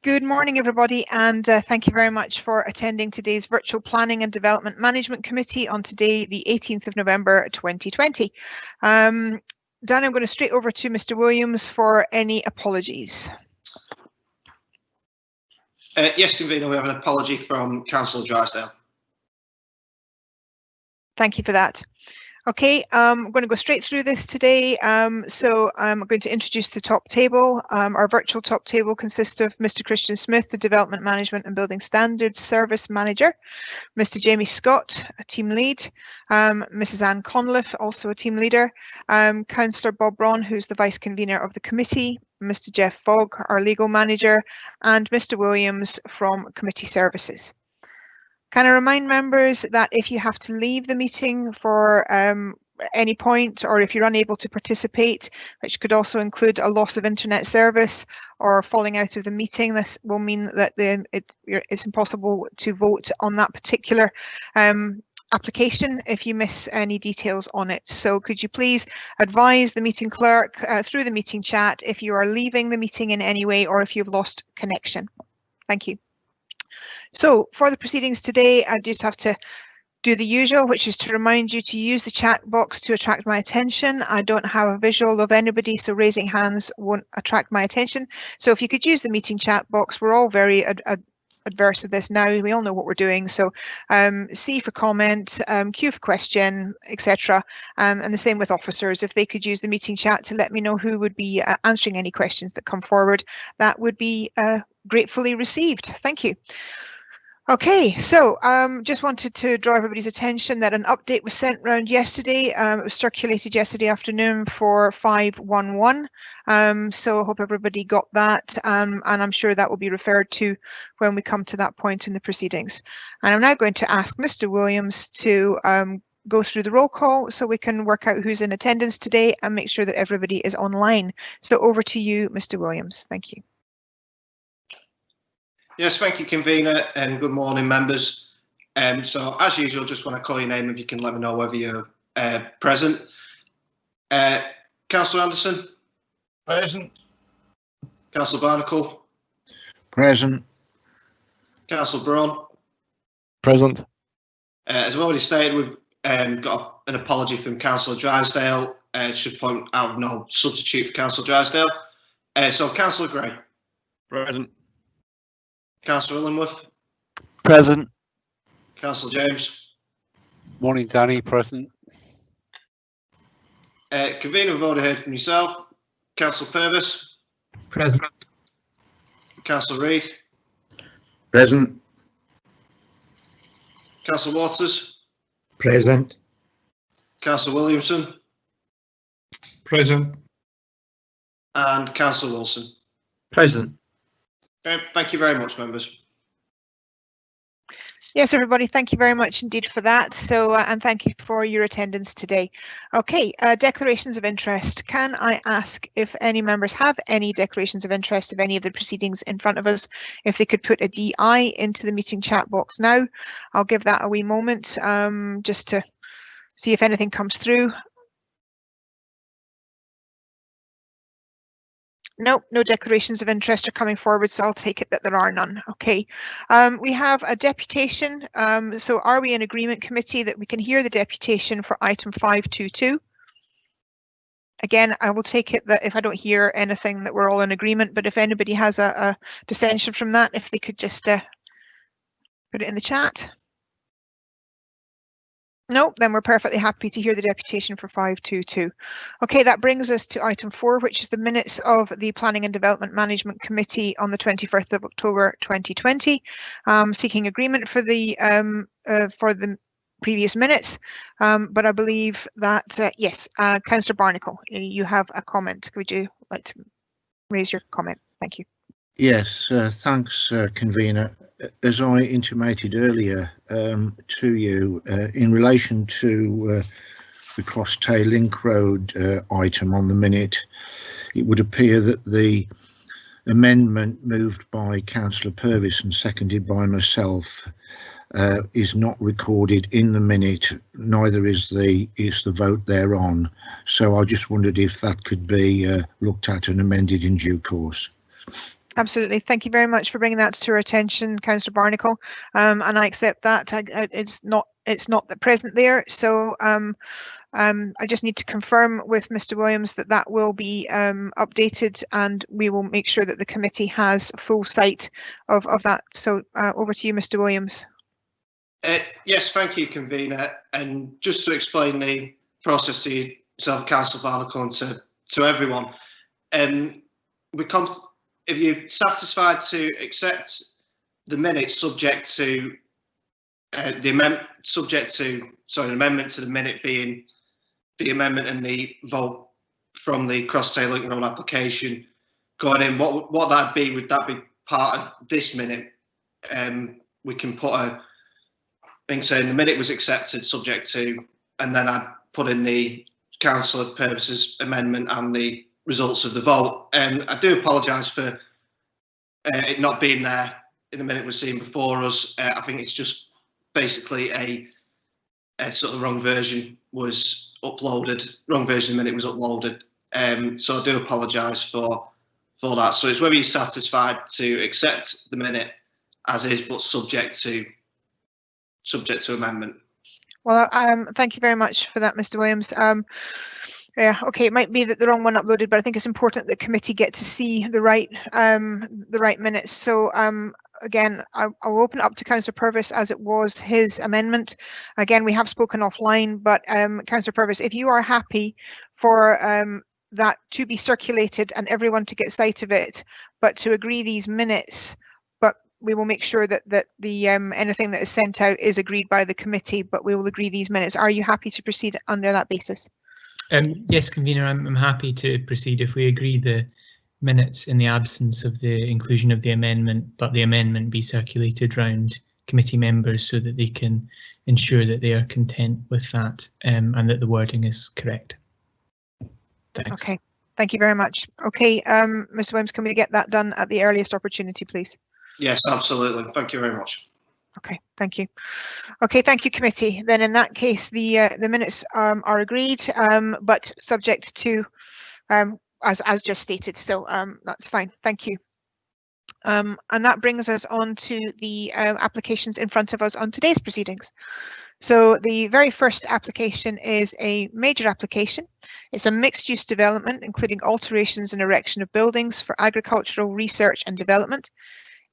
Good morning, everybody, and thank you very much for attending today's Virtual Planning and Development Management Committee on today, the 18th of November 2020. Dan, I'm going to straight over to Mr. Williams for any apologies. Yes, Convener, we have an apology from Councillor Drysdale. Thank you for that. Okay, I'm going to go straight through this today. So I'm going to introduce the top table. Our virtual top table consists of Mr. Christian Smith, the Development Management and Building Standards Service Manager, Mr. Jamie Scott, a team lead, Mrs. Anne Conliffe, also a team leader, Councillor Bob Braun, who's the Vice Convener of the committee, Mr. Jeff Fogg, our Legal Manager, and Mr. Williams from Committee Services. Can I remind members that if you have to leave the meeting for any point, or if you're unable to participate, which could also include a loss of internet service or falling out of the meeting, this will mean that it's impossible to vote on that particular application if you miss any details on it. So could you please advise the meeting clerk through the meeting chat if you are leaving the meeting in any way or if you've lost connection. Thank you. So for the proceedings today, I just have to do the usual, which is to remind you to use the chat box to attract my attention. I don't have a visual of anybody, so raising hands won't attract my attention. So if you could use the meeting chat box, we're all very adverse to this now. We all know what we're doing. So C for comment, Q for question, etc. And the same with officers. If they could use the meeting chat to let me know who would be answering any questions that come forward, that would be gratefully received. Thank you. Okay, so just wanted to draw everybody's attention that an update was sent round yesterday. It was circulated yesterday afternoon for 511. So I hope everybody got that, and I'm sure that will be referred to when we come to that point in the proceedings. And I'm now going to ask Mr. Williams to go through the roll call so we can work out who's in attendance today and make sure that everybody is online. So over to you, Mr. Williams. Thank you. Yes, thank you, Convener, and good morning, members. So, as usual, just when I call your name, if you can let me know whether you're present. Councillor Anderson? Present. Councillor Barnacle? Present. Councillor Braun? Present. As I've already stated, we've got an apology from Councillor Drysdale. Should point out no substitute for Councillor Drysdale. So, Councillor Gray? Present. Councillor Illingworth? Present. Councillor James? Morning, Danny. Present. Convener, we've already heard from yourself. Councillor Purvis? Present. Councillor Reid? Present. Councillor Waters? Present. Councillor Williamson? Present. And Councillor Wilson? Present. Thank you very much, members. Yes, everybody, thank you very much indeed for that. So, and thank you for your attendance today. Okay, declarations of interest. Can I ask if any members have any declarations of interest of any of the proceedings in front of us, if they could put a DI into the meeting chat box now? I'll give that a wee moment just to see if anything comes through. No, no declarations of interest are coming forward, so I'll take it that there are none. Okay, we have a deputation. So are we in agreement, committee, that we can hear the deputation for item 522? Again, I will take it that if I don't hear anything that we're all in agreement, but if anybody has a dissension from that, if they could just put it in the chat. No, then we're perfectly happy to hear the deputation for 522. Okay, that brings us to item 4, which is the minutes of the Planning and Development Management Committee on the 21st of October 2020. Seeking agreement for the previous minutes, but I believe that yes, Councillor Barnacle, you have a comment. Would you like to raise your comment? Thank you. Yes, thanks, Convener. As I intimated earlier to you, in relation to the Cross Tay Link Road item on the minute, it would appear that the amendment moved by Councillor Purvis and seconded by myself is not recorded in the minute, neither is the vote thereon. So I just wondered if that could be looked at and amended in due course. Absolutely. Thank you very much for bringing that to our attention, Councillor Barnacle. And I accept that. It's not present there. So I just need to confirm with Mr. Williams that that will be updated, and we will make sure that the committee has full sight of that. So over to you, Mr. Williams. Yes, thank you, convener. And just to explain the process to yourself, Councillor Barnacle, and to everyone, if you're satisfied to accept the minutes subject to an amendment to the minute being the amendment and the vote from the Cross-Tay Link Road application going in, what that'd be, would that be part of this minute? We can put a thing saying the minute was accepted subject to, and then I'd put in the council of purposes amendment and the results of the vote. I do apologise for it not being there in the minute we're seeing before us. I think it's just basically a sort of wrong version was uploaded. Wrong version of the minute was uploaded. So I do apologise for that. So it's whether you're satisfied to accept the minute as is, but subject to amendment. Well, thank you very much for that, Mr. Williams. Yeah, okay, it might be that the wrong one uploaded, but I think it's important that the committee get to see the right minutes. So again, I'll open it up to Councillor Purvis as it was his amendment. Again, we have spoken offline, but Councillor Purvis, if you are happy for that to be circulated and everyone to get sight of it, but to agree these minutes, but we will make sure that the anything that is sent out is agreed by the committee, but we will agree these minutes. Are you happy to proceed under that basis? Yes, convener, I'm happy to proceed if we agree the minutes in the absence of the inclusion of the amendment, but the amendment be circulated round committee members so that they can ensure that they are content with that and that the wording is correct. Thanks. Okay, thank you very much. Okay, Mr. Williams, can we get that done at the earliest opportunity, please? Yes, absolutely. Thank you very much. Okay, thank you. Okay, thank you, committee. Then in that case, the minutes are agreed, but subject to as just stated. So that's fine. Thank you. And that brings us on to the applications in front of us on today's proceedings. So the very first application is a major application. It's a mixed-use development, including alterations and erection of buildings for agricultural research and development,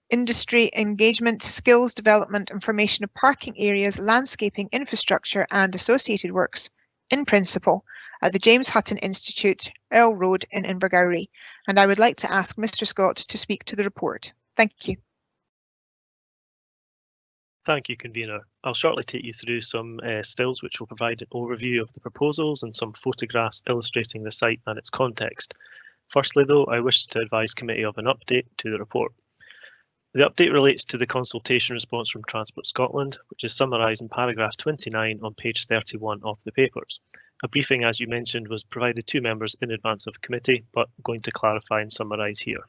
industry engagement, skills development, and formation of parking areas, landscaping, infrastructure, and associated works, in principle, at the James Hutton Institute, Earl Road in Invergowrie. And I would like to ask Mr. Scott to speak to the report. Thank you. Thank you, convener. I'll shortly take you through some stills which will provide an overview of the proposals and some photographs illustrating the site and its context. Firstly, though, I wish to advise committee of an update to the report. The update relates to the consultation response from Transport Scotland, which is summarised in paragraph 29 on page 31 of the papers. A briefing, as you mentioned, was provided to members in advance of committee, but I'm going to clarify and summarise here.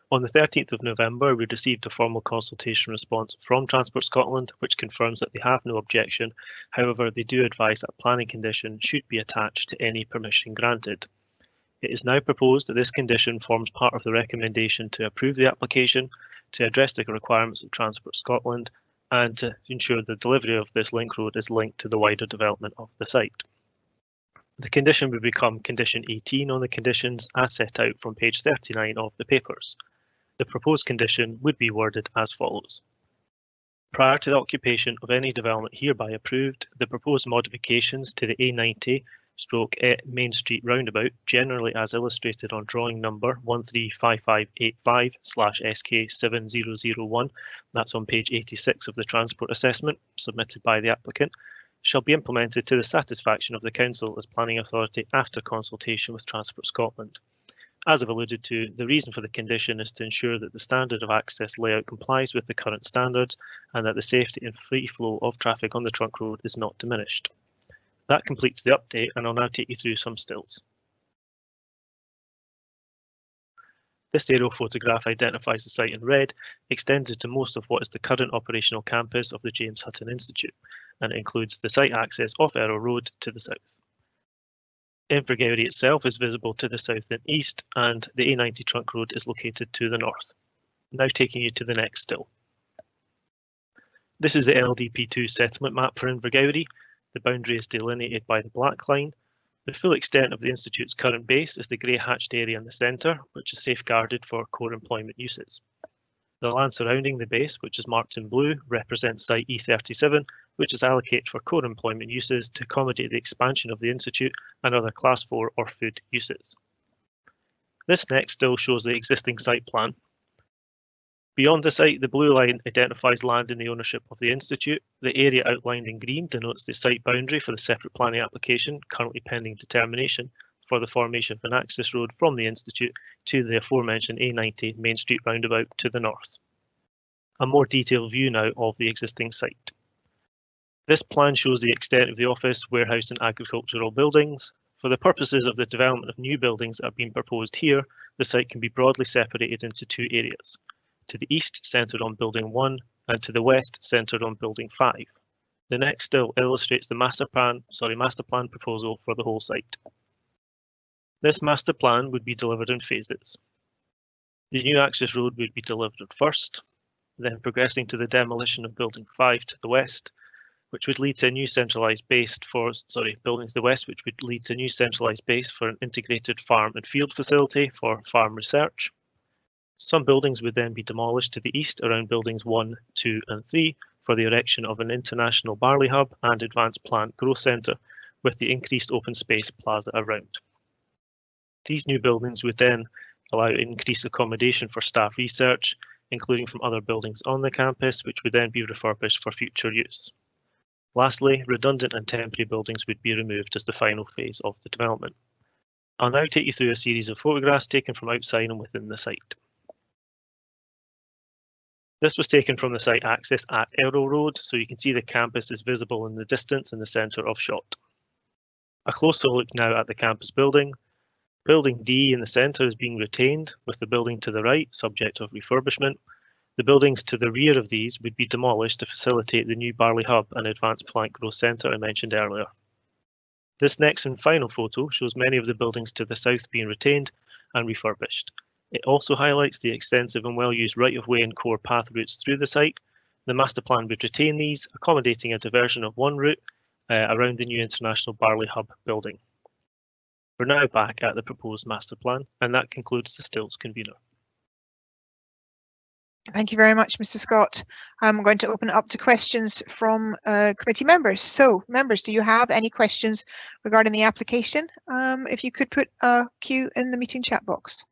On the 13th of November, we received a formal consultation response from Transport Scotland, which confirms that they have no objection. However, they do advise that a planning condition should be attached to any permission granted. It is now proposed that this condition forms part of the recommendation to approve the application, to address the requirements of Transport Scotland, and to ensure the delivery of this link road is linked to the wider development of the site. The condition would become condition 18 on the conditions as set out from page 39 of the papers. The proposed condition would be worded as follows. Prior to the occupation of any development hereby approved, the proposed modifications to the A90 Main Street roundabout, generally as illustrated on drawing number 135585/SK7001, that's on page 86 of the transport assessment submitted by the applicant, shall be implemented to the satisfaction of the Council as Planning Authority after consultation with Transport Scotland. As I've alluded to, the reason for the condition is to ensure that the standard of access layout complies with the current standards and that the safety and free flow of traffic on the trunk road is not diminished. That completes the update, and I'll now take you through some stills. This aerial photograph identifies the site in red, extended to most of what is the current operational campus of the James Hutton Institute, and it includes the site access off Errol Road to the south. Invergowrie itself is visible to the south and east, and the A90 trunk road is located to the north. Now taking you to the next still. This is the LDP2 settlement map for Invergowrie. The boundary is delineated by the black line. The full extent of the Institute's current base is the grey hatched area in the centre, which is safeguarded for core employment uses. The land surrounding the base, which is marked in blue, represents site E37, which is allocated for core employment uses to accommodate the expansion of the Institute and other Class 4 or food uses. This next still shows the existing site plan. Beyond the site, the blue line identifies land in the ownership of the Institute. The area outlined in green denotes the site boundary for the separate planning application, currently pending determination, for the formation of an access road from the Institute to the aforementioned A90 Main Street roundabout to the north. A more detailed view now of the existing site. This plan shows the extent of the office, warehouse and agricultural buildings. For the purposes of the development of new buildings that are being proposed here, the site can be broadly separated into two areas. To the east, centred on Building 1, and to the west, centred on Building 5. The next still illustrates the master plan proposal for the whole site. This master plan would be delivered in phases. The new access road would be delivered first, then progressing to the demolition of Building 5 to the west, which would lead to a new centralised base for, building to the west, which would lead to a new centralised base for an integrated farm and field facility for farm research. Some buildings would then be demolished to the east around buildings 1, 2 and 3 for the erection of an international barley hub and advanced plant growth centre with the increased open space plaza around. These new buildings would then allow increased accommodation for staff research, including from other buildings on the campus, which would then be refurbished for future use. Lastly, redundant and temporary buildings would be removed as the final phase of the development. I'll now take you through a series of photographs taken from outside and within the site. This was taken from the site access at Errol Road, so you can see the campus is visible in the distance in the centre of shot. A closer look now at the campus building. Building D in the centre is being retained, with the building to the right subject of refurbishment. The buildings to the rear of these would be demolished to facilitate the new barley hub and advanced plant growth centre I mentioned earlier. This next and final photo shows many of the buildings to the south being retained and refurbished. It also highlights the extensive and well-used right-of-way and core path routes through the site. The master plan would retain these, accommodating a diversion of one route around the new International Barley Hub building. We're now back at the proposed master plan, and that concludes the stills, convener. Thank you very much, Mr. Scott. I'm going to open it up to questions from committee members. So, members, do you have any questions regarding the application? If you could put a Q in the meeting chat box.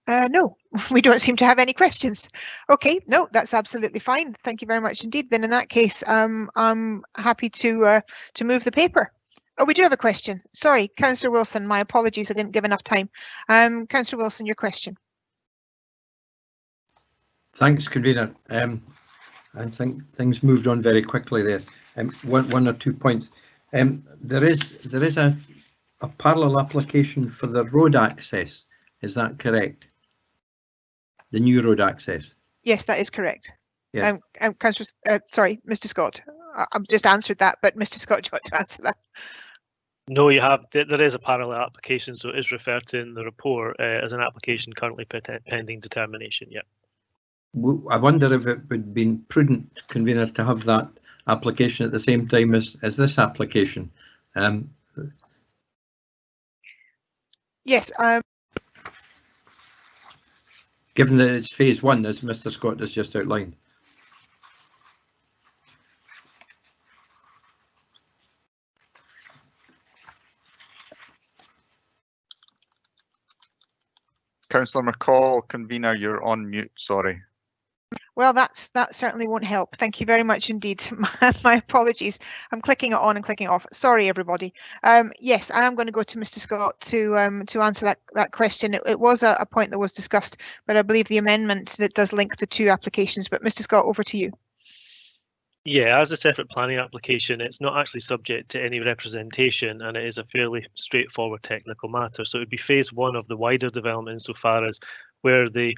No, we don't seem to have any questions. Okay, no, that's absolutely fine. Thank you very much indeed. Then in that case, I'm happy to move the paper. Oh, we do have a question. Sorry, Councillor Wilson, my apologies, I didn't give enough time. Councillor Wilson, your question. Thanks, convener. I think things moved on very quickly there. One or 2 points. There is a parallel application for the road access. Is that correct? The new road access. Yes, that is correct. Yeah. Sorry, Mr. Scott. I've just answered that, but Mr. Scott, do you want to answer that? No, you have. There is a parallel application, so it is referred to in the report as an application currently pending determination. Yeah. I wonder if it would be prudent, convener, to have that application at the same time as this application. Yes. Given that it's phase 1, as Mr. Scott has just outlined. Councillor McCall, convener, you're on mute, sorry. Well, that certainly won't help. Thank you very much indeed. My apologies. I'm clicking it on and clicking off. Sorry, everybody. Yes, I am going to go to Mr. Scott to answer that question. It was a point that was discussed, but I believe the amendment that does link the two applications. But Mr. Scott, over to you. Yeah, as a separate planning application, it's not actually subject to any representation, and it is a fairly straightforward technical matter. So it would be phase 1 of the wider development insofar as where the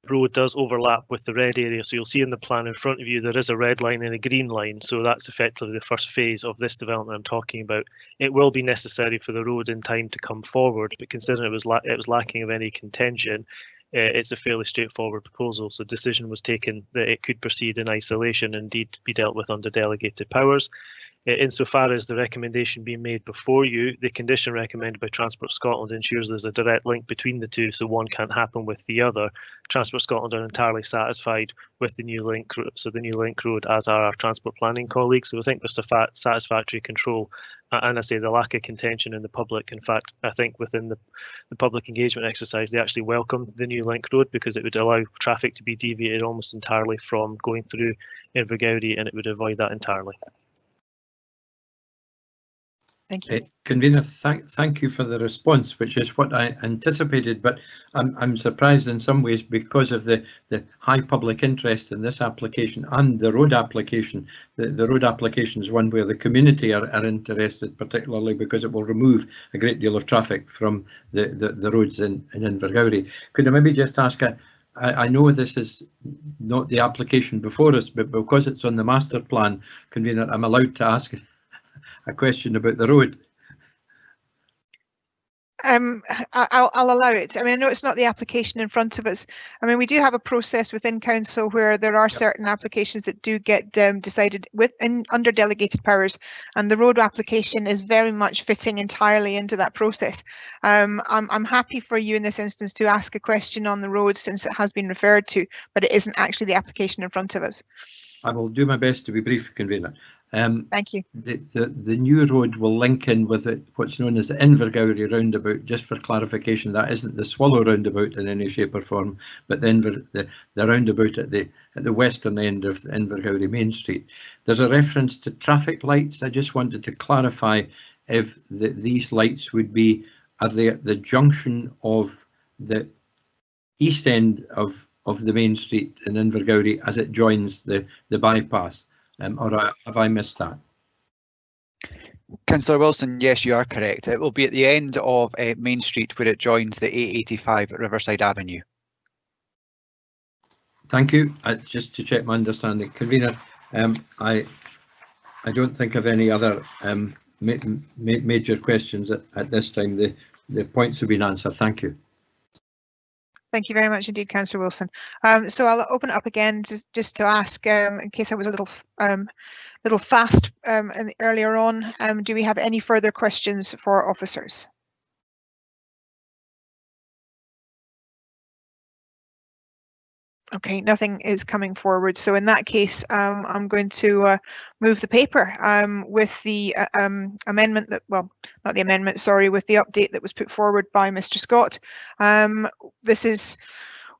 road does overlap with the red area. So you'll see in the plan in front of you, there is a red line and a green line. So that's effectively the first phase of this development I'm talking about. It will be necessary for the road in time to come forward, but considering it was lacking of any contention, it's a fairly straightforward proposal. So decision was taken that it could proceed in isolation, indeed be dealt with under delegated powers. Insofar as the recommendation being made before you, the condition recommended by Transport Scotland ensures there's a direct link between the two, so one can't happen with the other. Transport Scotland are entirely satisfied with the new link, so the new link road, as are our transport planning colleagues. So I think there's a satisfactory control, and I say the lack of contention in the public. In fact, I think within the public engagement exercise, they actually welcome the new link road because it would allow traffic to be deviated almost entirely from going through Invergowrie, and it would avoid that entirely. Thank you. Convener, thank you for the response, which is what I anticipated, but I'm surprised in some ways because of the high public interest in this application and the road application. The road application is one where the community are interested, particularly because it will remove a great deal of traffic from the roads in Invergowrie. Could I maybe just ask, I know this is not the application before us, but because it's on the master plan, Convener, I'm allowed to ask a question about the road. I'll allow it. I mean, I know it's not the application in front of us. I mean, we do have a process within council where there are certain applications that do get decided under delegated powers, and the road application is very much fitting entirely into that process. I'm happy for you in this instance to ask a question on the road since it has been referred to, but it isn't actually the application in front of us. I will do my best to be brief, Convener. Thank you. The new road will link in with what's known as the Invergowrie roundabout. Just for clarification, that isn't the Swallow roundabout in any shape or form, but the roundabout at the western end of the Invergowrie Main Street. There's a reference to traffic lights. I just wanted to clarify if these lights would be, are they at the junction of the east end of the main street in Invergowrie as it joins the bypass, or have I missed that? Councillor Wilson, yes, you are correct. It will be at the end of Main Street where it joins the A85 at Riverside Avenue. Thank you. Just to check my understanding, Convener, I don't think of any other major questions at this time. The points have been answered. Thank you. Thank you very much indeed, Councillor Wilson. So I'll open it up again just to ask, in case I was a little fast earlier on, do we have any further questions for officers? Okay, nothing is coming forward. So in that case, I'm going to move the paper with the amendment that, well, not the amendment, sorry, with the update that was put forward by Mr. Scott. This is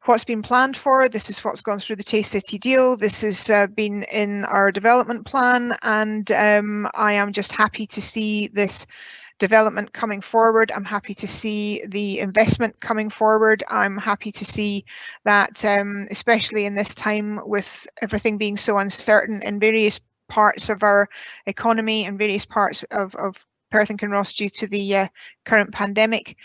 what's been planned for. This is what's gone through the Tay City deal. This has been in our development plan, and I am just happy to see this development coming forward. I'm happy to see the investment coming forward. I'm happy to see that, especially in this time with everything being so uncertain in various parts of our economy and various parts of Perth and Kinross due to the current pandemic,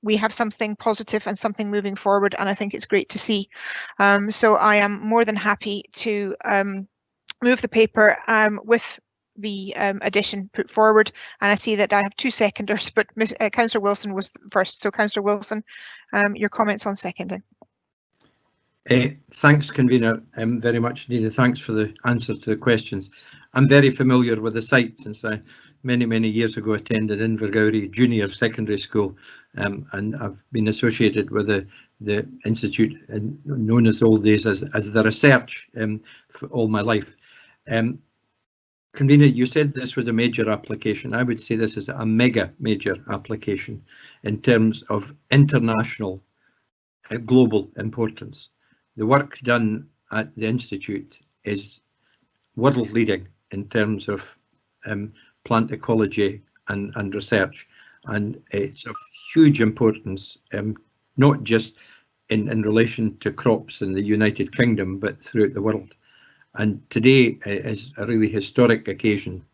we have something positive and something moving forward, and I think it's great to see. So I am more than happy to move the paper with the addition put forward, and I see that I have two seconders, but Councillor Wilson was first. So Councillor Wilson, your comments on seconding. Thanks, Convener, very much indeed. Thanks for the answer to the questions. I'm very familiar with the site since I many years ago attended Invergowrie Junior Secondary School, and I've been associated with the institute, known as old days as the research, for all my life. Convener, you said this was a major application. I would say this is a mega major application in terms of international, global importance. The work done at the Institute is world leading in terms of plant ecology and research, and it's of huge importance, not just in relation to crops in the United Kingdom, but throughout the world. And today is a really historic occasion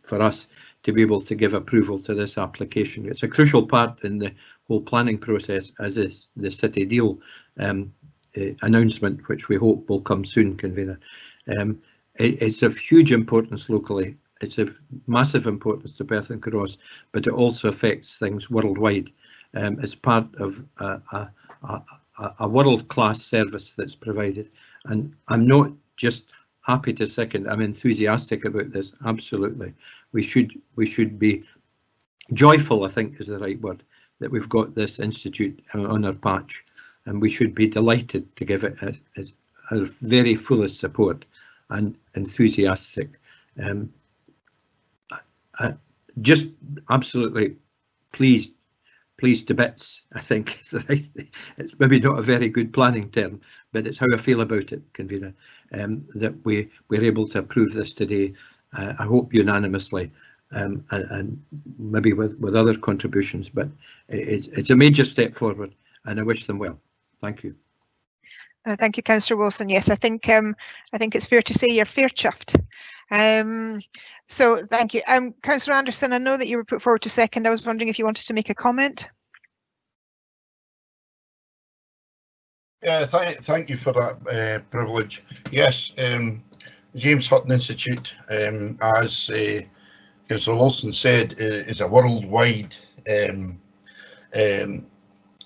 for us to be able to give approval to this application. It's a crucial part in the whole planning process, as is the city deal. announcement, which we hope will come soon, Convener. It's of huge importance locally. It's of massive importance to Perth and Kinross, but it also affects things worldwide. It's part of a world-class service that's provided, and I'm not just happy to second, I'm enthusiastic about this. Absolutely, we should be joyful, I think is the right word, that we've got this institute on our patch, and we should be delighted to give it our very fullest support and enthusiastic. Just absolutely pleased to bits, I think is the right. It's maybe not a very good planning term, but it's how I feel about it, Convener, that we're able to approve this today. I hope unanimously, and maybe with other contributions, but it's a major step forward, and I wish them well. Thank you. Thank you, Councillor Wilson. Yes, I think it's fair to say you're fair chuffed. So thank you. Councillor Anderson, I know that you were put forward to second. I was wondering if you wanted to make a comment. Yeah, thank you for that privilege. Yes, James Hutton Institute, as Councillor Wilson said, is a worldwide.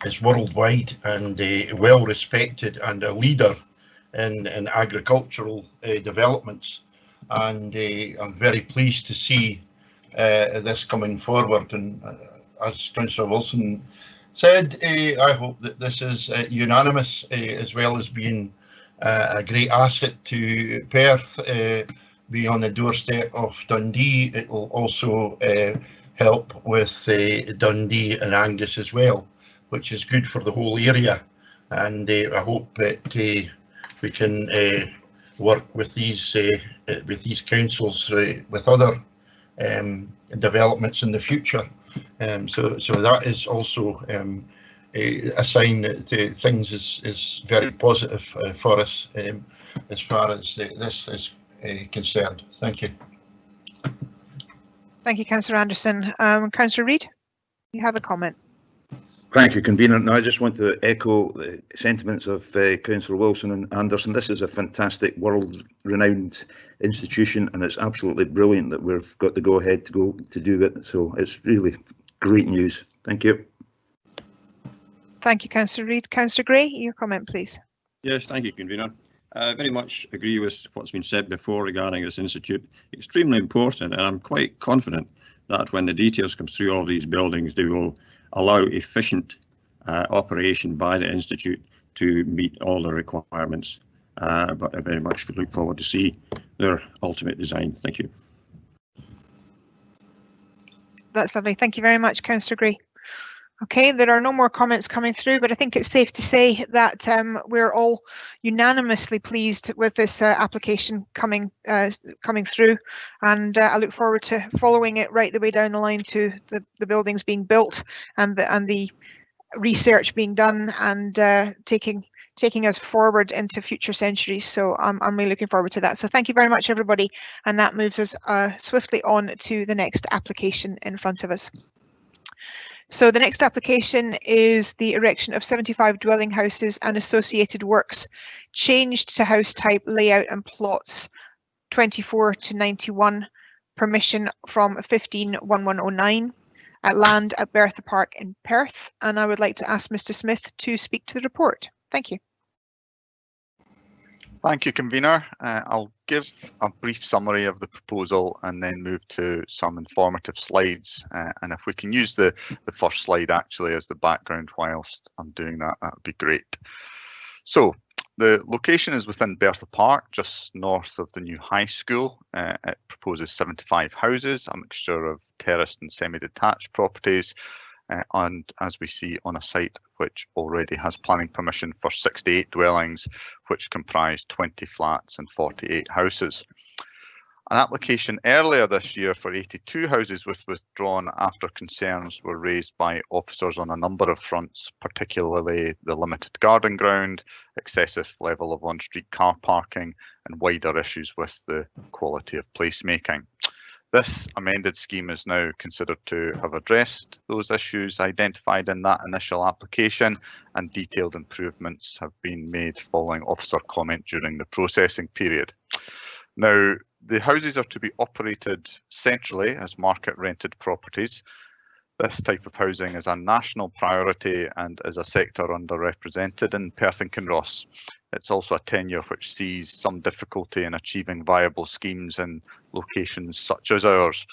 It's worldwide and well respected and a leader in agricultural developments, and I'm very pleased to see this coming forward. And as Councillor Wilson said, I hope that this is unanimous, as well as being a great asset to Perth, being on the doorstep of Dundee. It will also help with Dundee and Angus as well, which is good for the whole area, and I hope that we can work with these councils with other developments in the future. So that is also a sign that things is very positive for us as far as this is concerned. Thank you. Thank you, Councillor Anderson. Councillor Reid, you have a comment. Thank you, Convener. And I just want to echo the sentiments of Councillor Wilson and Anderson. This is a fantastic, world-renowned institution, and it's absolutely brilliant that we've got the go-ahead to do it. So it's really great news. Thank you. Thank you, Councillor Reid. Councillor Gray, your comment, please. Yes, thank you, Convener. I very much agree with what's been said before regarding this institute. Extremely important, and I'm quite confident that when the details come through all these buildings, they will allow efficient operation by the institute to meet all the requirements. But I very much look forward to see their ultimate design. Thank you. That's lovely. Thank you very much, Councillor Gray. Okay, there are no more comments coming through, but I think it's safe to say that we're all unanimously pleased with this application coming through, and I look forward to following it right the way down the line to the buildings being built and the research being done, and taking us forward into future centuries. So I'm really looking forward to that. So thank you very much, everybody, and that moves us swiftly on to the next application in front of us. So the next application is the erection of 75 dwelling houses and associated works, changed to house type, layout and plots 24 to 91, permission from 151109 at land at Bertha Park in Perth. And I would like to ask Mr. Smith to speak to the report. Thank you. Thank you, Convener. I'll give a brief summary of the proposal and then move to some informative slides. And if we can use the first slide actually as the background whilst I'm doing that, that would be great. So the location is within Bertha Park, just north of the new high school. It proposes 75 houses, a mixture of terraced and semi-detached properties. And as we see, on a site which already has planning permission for 68 dwellings, which comprise 20 flats and 48 houses. An application earlier this year for 82 houses was withdrawn after concerns were raised by officers on a number of fronts, particularly the limited garden ground, excessive level of on-street car parking, and wider issues with the quality of placemaking. This amended scheme is now considered to have addressed those issues identified in that initial application, and detailed improvements have been made following officer comment during the processing period. Now, the houses are to be operated centrally as market rented properties. This type of housing is a national priority and is a sector underrepresented in Perth and Kinross. It's also a tenure which sees some difficulty in achieving viable schemes in locations such as ours.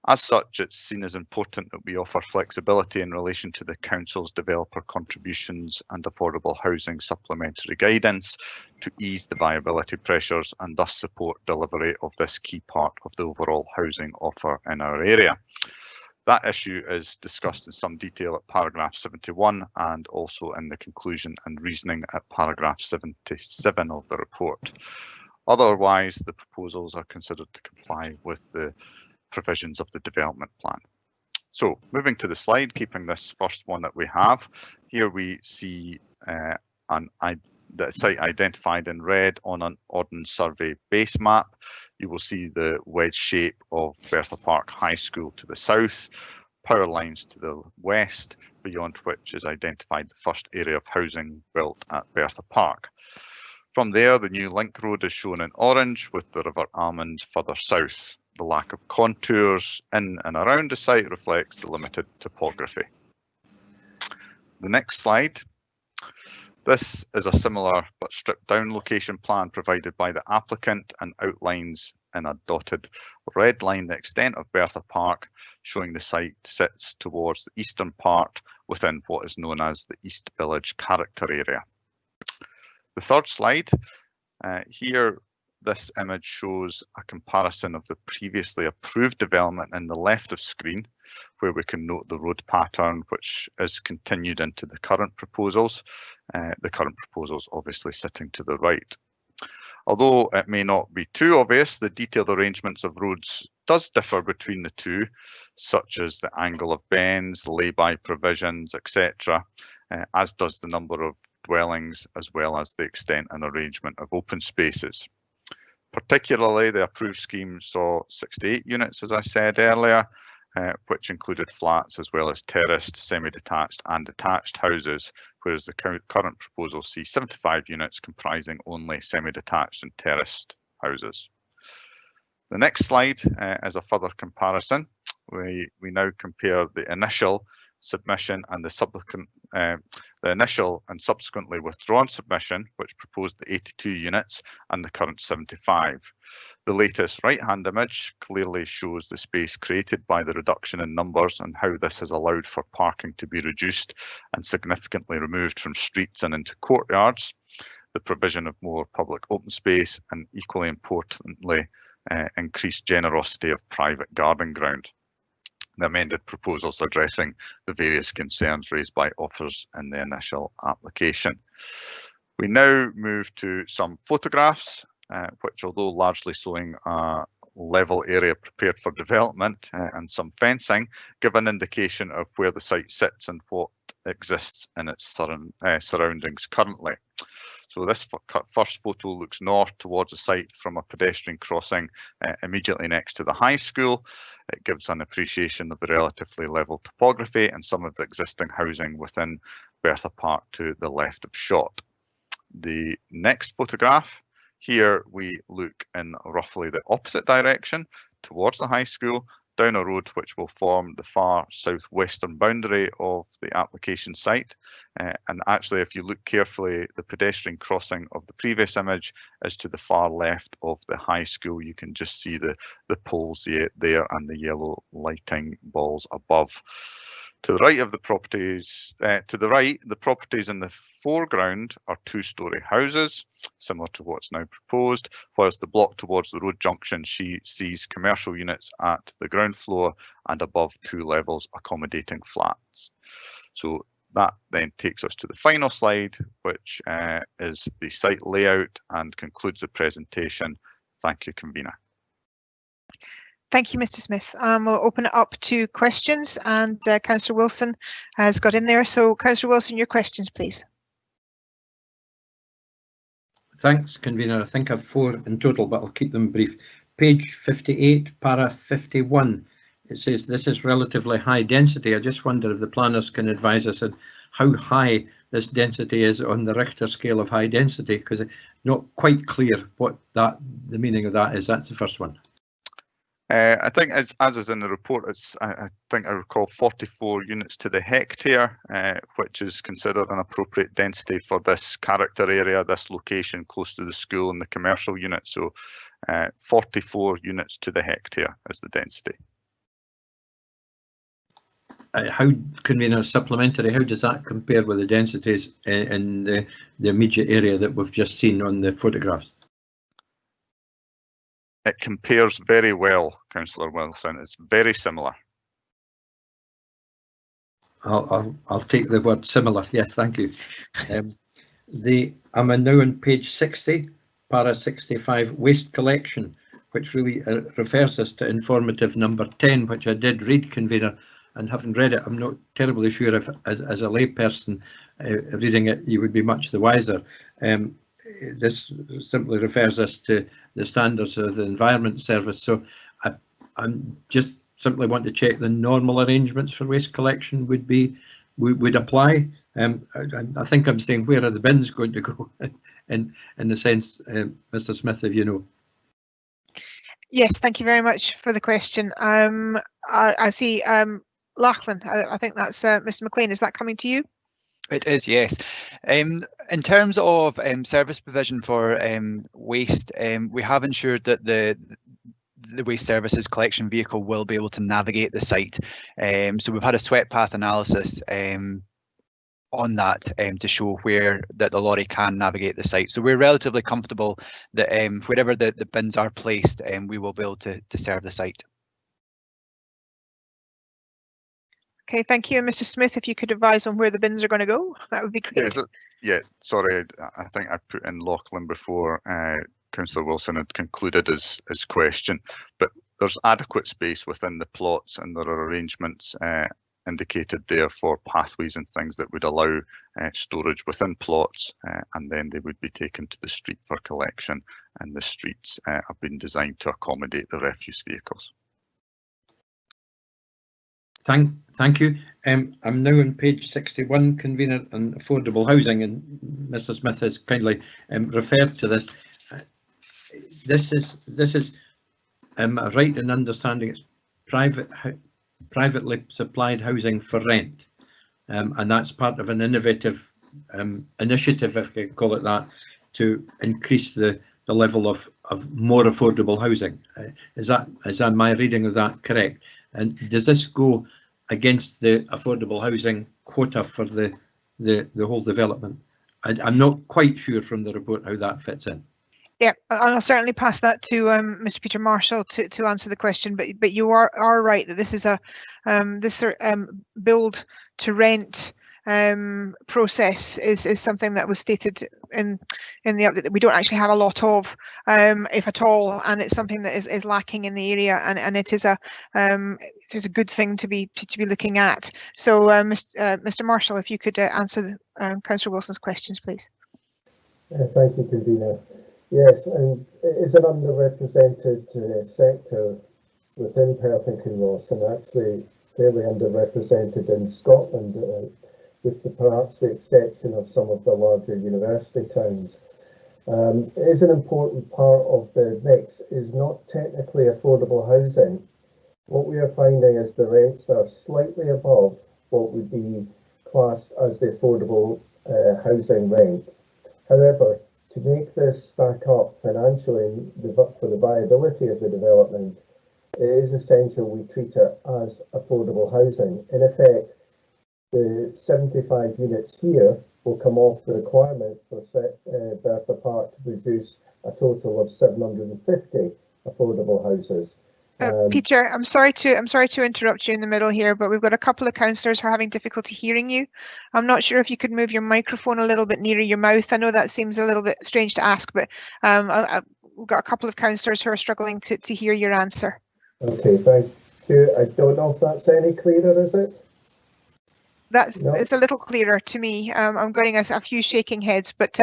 As such, it's seen as important that we offer flexibility in relation to the Council's developer contributions and affordable housing supplementary guidance to ease the viability pressures and thus support delivery of this key part of the overall housing offer in our area. That issue is discussed in some detail at paragraph 71 and also in the conclusion and reasoning at paragraph 77 of the report. Otherwise, the proposals are considered to comply with the provisions of the development plan. So moving to the slide, keeping this first one that we have, here we see the site identified in red on an Ordnance Survey base map. You will see the wedge shape of Bertha Park High School to the south, power lines to the west, beyond which is identified the first area of housing built at Bertha Park. From there, the new link road is shown in orange with the River Almond further south. The lack of contours in and around the site reflects the limited topography. The next slide. This is a similar but stripped down location plan provided by the applicant and outlines in a dotted red line the extent of Bertha Park, showing the site sits towards the eastern part within what is known as the East Village character area. The third slide, here this image shows a comparison of the previously approved development in the left of screen, where we can note the road pattern which is continued into the current proposals. The current proposals obviously sitting to the right. Although it may not be too obvious, the detailed arrangements of roads does differ between the two, such as the angle of bends, lay-by provisions, etc., as does the number of dwellings, as well as the extent and arrangement of open spaces. Particularly, the approved scheme saw 68 units, as I said earlier, which included flats as well as terraced, semi-detached and detached houses, whereas the current proposals see 75 units comprising only semi-detached and terraced houses. The next slide is a further comparison. We now compare the initial submission and the initial and subsequently withdrawn submission, which proposed the 82 units and the current 75. The latest right-hand image clearly shows the space created by the reduction in numbers and how this has allowed for parking to be reduced and significantly removed from streets and into courtyards, the provision of more public open space, and equally importantly, increased generosity of private garden ground. The amended proposals addressing the various concerns raised by authors in the initial application. We now move to some photographs, which, although largely showing a level area prepared for development and some fencing, give an indication of where the site sits and what exists in its surroundings currently. So this first photo looks north towards the site from a pedestrian crossing immediately next to the high school. It gives an appreciation of the relatively level topography and some of the existing housing within Bertha Park to the left of shot. The next photograph, here we look in roughly the opposite direction towards the high school, down a road which will form the far southwestern boundary of the application site. And actually, if you look carefully, the pedestrian crossing of the previous image is to the far left of the high school. You can just see the poles there and the yellow lighting balls above. To the right of the properties, the properties in the foreground are two-storey houses, similar to what's now proposed, whilst the block towards the road junction sees commercial units at the ground floor and above 2 levels accommodating flats. So that then takes us to the final slide, which is the site layout and concludes the presentation. Thank you, convener. Thank you, Mr. Smith. We'll open it up to questions, and Councillor Wilson has got in there. So, Councillor Wilson, your questions, please. Thanks, convener. I think I've 4 in total, but I'll keep them brief. page 58, para 51, it says this is relatively high density. I just wonder if the planners can advise us on how high this density is on the Richter scale of high density, because it's not quite clear what the meaning of that is. That's the first one. I think as is in the report, it's I think I recall 44 units to the hectare, which is considered an appropriate density for this character area, this location close to the school and the commercial unit. So 44 units to the hectare is the density. How, convener, supplementary, how does that compare with the densities in the immediate area that we've just seen on the photographs? It compares very well, Councillor Wilson. It's very similar. I'll take the word similar. Yes, thank you. I'm now on page 60, para 65, waste collection, which really refers us to informative number 10, which I did read, convener, and having read it, I'm not terribly sure if, as a layperson reading it, you would be much the wiser. This simply refers us to the standards of the Environment Service. So I'm just simply want to check the normal arrangements for waste collection would apply. I think I'm saying, where are the bins going to go in the sense, Mr. Smith, if you know. Yes, thank you very much for the question. I see Lachlan, I think that's Mr. McLean. Is that coming to you? It is, yes. In terms of service provision for waste, we have ensured that the waste services collection vehicle will be able to navigate the site. So we've had a swept path analysis on that to show where that the lorry can navigate the site. So we're relatively comfortable that wherever the bins are placed, we will be able to serve the site. Okay, thank you. And Mr. Smith, if you could advise on where the bins are going to go, that would be great. Yeah, sorry, I think I put in Lachlan before Councillor Wilson had concluded his question, but there's adequate space within the plots, and there are arrangements indicated there for pathways and things that would allow storage within plots, and then they would be taken to the street for collection, and the streets have been designed to accommodate the refuse vehicles. Thank you. I'm now on page 61, convener, on affordable housing, and Mr. Smith has kindly referred to this. This is right in understanding it's privately supplied housing for rent, and that's part of an innovative initiative, if I can call it that, to increase the level of more affordable housing. Is that my reading of that correct? And does this go against the affordable housing quota for the whole development? I'm not quite sure from the report how that fits in. Yeah, I'll certainly pass that to Mr. Peter Marshall to answer the question. But you are right that this is a build to rent process is something that was stated in the update that we don't actually have a lot of, if at all, and it's something that is lacking in the area, and it is a good thing to be looking at. So Mr. Marshall, if you could answer Councillor Wilson's questions, please. Thank you, convener. Yes, and it is an underrepresented sector within Perth and Kinross, and actually fairly underrepresented in Scotland, with perhaps the exception of some of the larger university towns. It is an important part of the mix, is not technically affordable housing. What we are finding is the rents are slightly above what would be classed as the affordable housing rent. However, to make this stack up financially for the viability of the development, it is essential we treat it as affordable housing. In effect, the 75 units here will come off the requirement for Bertha Park to produce a total of 750 affordable houses. Peter, I'm sorry to interrupt you in the middle here, but we've got a couple of councillors who are having difficulty hearing you. I'm not sure if you could move your microphone a little bit nearer your mouth. I know that seems a little bit strange to ask, but we've got a couple of councillors who are struggling to hear your answer. Okay, thank you. I don't know if that's any clearer, is it? It's a little clearer to me. I'm getting a few shaking heads, but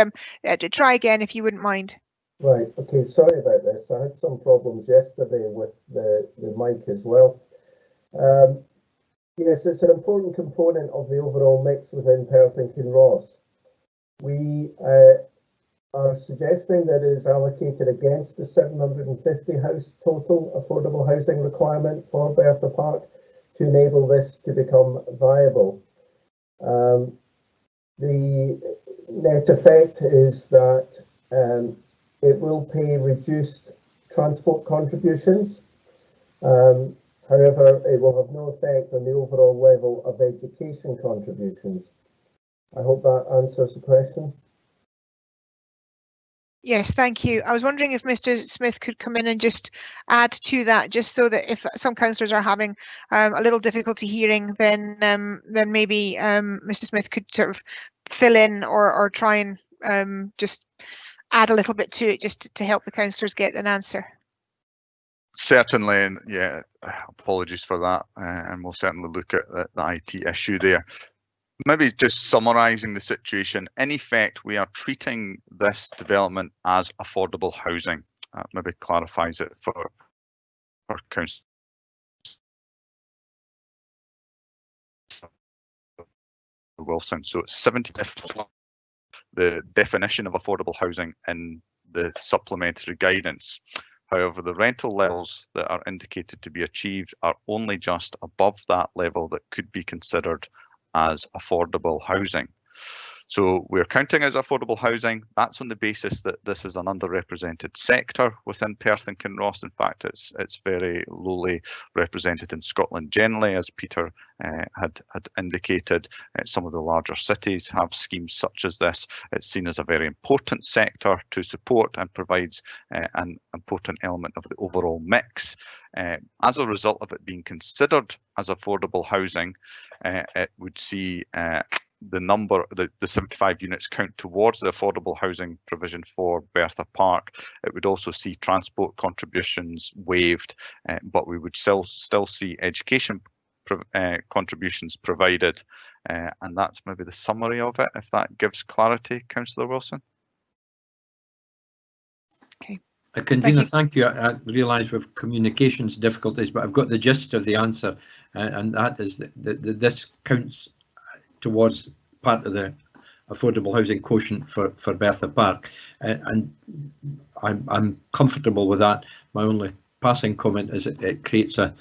try again if you wouldn't mind. Right, okay, sorry about this. I had some problems yesterday with the mic as well. Yes, it's an important component of the overall mix within Perth and Kinross. We are suggesting that it is allocated against the 750 house total affordable housing requirement for Bertha Park to enable this to become viable. The net effect is that it will pay reduced transport contributions. However, it will have no effect on the overall level of education contributions. I hope that answers the question. Yes, thank you. I was wondering if Mr. Smith could come in and just add to that, just so that if some councillors are having a little difficulty hearing, then maybe Mr. Smith could sort of fill in or try and just add a little bit to it, just to help the councillors get an answer. Certainly, and yeah, apologies for that, and we'll certainly look at the IT issue there. Maybe just summarising the situation, in effect, we are treating this development as affordable housing. Maybe clarifies it for council. Wilson. So 70%, the definition of affordable housing in the supplementary guidance. However, the rental levels that are indicated to be achieved are only just above that level that could be considered as affordable housing. So we're counting as affordable housing. That's on the basis that this is an underrepresented sector within Perth and Kinross. In fact, it's very lowly represented in Scotland generally, as Peter had indicated. Some of the larger cities have schemes such as this. It's seen as a very important sector to support and provides an important element of the overall mix. As a result of it being considered as affordable housing, it would see the 75 units count towards the affordable housing provision for Bertha Park. It would also see transport contributions waived, but we would still see education contributions provided, and that's maybe the summary of it, if that gives clarity, Councillor Wilson. Okay. Convener, thank you. I realise we've communications difficulties, but I've got the gist of the answer, and that is that this counts towards part of the affordable housing quotient for Bertha Park, and I'm comfortable with that. My only passing comment is it creates I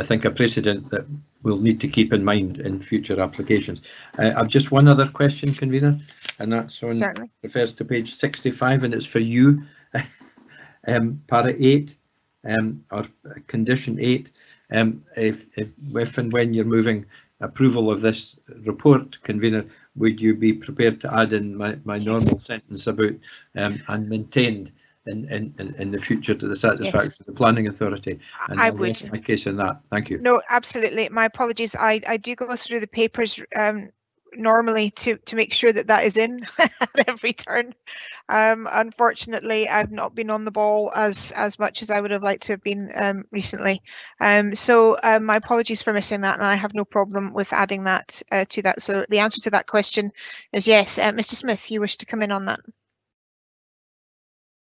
think a precedent that we'll need to keep in mind in future applications. I've just one other question, Convener, and that's on refers to page 65, and it's for you. Para 8, or condition 8, if and when you're moving approval of this report, Convener, would you be prepared to add in my normal sentence about and maintained in the future to the satisfaction of the planning authority? And I I'll would. rest my case on that. Thank you. No, absolutely. My apologies. I do go through the papers normally to make sure that is in at every turn. Unfortunately, I've not been on the ball as much as I would have liked to have been recently. So my apologies for missing that, and I have no problem with adding that to that. So the answer to that question is yes. Mr. Smith, you wish to come in on that?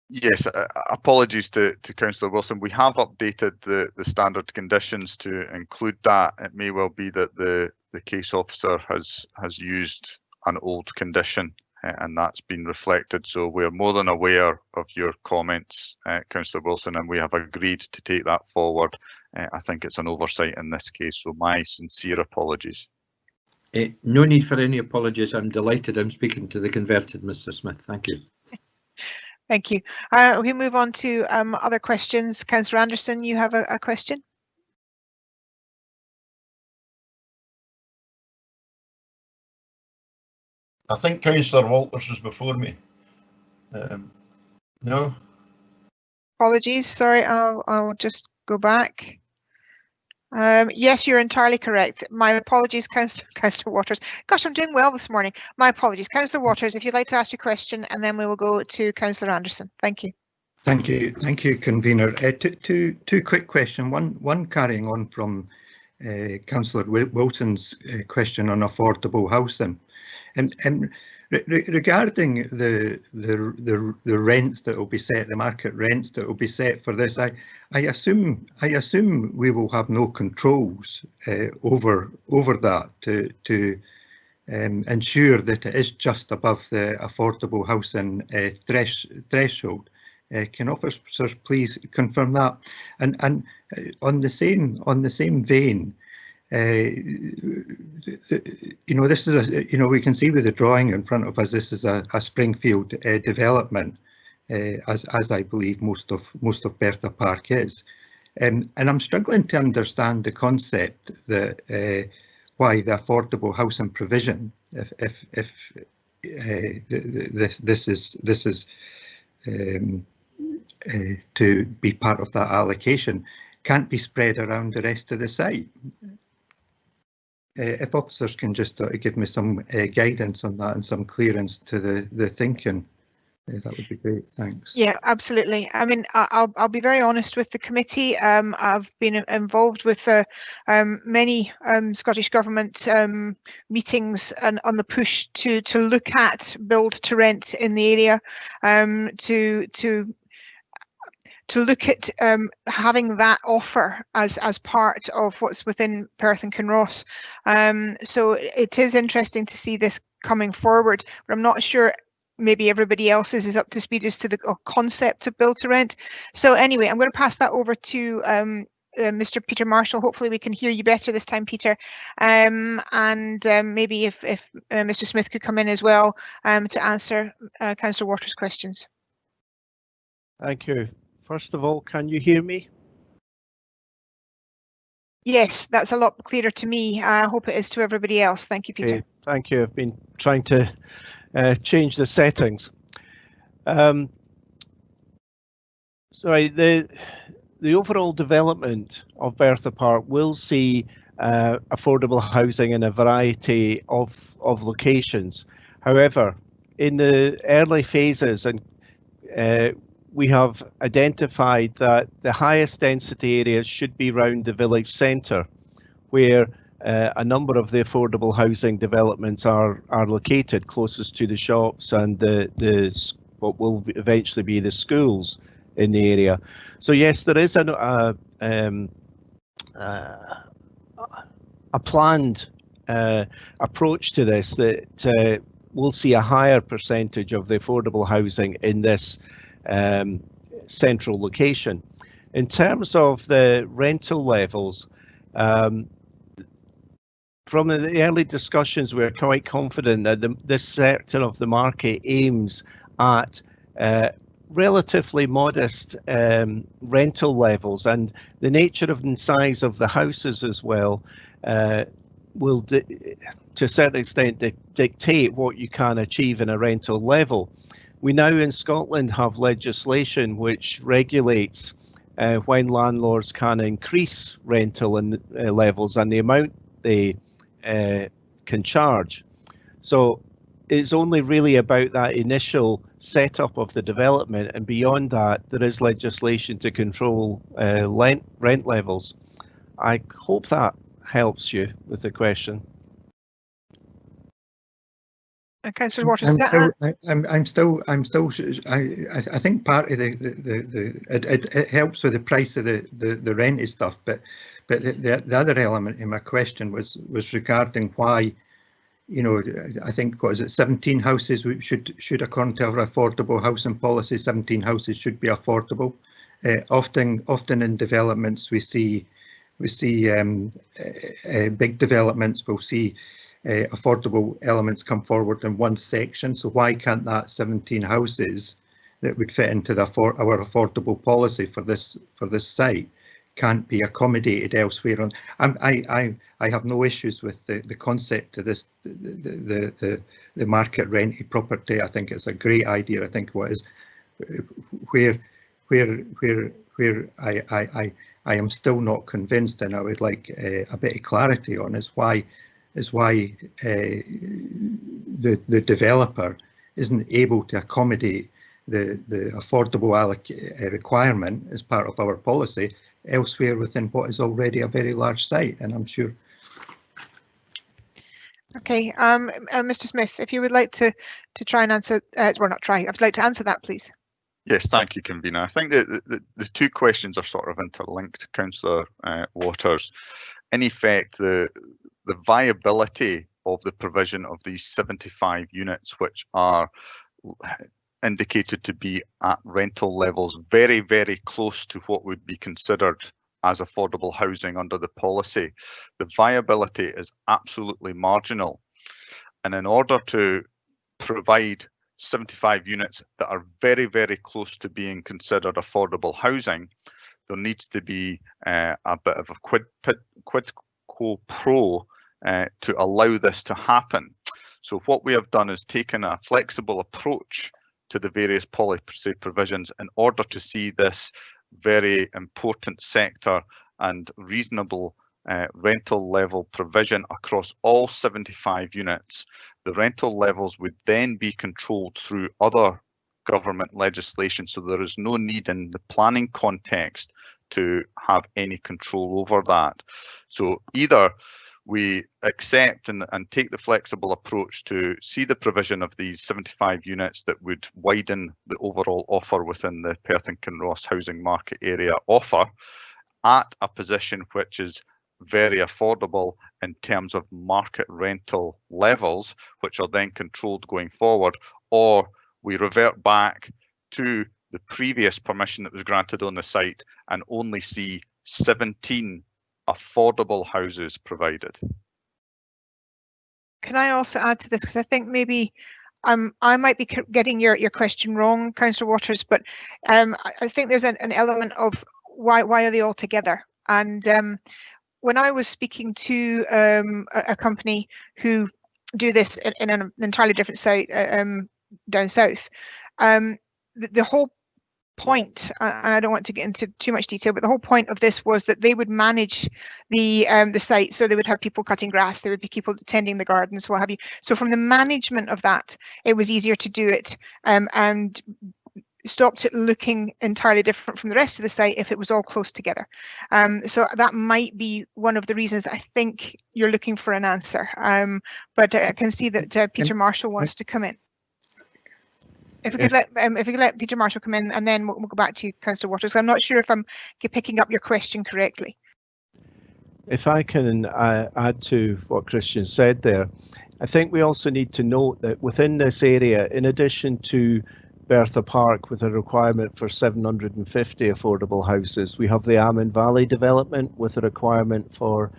Yes, apologies to Councillor Wilson. We have updated the standard conditions to include that. It may well be that the case officer has used an old condition, and that's been reflected. So we're more than aware of your comments, Councillor Wilson, and we have agreed to take that forward. I think it's an oversight in this case, so my sincere apologies. No need for any apologies. I'm delighted I'm speaking to the converted Mr. Smith. Thank you. Thank you. We move on to other questions. Councillor Anderson, you have a question? I think Councillor Walters was before me. No? Apologies, sorry, I'll just go back. Yes, you're entirely correct. My apologies, Councillor Waters. Gosh, I'm doing well this morning. My apologies. Councillor Waters, if you'd like to ask your question, and then we will go to Councillor Anderson. Thank you. Thank you, Convener. Two quick questions. One carrying on from Councillor Wilson's question on affordable housing. And Regarding the rents that will be set, the market rents that will be set for this, I assume we will have no controls over that to ensure that it is just above the affordable housing threshold. Can officers please confirm that? And on the same vein, this is we can see with the drawing in front of us, this is a Springfield development, as I believe most of Bertha Park is, and I'm struggling to understand the concept that why the affordable housing provision, if this is to be part of that allocation, can't be spread around the rest of the site. If officers can just give me some guidance on that and some clearance to the thinking, that would be great. Thanks. Yeah, absolutely. I mean, I'll be very honest with the committee. I've been involved with many Scottish Government meetings and on the push to look at build to rent in the area, to look at having that offer as part of what's within Perth and Kinross. So it is interesting to see this coming forward, but I'm not sure maybe everybody else is up to speed as to the concept of build to rent. So anyway, I'm going to pass that over to Mr. Peter Marshall. Hopefully we can hear you better this time, Peter. And maybe if Mr. Smith could come in as well to answer Councillor Waters' questions. Thank you. First of all, can you hear me? Yes, that's a lot clearer to me. I hope it is to everybody else. Thank you, Peter. Okay, thank you. I've been trying to change the settings. Sorry, the overall development of Bertha Park will see affordable housing in a variety of locations. However, in the early phases, and we have identified that the highest density areas should be around the village centre, where a number of the affordable housing developments are located closest to the shops and what will eventually be the schools in the area. So yes, there is a planned approach to this that will see a higher percentage of the affordable housing in this central location. In terms of the rental levels, from the early discussions, we're quite confident that this sector of the market aims at relatively modest rental levels, and the nature of and size of the houses as well will, to a certain extent, dictate what you can achieve in a rental level. We now in Scotland have legislation which regulates when landlords can increase rental levels and the amount they can charge. So it's only really about that initial setup of the development, and beyond that there is legislation to control rent levels. I hope that helps you with the question. Councillor Waters, I think part of it helps with the price of the rented stuff, but the other element in my question was regarding why, I think, what is it, 17 houses should according to our affordable housing policy, 17 houses should be affordable. Often in developments we see big developments, we'll see affordable elements come forward in one section. So why can't that 17 houses that would fit into our affordable policy for this site can't be accommodated elsewhere? I have no issues with the concept of this, the market rented property. I think it's a great idea. I think what is where I am still not convinced, and I would like a bit of clarity on is why the developer isn't able to accommodate the affordable requirement as part of our policy elsewhere within what is already a very large site. And I'm sure. Okay, Mr. Smith, if you would like to try and answer, well, not try, I'd like to answer that, please. Yes, thank you, Convener. I think that the two questions are sort of interlinked, Councillor Waters. In effect, the viability of the provision of these 75 units, which are indicated to be at rental levels very, very close to what would be considered as affordable housing under the policy, the viability is absolutely marginal. And in order to provide 75 units that are very, very close to being considered affordable housing, there needs to be a bit of a quid quo pro to allow this to happen. So what we have done is taken a flexible approach to the various policy provisions in order to see this very important sector and reasonable rental level provision across all 75 units. The rental levels would then be controlled through other government legislation, so there is no need in the planning context to have any control over that. So either we accept and take the flexible approach to see the provision of these 75 units that would widen the overall offer within the Perth and Kinross housing market area offer at a position which is very affordable in terms of market rental levels, which are then controlled going forward, or we revert back to the previous permission that was granted on the site and only see 17 affordable houses provided. Can I also add to this, because I think maybe I might be getting your question wrong, Councillor Waters, but I think there's an element of why are they all together? And when I was speaking to a company who do this in an entirely different site down south, the whole point, and I don't want to get into too much detail, but the whole point of this was that they would manage the site. So they would have people cutting grass, there would be people tending the gardens, what have you. So from the management of that, it was easier to do it and stopped it looking entirely different from the rest of the site if it was all close together. So that might be one of the reasons that I think you're looking for an answer. But I can see that Peter Marshall wants to come in. If we could let Peter Marshall come in, and then we'll go back to you, Councillor Waters. I'm not sure if I'm picking up your question correctly. If I can add to what Christian said there, I think we also need to note that within this area, in addition to Bertha Park with a requirement for 750 affordable houses, we have the Almond Valley development with a requirement for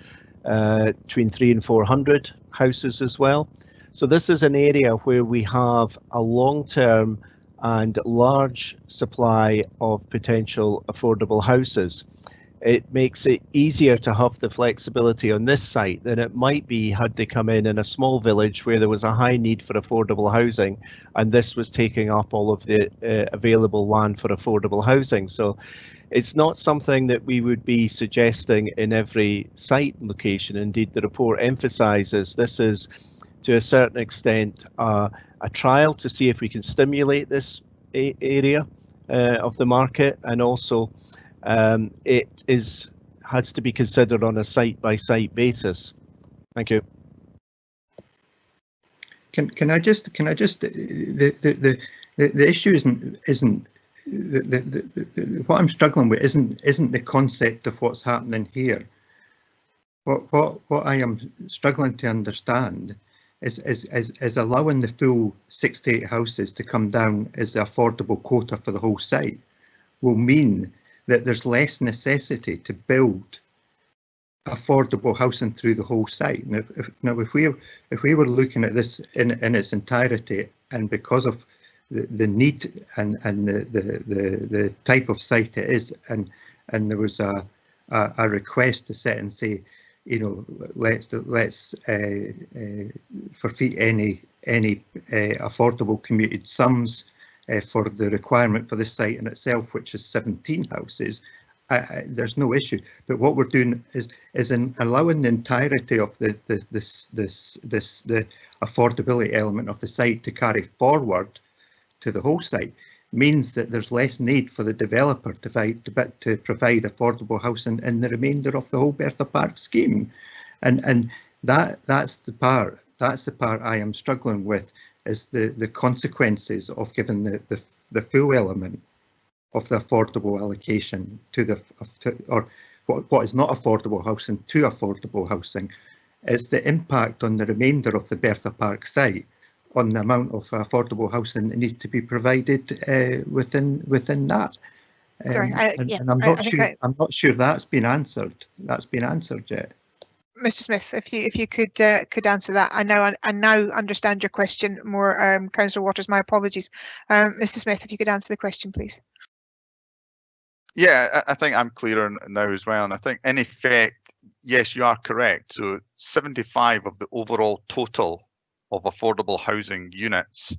between 300 and 400 houses as well. So this is an area where we have a long-term and large supply of potential affordable houses. It makes it easier to have the flexibility on this site than it might be had they come in a small village where there was a high need for affordable housing, and this was taking up all of the available land for affordable housing. So it's not something that we would be suggesting in every site location. Indeed, the report emphasises this is, to a certain extent, a trial to see if we can stimulate this area of the market, and also it has to be considered on a site-by-site basis. Thank you. Can I just the issue isn't what I'm struggling with isn't the concept of what's happening here. What I am struggling to understand is allowing the full 68 houses to come down as the affordable quota for the whole site will mean that there's less necessity to build affordable housing through the whole site. Now, if we were looking at this in its entirety, and because of the need and the type of site it is, and there was a request to sit and say, you know, let's forfeit any affordable commuted sums for the requirement for the site in itself, which is 17 houses. There's no issue, but what we're doing is in allowing the entirety of the affordability element of the site to carry forward to the whole site means that there's less need for the developer to provide affordable housing in the remainder of the whole Bertha Park scheme, and that's the part That's the part I am struggling with, is the consequences of giving the full element of the affordable allocation or what is not affordable housing to affordable housing, is the impact on the remainder of the Bertha Park site on the amount of affordable housing that needs to be provided within that. Sorry, I'm not sure that's been answered. That's been answered yet. Mr. Smith, if you could answer that. I now understand your question more. Councillor Waters, my apologies. Mr. Smith, if you could answer the question, please. Yeah, I think I'm clearer now as well. And I think in effect, yes, you are correct. So 75 of the overall total of affordable housing units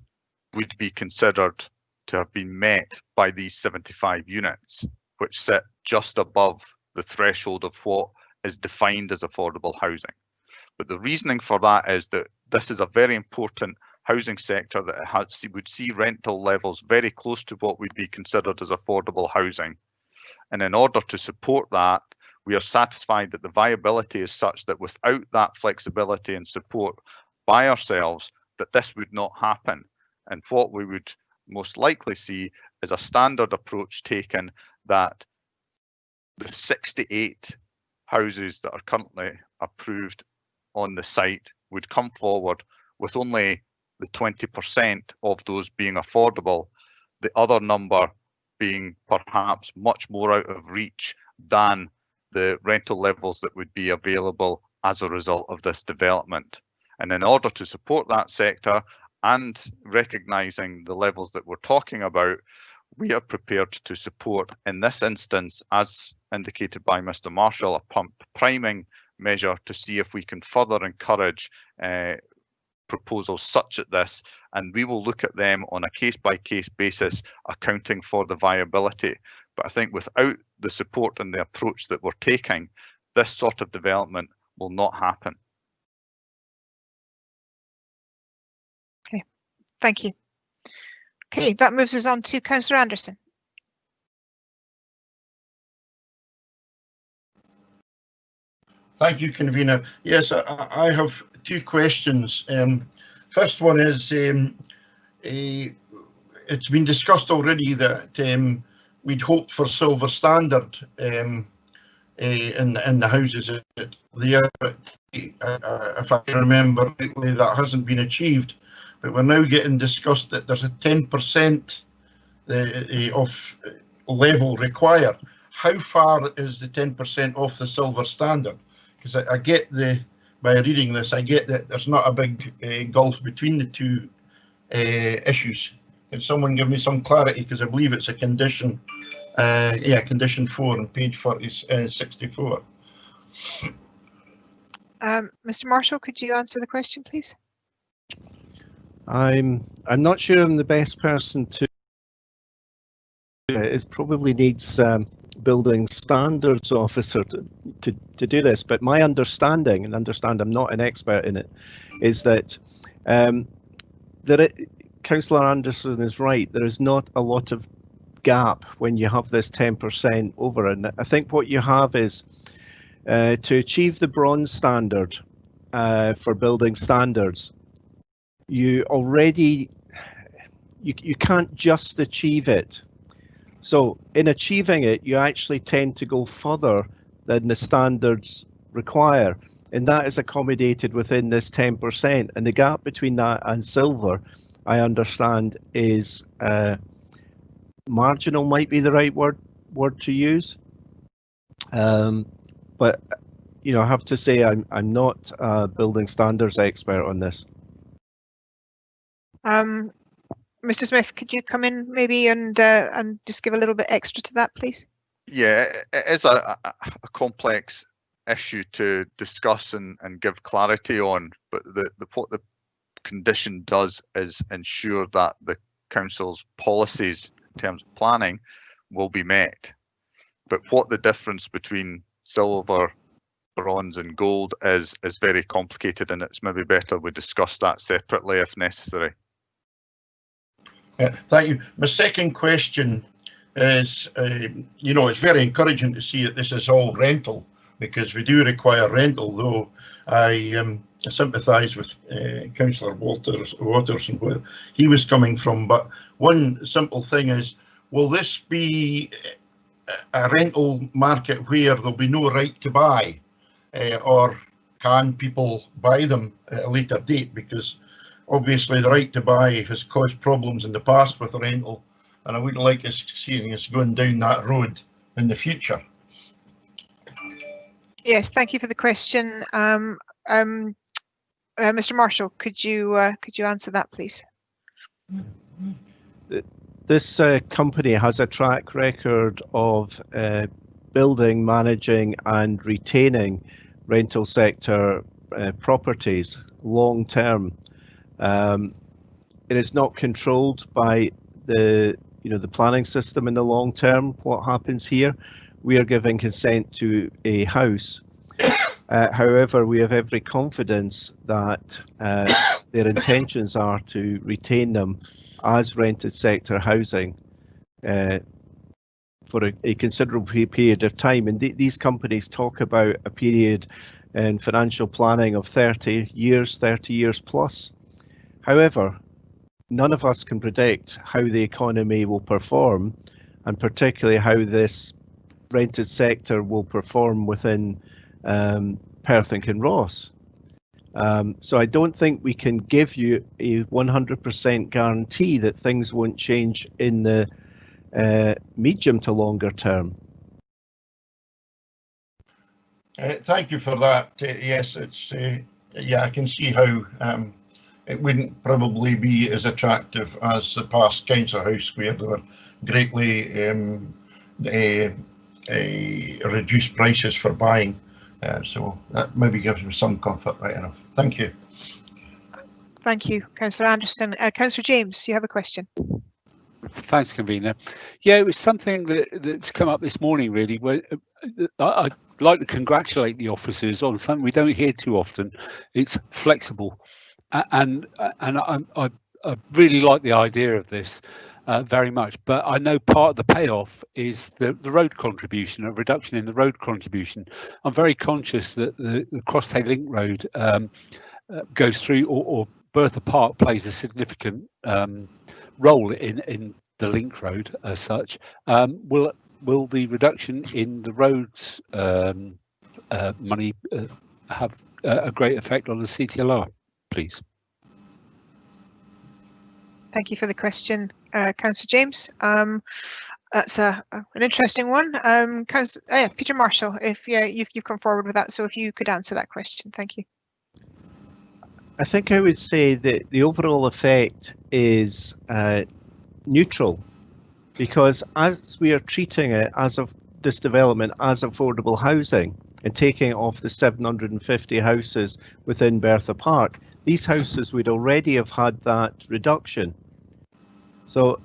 would be considered to have been met by these 75 units, which sit just above the threshold of what is defined as affordable housing. But the reasoning for that is that this is a very important housing sector that would see rental levels very close to what would be considered as affordable housing. And in order to support that, we are satisfied that the viability is such that without that flexibility and support by ourselves, that this would not happen. And what we would most likely see is a standard approach taken, that the 68 houses that are currently approved on the site would come forward with only the 20% of those being affordable, the other number being perhaps much more out of reach than the rental levels that would be available as a result of this development. And in order to support that sector and recognising the levels that we're talking about, we are prepared to support, in this instance, as indicated by Mr. Marshall, a priming measure to see if we can further encourage proposals such as this, and we will look at them on a case-by-case basis, accounting for the viability. But I think without the support and the approach that we're taking, this sort of development will not happen. Okay, thank you. Okay, that moves us on to Councillor Anderson. Thank you, Convener. Yes, I have two questions. First one is, it's been discussed already that we'd hoped for silver standard in the houses there, but if I remember rightly, that hasn't been achieved. But we're now getting discussed that there's a 10% of level required. How far is the 10% off the silver standard? Because I get by reading this, I get that there's not a big gulf between the two issues. Can someone give me some clarity? Because I believe it's a condition, condition 4 on page 64. Mr. Marshall, could you answer the question, please? I'm not sure I'm the best person to. It probably needs building standards officer to do this, but my understanding, and understand I'm not an expert in it, is that Councillor Anderson is right. There is not a lot of gap when you have this 10% over, and I think what you have is to achieve the bronze standard for building standards. You can't just achieve it. So in achieving it, you actually tend to go further than the standards require, and that is accommodated within this 10%. And the gap between that and silver, I understand, is marginal, might be the right word to use. But I have to say I'm not a building standards expert on this. Mr. Smith, could you come in maybe and just give a little bit extra to that, please? Yeah, it is a complex issue to discuss and give clarity on, but what the condition does is ensure that the council's policies in terms of planning will be met. But what the difference between silver, bronze and gold is very complicated, and it's maybe better we discuss that separately if necessary. Thank you. My second question is, it's very encouraging to see that this is all rental, because we do require rental, though I sympathise with Councillor Waters and where he was coming from, but one simple thing is, will this be a rental market where there'll be no right to buy, or can people buy them at a later date? Because obviously the right to buy has caused problems in the past with rental, and I wouldn't like us seeing us going down that road in the future. Yes, thank you for the question. Mr. Marshall, could you answer that, please? This company has a track record of building, managing and retaining rental sector properties long term. It is not controlled by the planning system in the long term. What happens here? We are giving consent to a house. However, we have every confidence that their intentions are to retain them as rented sector housing for a considerable period of time. And these companies talk about a period in financial planning of 30 years plus. However, none of us can predict how the economy will perform, and particularly how this rented sector will perform within Perth and Kinross. So I don't think we can give you a 100% guarantee that things won't change in the medium to longer term. Thank you for that. Yes, it's yeah, I can see how it wouldn't probably be as attractive as the past council house, where there were greatly reduced prices for buying. So that maybe gives me some comfort, right enough. Thank you. Thank you, Councillor Anderson. Councillor James, you have a question. Thanks, convener. Yeah, it was something that's come up this morning, really. Where I'd like to congratulate the officers on something we don't hear too often. It's flexible, and I really like the idea of this very much. But I know part of the payoff is the road contribution, a reduction in the road contribution. I'm very conscious that the Crosstay Link Road goes through, or Bertha Park plays a significant role in the link road as such. Will the reduction in the roads money have a great effect on the CTLR, please? Thank you for the question, Councillor James. That's an interesting one. Peter Marshall, if you've come forward with that, so if you could answer that question, thank you. I think I would say that the overall effect is neutral, because as we are treating it as of this development as affordable housing and taking off the 750 houses within Bertha Park, these houses would already have had that reduction. So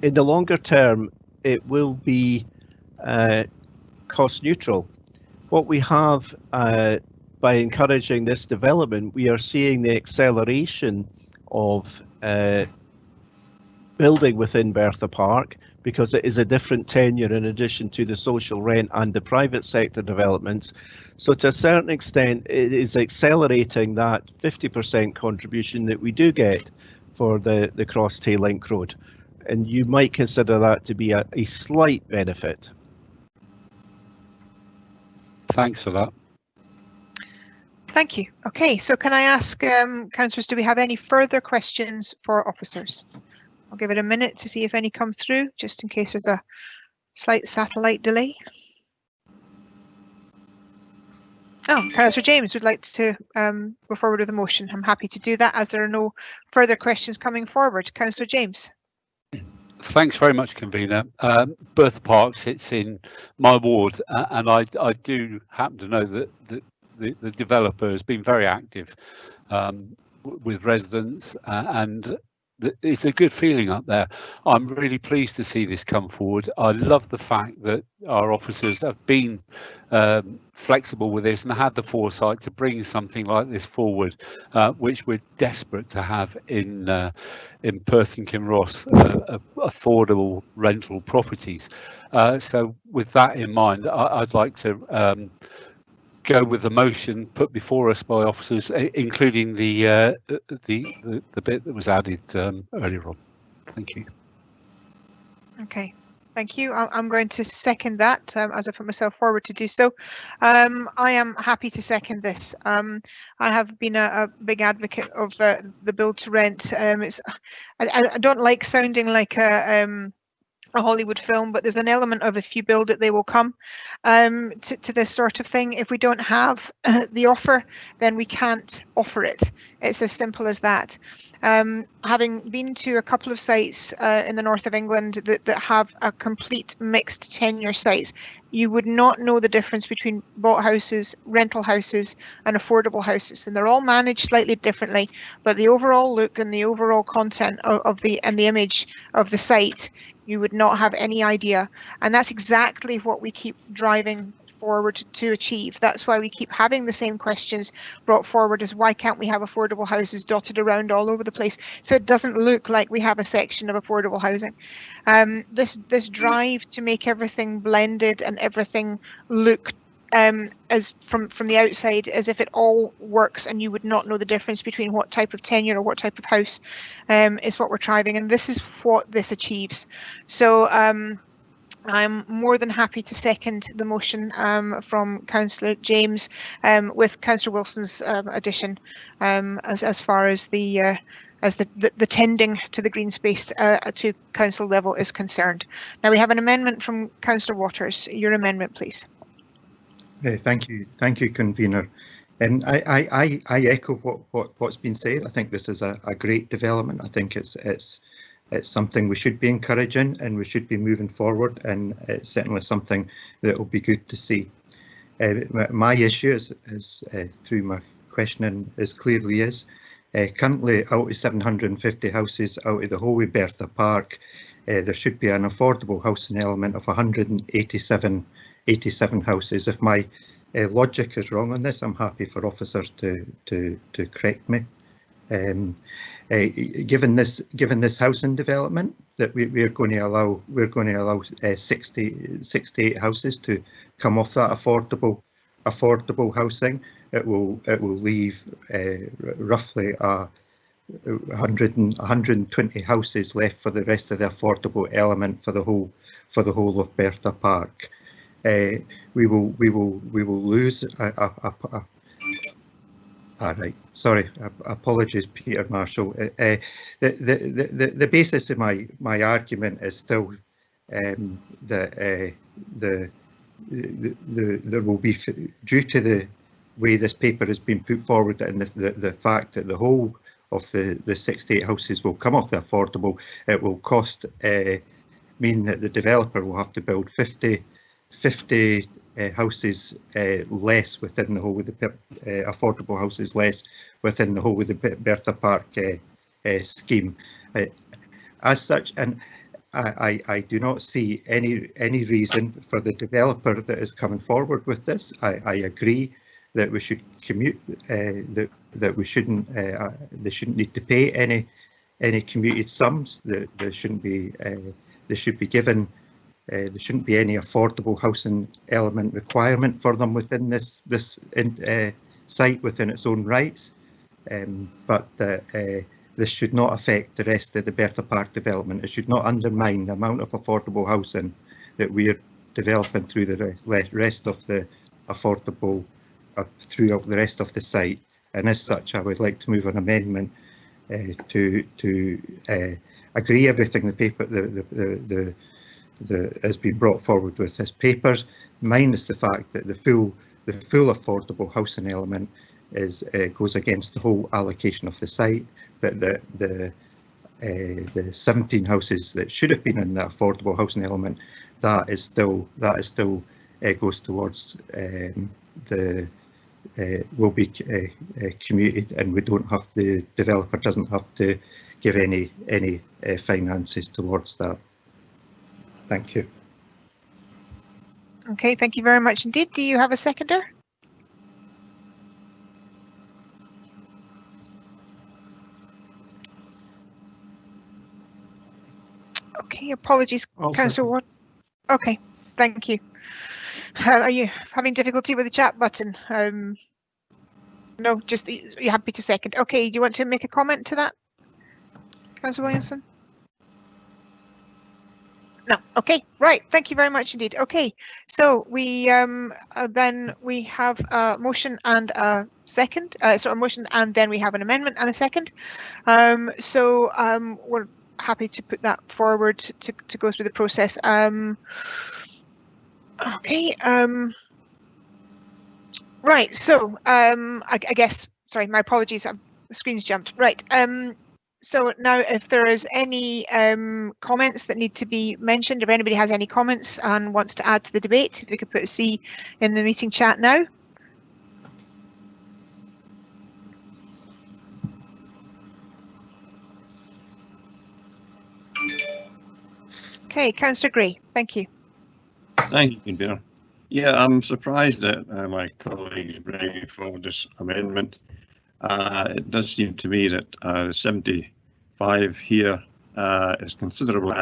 in the longer term, it will be cost neutral. What we have by encouraging this development, we are seeing the acceleration of building within Bertha Park, because it is a different tenure in addition to the social rent and the private sector developments. So to a certain extent, it is accelerating that 50% contribution that we do get for the Crosstay Link Road. And you might consider that to be a slight benefit. Thanks for that. Thank you. Okay, so can I ask councillors, do we have any further questions for officers? I'll give it a minute to see if any come through, just in case there's a slight satellite delay. Oh, Councillor James would like to go forward with a motion. I'm happy to do that as there are no further questions coming forward. Councillor James. Thanks very much, convener. Bertha Park sits in my ward, and I do happen to know that the developer has been very active with residents, and it's a good feeling up there. I'm really pleased to see this come forward. I love the fact that our officers have been flexible with this and had the foresight to bring something like this forward, which we're desperate to have in Perth and Kinross, affordable rental properties. So with that in mind, I'd like to go with the motion put before us by officers, including the bit that was added earlier on. Thank you. Okay, thank you. I'm going to second that as I put myself forward to do so. I am happy to second this. I have been a big advocate of the build to rent. I don't like sounding like a Hollywood film, but there's an element of if you build it, they will come to this sort of thing. If we don't have the offer, then we can't offer it. It's as simple as that. Having been to a couple of sites in the north of England that have a complete mixed tenure sites, you would not know the difference between bought houses, rental houses and affordable houses, and they're all managed slightly differently, but the overall look and the overall content of the image of the site, you would not have any idea. And that's exactly what we keep driving forward to achieve. That's why we keep having the same questions brought forward as why can't we have affordable houses dotted around all over the place so it doesn't look like we have a section of affordable housing. This drive to make everything blended and everything look as from the outside as if it all works and you would not know the difference between what type of tenure or what type of house is what we're driving, and this is what this achieves. So I'm more than happy to second the motion from Councillor James with Councillor Wilson's addition as far as the tending to the green space to council level is concerned. Now we have an amendment from Councillor Waters. Your amendment, please. Thank you, convener. And I echo what's been said. I think this is a great development. I think it's something we should be encouraging and we should be moving forward, and it's certainly something that will be good to see. My issue is through my questioning is clearly currently out of 750 houses out of the whole of Bertha Park, there should be an affordable housing element of 187 houses. If my logic is wrong on this, I'm happy for officers to correct me. Given this housing development that we're going to allow 68 houses to come off that affordable housing, it will leave roughly 120 houses left for the rest of the affordable element for the whole of Bertha Park. We will lose all right, sorry, apologies, Peter Marshall. The basis of my argument is still that there will be, due to the way this paper has been put forward and the fact that the whole of the 68 houses will come off the affordable, it will cost mean that the developer will have to build 50 houses less within the whole of the affordable houses less within the whole of the Bertha Park scheme. As such, and I do not see any reason for the developer that is coming forward with this. I agree that we should commute, that we shouldn't they shouldn't need to pay any commuted sums. That they shouldn't be they should be given. There shouldn't be any affordable housing element requirement for them within this site within its own rights, but this should not affect the rest of the Bertha Park development. It should not undermine the amount of affordable housing that we are developing through the rest of the affordable throughout the rest of the site. And as such, I would like to move an amendment to agree everything the paper has been brought forward with this papers, minus the fact that the full affordable housing element is goes against the whole allocation of the site, but the 17 houses that should have been in the affordable housing element, that is still goes towards the will be commuted, and we don't have, the developer doesn't have to give any finances towards that. Thank you. Okay, thank you very much indeed. Do you have a seconder? Okay, apologies, Councillor Ward. Okay, thank you. Are you having difficulty with the chat button? No, just you're happy to second. Okay, do you want to make a comment to that, Councillor Williamson? No. Okay. Right. Thank you very much indeed. Okay. So we then we have a motion and a second. So a motion and then we have an amendment and a second. We're happy to put that forward to go through the process. Okay. Right. So I guess. Sorry. My apologies. The screen's jumped. Right. So now if there is any comments that need to be mentioned, if anybody has any comments and wants to add to the debate, if they could put a C in the meeting chat now. Okay, Councillor Gray, thank you. Thank you, Convener. Yeah, I'm surprised that my colleagues bringing forward this amendment. It does seem to me that 75 here is considerably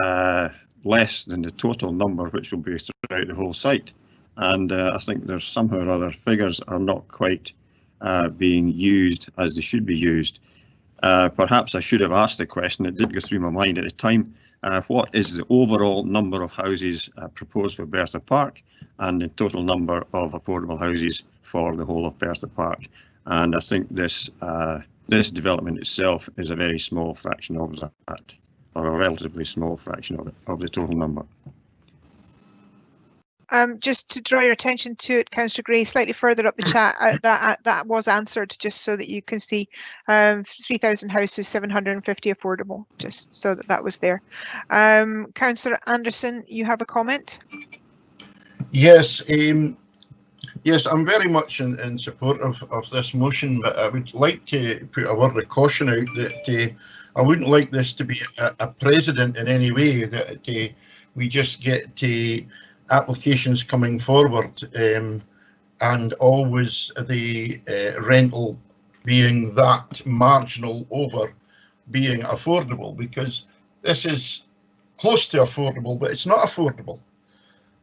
less than the total number which will be throughout the whole site. And I think there's somehow or other figures are not quite being used as they should be used. Perhaps I should have asked the question, it did go through my mind at the time. What is the overall number of houses proposed for Bertha Park and the total number of affordable houses for the whole of Bertha Park? And I think this development itself is a very small fraction of that, or a relatively small fraction of the total number. Just to draw your attention to it, Councillor Gray, slightly further up the chat, that was answered, just so that you can see 3,000 houses, 750 affordable, just so that was there. Councillor Anderson, you have a comment? Yes, yes, I'm very much in support of this motion, but I would like to put a word of caution out that I wouldn't like this to be a precedent in any way, that we just get applications coming forward and always the rental being that marginal over being affordable, because this is close to affordable, but it's not affordable.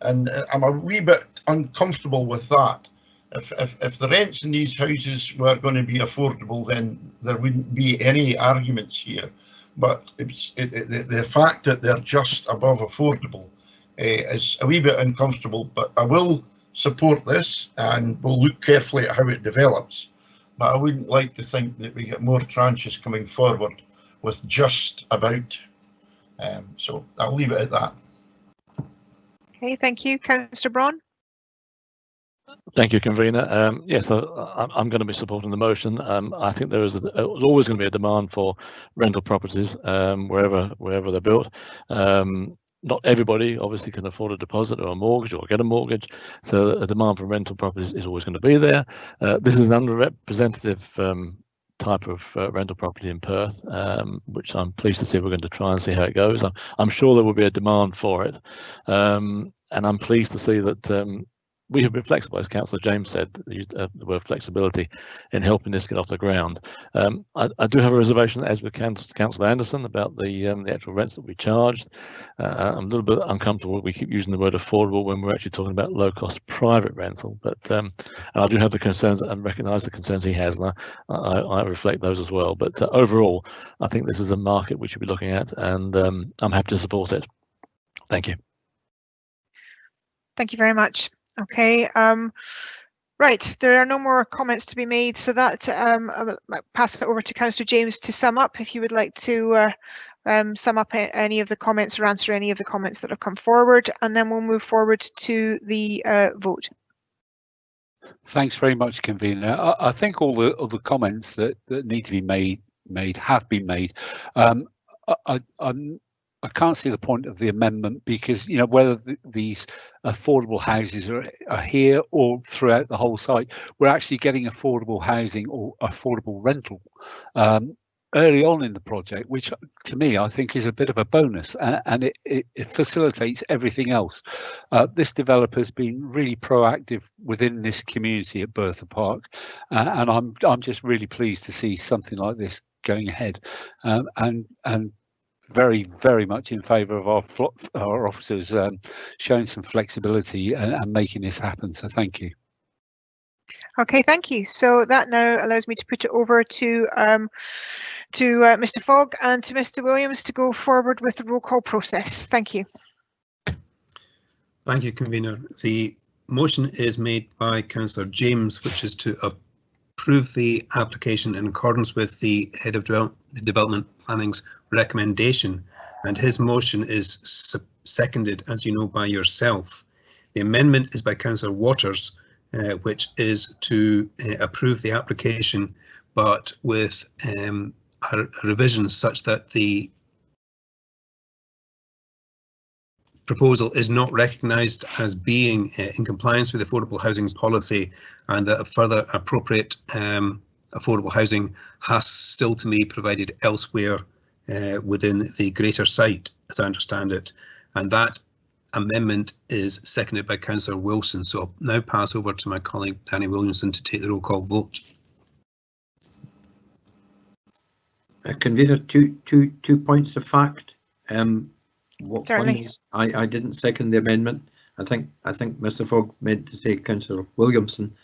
And I'm a wee bit uncomfortable with that. If the rents in these houses were going to be affordable, then there wouldn't be any arguments here. But the fact that they're just above affordable is a wee bit uncomfortable. But I will support this and we'll look carefully at how it develops. But I wouldn't like to think that we get more tranches coming forward with just about. So I'll leave it at that. Okay, thank you. Councillor Braun? Thank you, Convener. Yes, I'm going to be supporting the motion. I think there's always going to be a demand for rental properties wherever they're built. Not everybody obviously can afford a deposit or a mortgage or get a mortgage, so a demand for rental properties is always going to be there. This is an underrepresentative type of rental property in Perth, which I'm pleased to see. We're going to try and see how it goes. I'm sure there will be a demand for it, and I'm pleased to see that we have been flexible, as Councillor James said, the word flexibility in helping this get off the ground. I do have a reservation, as with Councillor Anderson, about the actual rents that we charged. I'm a little bit uncomfortable. We keep using the word affordable when we're actually talking about low-cost private rental. But and I do have the concerns and recognise the concerns he has, and I reflect those as well. But overall, I think this is a market we should be looking at, and I'm happy to support it. Thank you. Thank you very much. Okay, right, there are no more comments to be made, so that I'll pass it over to Councillor James to sum up, if you would like to sum up any of the comments or answer any of the comments that have come forward, and then we'll move forward to the vote. Thanks very much, Convener. I think all the comments that need to be made have been made. I can't see the point of the amendment, because whether these affordable houses are here or throughout the whole site, we're actually getting affordable housing or affordable rental early on in the project, which to me I think is a bit of a bonus, and it facilitates everything else. This developer's been really proactive within this community at Bertha Park, and I'm just really pleased to see something like this going ahead, and very, very much in favour of our officers showing some flexibility and making this happen. So thank you. Okay, thank you. So that now allows me to put it over to Mr. Fogg and to Mr. Williams to go forward with the roll call process. Thank you. Thank you, Convener. The motion is made by Councillor James, which is to approve the application in accordance with the Head of Development Planning's recommendation, and his motion is seconded, as you know, by yourself. The amendment is by Councillor Waters, which is to approve the application, but with a revision such that the proposal is not recognised as being in compliance with affordable housing policy, and that a further appropriate affordable housing has still to be provided elsewhere within the greater site, as I understand it. And that amendment is seconded by Councillor Wilson. So I'll now pass over to my colleague Danny Williamson to take the roll call vote. Convener, two points of fact. Certainly. I didn't second the amendment. I think Mr. Fogg meant to say Councillor Williamson.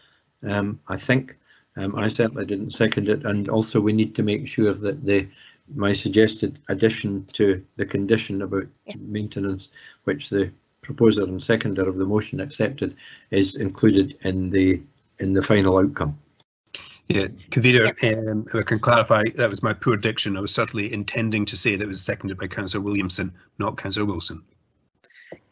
I think I certainly didn't second it, and also we need to make sure that my suggested addition to the condition about maintenance, which the proposer and seconder of the motion accepted, is included in the final outcome. Yeah, Convener, if I can clarify, that was my poor diction. I was certainly intending to say that it was seconded by Councillor Williamson, not Councillor Wilson.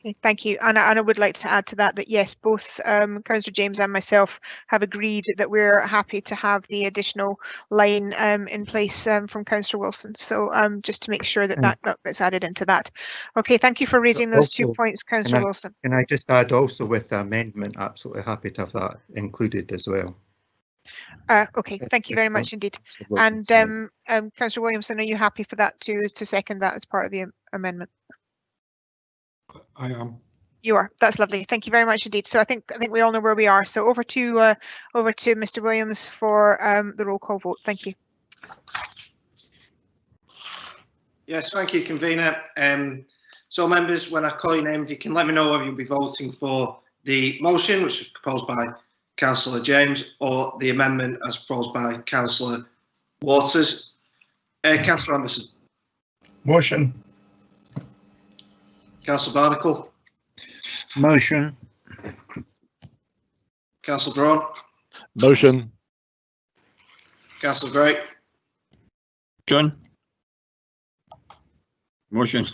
Okay, thank you. And I would like to add to that yes, both Councillor James and myself have agreed that we're happy to have the additional line in place from Councillor Wilson. So just to make sure that that gets added into that. Okay, thank you for raising those 2 points, Councillor Wilson. Can I just add also with the amendment, absolutely happy to have that included as well. Okay, thank you very much indeed. And Councillor Williamson, are you happy for that to second that as part of the amendment? I am. You are. That's lovely. Thank you very much indeed. So I think we all know where we are. So over to Mr. Williams for the roll call vote. Thank you. Yes, thank you, Convener. So members, when I call your name, if you can let me know whether you'll be voting for the motion, which is proposed by Councillor James, or the amendment as proposed by Councillor Waters. Councillor Anderson. Motion. Councillor Barnacle. Motion. Councillor Braun. Motion. Councillor Gray. John. Motion.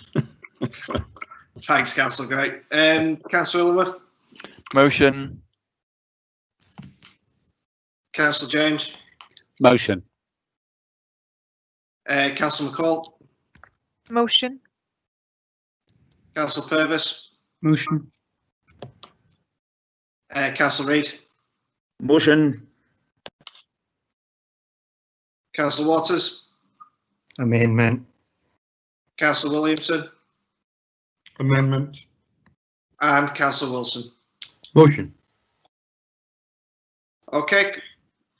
Thanks, Councillor Gray. Councillor Illingworth. Motion. Councillor James. Motion. Councillor McCall. Motion. Councillor Purvis. Motion. Councillor Reid. Motion. Councillor Waters. Amendment. Councillor Williamson. Amendment. And Councillor Wilson. Motion. Okay,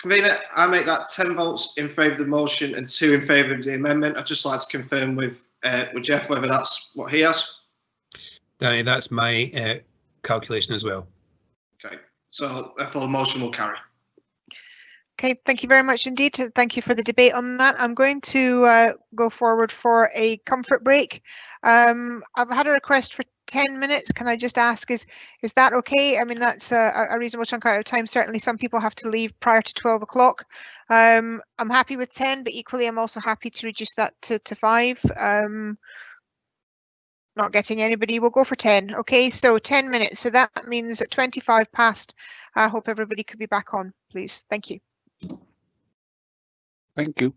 Convener, I make that 10 votes in favour of the motion and 2 in favour of the amendment. I'd just like to confirm with Jeff whether that's what he has. Danny, that's my calculation as well. Okay, so therefore the motion will carry. Okay, thank you very much indeed. Thank you for the debate on that. I'm going to go forward for a comfort break. I've had a request for 10 minutes. Can I just ask, is that okay? I mean, that's a reasonable chunk out of time. Certainly some people have to leave prior to 12 o'clock. I'm happy with 10, but equally I'm also happy to reduce that to 5. Not getting anybody, we'll go for 10. Okay, so 10 minutes. So that means at 25 past, I hope everybody could be back on, please. Thank you. Thank you.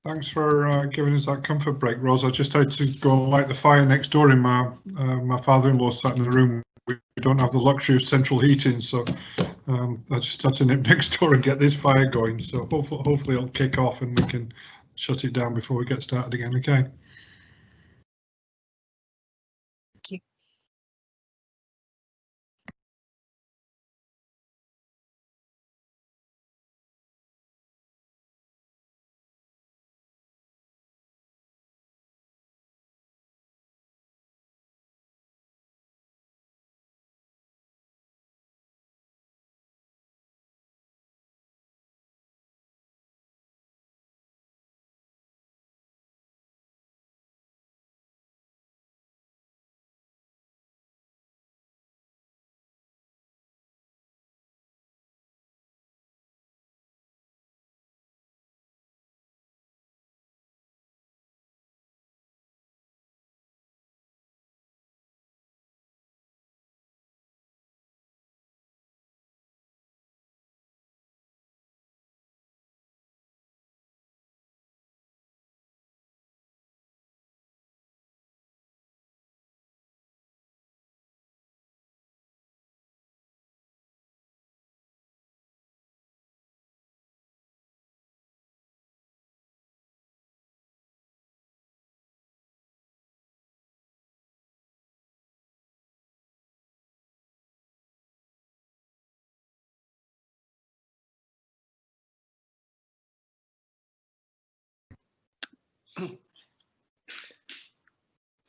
Thanks for giving us that comfort break, Ros. I just had to go and light the fire next door. In my father-in-law sat in the room. We don't have the luxury of central heating, so I just had to nip next door and get this fire going. So hopefully it'll kick off and we can shut it down before we get started again. Okay. Thank you.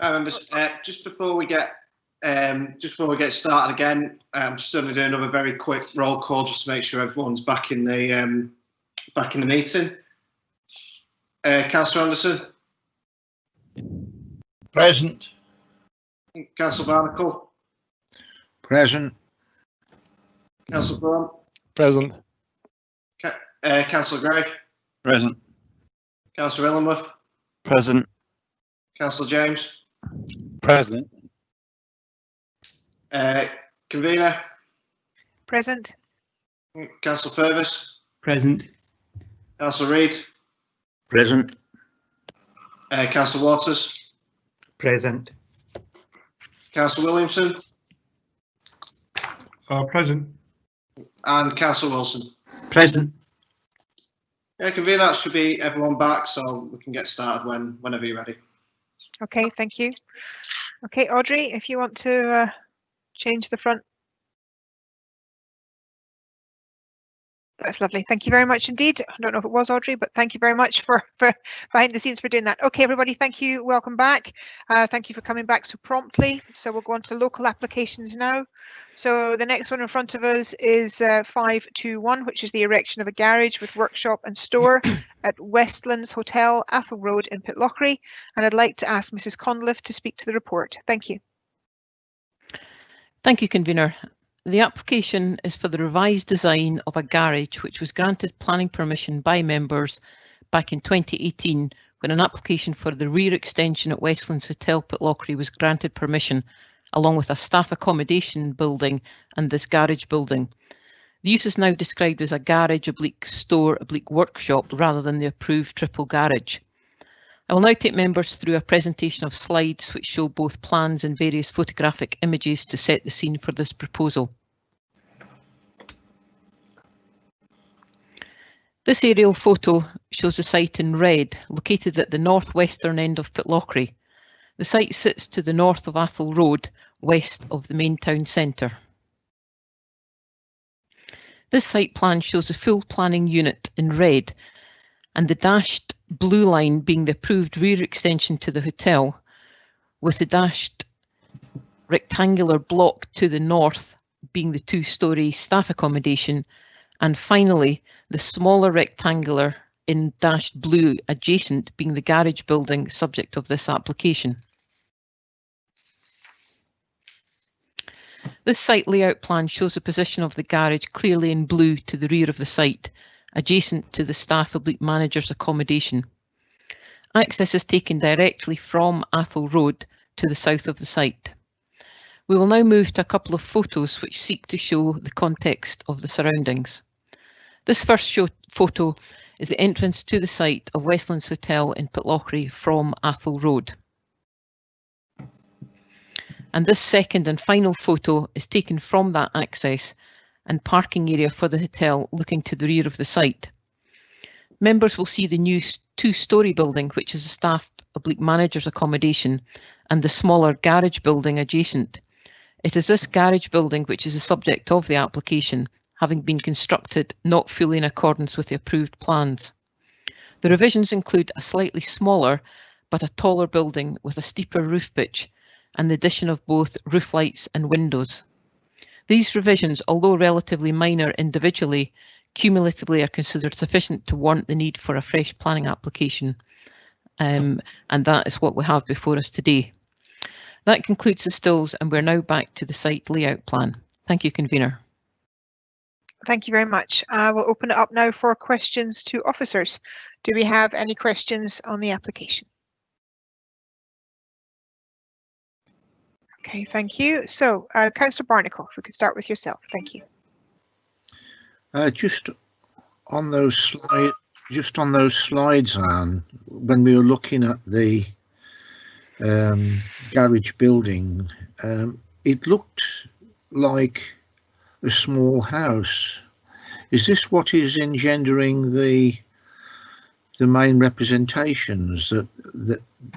Hi members, just before we get started again, I'm just going to do another very quick roll call just to make sure everyone's back in the meeting. Councillor Anderson. Present. Councillor Barnacle. Present. Councillor Brown. Present. Councillor Gregg. Present. Councillor Illingworth. Present. Councillor James. Present. Convener. Present. Councillor Purvis. Present. Councillor Reid. Present. Councillor Waters. Present. Councillor Williamson. Present. And Councillor Wilson. Present. Yeah, Convener, that should be everyone back, so we can get started whenever you're ready. Okay, thank you. Okay, Audrey, if you want to change the front. That's lovely. Thank you very much indeed. I don't know if it was Audrey, but thank you very much for behind the scenes for doing that. Okay, everybody, thank you. Welcome back. Thank you for coming back so promptly. So we'll go on to local applications now. So the next one in front of us is 521, which is the erection of a garage with workshop and store at Westlands Hotel, Athol Road in Pitlochry. And I'd like to ask Mrs. Conliffe to speak to the report. Thank you. Thank you, Convener. The application is for the revised design of a garage which was granted planning permission by members back in 2018 when an application for the rear extension at Westlands Hotel Pitlochry was granted permission, along with a staff accommodation building and this garage building. The use is now described as a garage / store / workshop rather than the approved triple garage. I will now take members through a presentation of slides which show both plans and various photographic images to set the scene for this proposal. This aerial photo shows the site in red, located at the northwestern end of Pitlochry. The site sits to the north of Athol Road, west of the main town centre. This site plan shows a full planning unit in red, and the dashed blue line being the approved rear extension to the hotel, with the dashed rectangular block to the north being the two-storey staff accommodation, and finally the smaller rectangular in dashed blue adjacent being the garage building subject of this application. This site layout plan shows the position of the garage clearly in blue to the rear of the site, adjacent to the staff / manager's accommodation. Access is taken directly from Athol Road to the south of the site. We will now move to a couple of photos which seek to show the context of the surroundings. This first photo is the entrance to the site of Westlands Hotel in Pitlochry from Athol Road. And this second and final photo is taken from that access and parking area for the hotel looking to the rear of the site. Members will see the new two-storey building, which is a staff / manager's accommodation, and the smaller garage building adjacent. It is this garage building which is the subject of the application, having been constructed not fully in accordance with the approved plans. The revisions include a slightly smaller but a taller building with a steeper roof pitch and the addition of both roof lights and windows. These revisions, although relatively minor individually, cumulatively are considered sufficient to warrant the need for a fresh planning application. And that is what we have before us today. That concludes the stills, and we're now back to the site layout plan. Thank you, Convener. Thank you very much. We'll open it up now for questions to officers. Do we have any questions on the application? Okay, thank you. So, Councillor Barnacle, if we could start with yourself. Thank you. Just on those slides, Anne, when we were looking at the garage building, it looked like a small house. Is this what is engendering the main representations that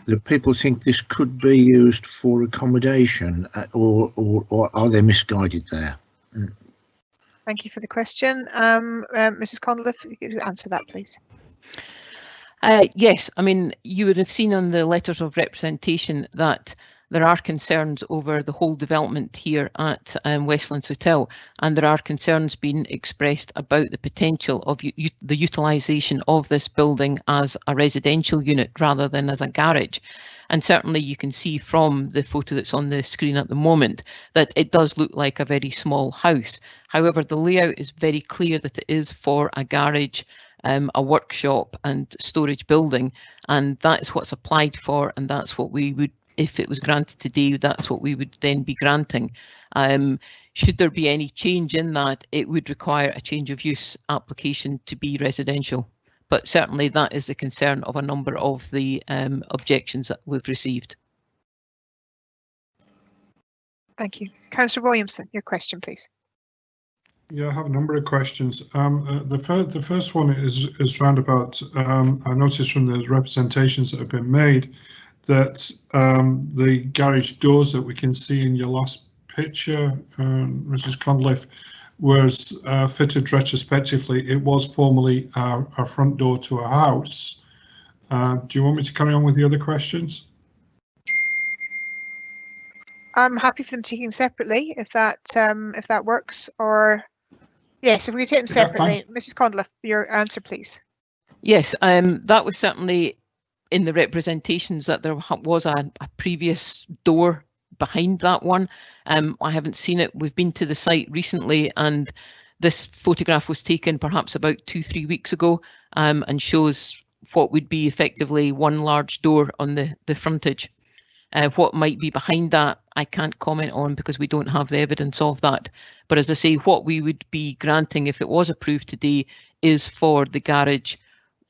the people think this could be used for accommodation, or are they misguided there? Thank you for the question. Mrs. Conliffe, you could answer that, please. Yes, I mean, you would have seen on the letters of representation that there are concerns over the whole development here at Westlands Hotel, and there are concerns being expressed about the potential of the utilisation of this building as a residential unit rather than as a garage. And certainly you can see from the photo that's on the screen at the moment that it does look like a very small house. However, the layout is very clear that it is for a garage, a workshop and storage building, and that's what's applied for, and that's what we would, if it was granted today, that's what we would then be granting. Should there be any change in that, it would require a change of use application to be residential. But certainly that is the concern of a number of the objections that we've received. Thank you. Councillor Williamson, your question, please. Yeah, I have a number of questions. The first one is round about, I noticed from the representations that have been made that the garage doors that we can see in your last picture, Mrs. Conliffe, was fitted retrospectively. It was formerly a front door to a house. Do you want me to carry on with the other questions? I'm happy for them taken separately, if that works. Or yes, if we could take them separately. Mrs. Conliffe, your answer, please. Yes, that was certainly in the representations that there was a previous door behind that one. I haven't seen it. We've been to the site recently, and this photograph was taken perhaps about 2-3 weeks ago, and shows what would be effectively one large door on the frontage. What might be behind that, I can't comment on because we don't have the evidence of that. But as I say, what we would be granting if it was approved today is for the garage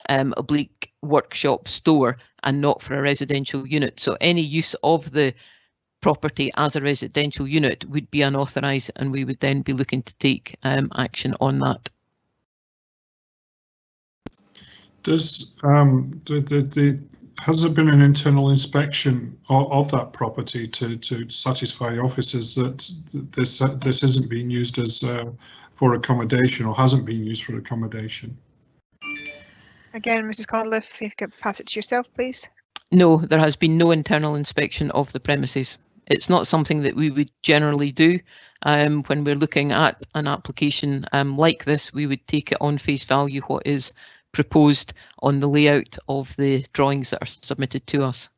oblique workshop store and not for a residential unit. So any use of the property as a residential unit would be unauthorised, and we would then be looking to take action on that. Does has there been an internal inspection of that property to satisfy officers that this isn't being used as for accommodation, or hasn't been used for accommodation? Again, Mrs. Conliffe, if you could pass it to yourself, please. No, there has been no internal inspection of the premises. It's not something that we would generally do. When we're looking at an application like this, we would take it on face value what is proposed on the layout of the drawings that are submitted to us.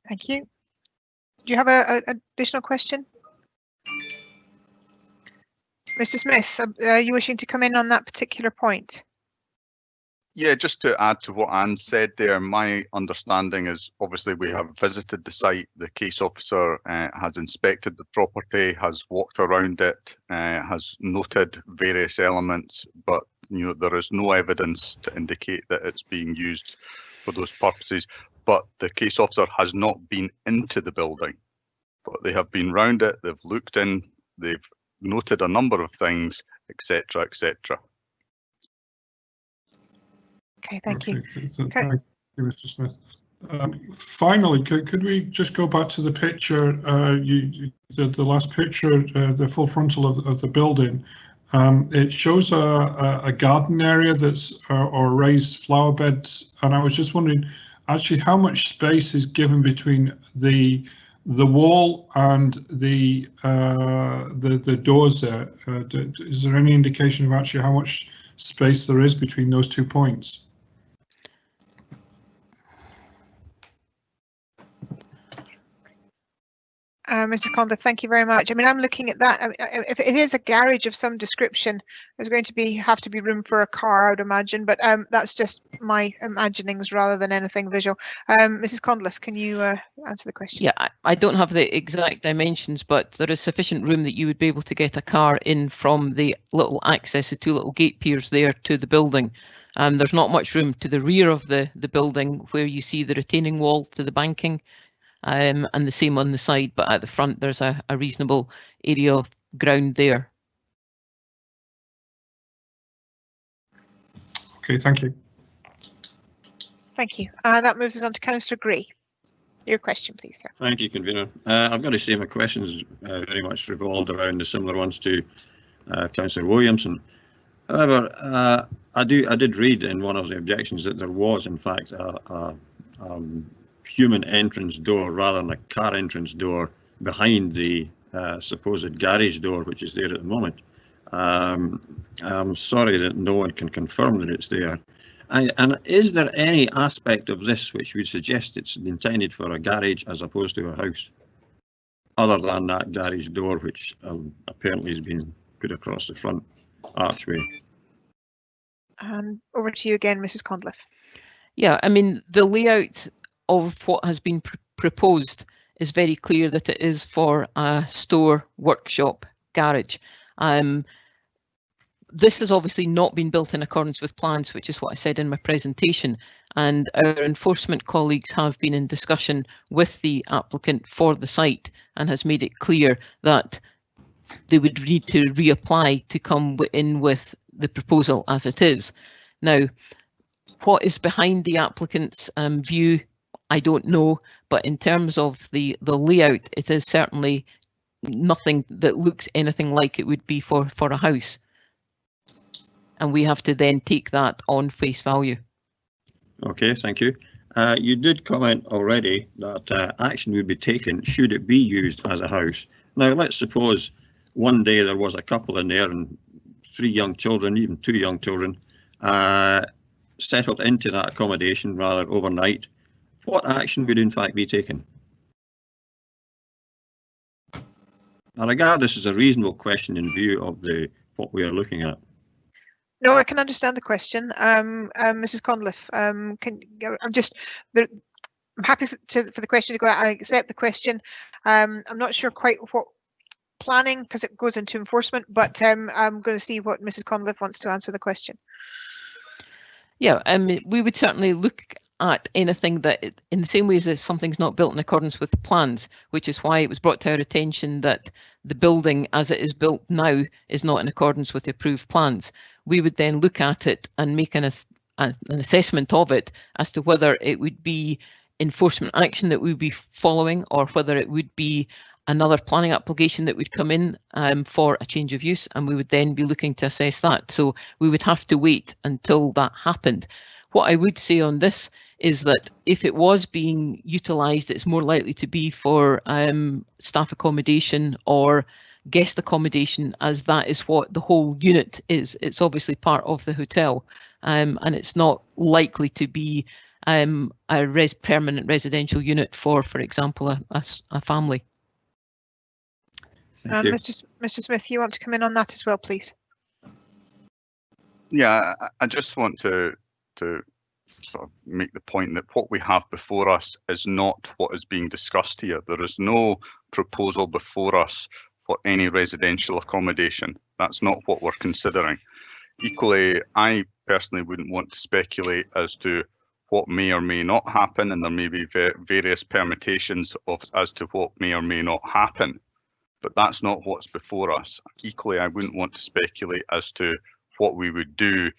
Thank you. Do you have an additional question? Mr. Smith, are you wishing to come in on that particular point? Yeah, just to add to what Anne said there, my understanding is obviously we have visited the site, the case officer has inspected the property, has walked around it, has noted various elements, but there is no evidence to indicate that it's being used for those purposes. But the case officer has not been into the building, but they have been round it, they've looked in, they've noted a number of things, etc., etc. Okay, thank you. Thank you, Mr. Smith. Finally, could we just go back to the picture, the last picture, the full frontal of the building? It shows a garden area that's or raised flower beds, and I was just wondering, actually, how much space is given between the wall and the doors there? Is there any indication of actually how much space there is between those 2 points? Mr. Conliffe, thank you very much. I mean, I'm looking at that. I mean, if it is a garage of some description, there's going to have to be room for a car, I would imagine, but that's just my imaginings rather than anything visual. Mrs. Conliffe, can you answer the question? Yeah, I don't have the exact dimensions, but there is sufficient room that you would be able to get a car in from the little access, the 2 little gate piers there to the building. There's not much room to the rear of the building where you see the retaining wall to the banking. And the same on the side, but at the front there's a reasonable area of ground there. Okay, thank you. Thank you. That moves us on to Councillor Gray. Your question, please, sir. Thank you, Convener. I've got to say my questions very much revolved around the similar ones to Councillor Williamson. However, I did read in one of the objections that there was, in fact, a human entrance door rather than a car entrance door behind the supposed garage door, which is there at the moment. I'm sorry that no one can confirm that it's there. And is there any aspect of this which would suggest it's intended for a garage as opposed to a house, other than that garage door, which apparently has been put across the front archway? Over to you again, Mrs. Conliffe. Yeah, I mean, the layout of what has been proposed is very clear that it is for a store, workshop, garage. This has obviously not been built in accordance with plans, which is what I said in my presentation, and our enforcement colleagues have been in discussion with the applicant for the site and has made it clear that they would need to reapply to come in with the proposal as it is. Now, what is behind the applicant's view, I don't know, but in terms of the layout, it is certainly nothing that looks anything like it would be for a house. And we have to then take that on face value. Okay, thank you. You did comment already that action would be taken should it be used as a house. Now, let's suppose one day there was a couple in there and 3 young children, even 2 young children, settled into that accommodation rather overnight. What action would in fact be taken? I regard this as a reasonable question in view of what we are looking at. No, I can understand the question. Mrs. Conliffe, I'm happy for the question to go out. I accept the question. I'm not sure quite what planning, because it goes into enforcement, but I'm going to see what Mrs. Conliffe wants to answer the question. Yeah, we would certainly look at anything that, in the same way as if something's not built in accordance with the plans, which is why it was brought to our attention that the building as it is built now is not in accordance with the approved plans. We would then look at it and make an assessment of it as to whether it would be enforcement action that we would be following, or whether it would be another planning application that would come in for a change of use, and we would then be looking to assess that. So we would have to wait until that happened. What I would say on this is that if it was being utilised, it's more likely to be for staff accommodation or guest accommodation, as that is what the whole unit is. It's obviously part of the hotel, and it's not likely to be a permanent residential unit for example, a family. Mr. Smith, you want to come in on that as well, please? Yeah, I just want to sort of make the point that what we have before us is not what is being discussed here. There is no proposal before us for any residential accommodation. That's not what we're considering. Equally, I personally wouldn't want to speculate as to what may or may not happen, and there may be various permutations as to what may or may not happen. But that's not what's before us. Equally, I wouldn't want to speculate as to what we would do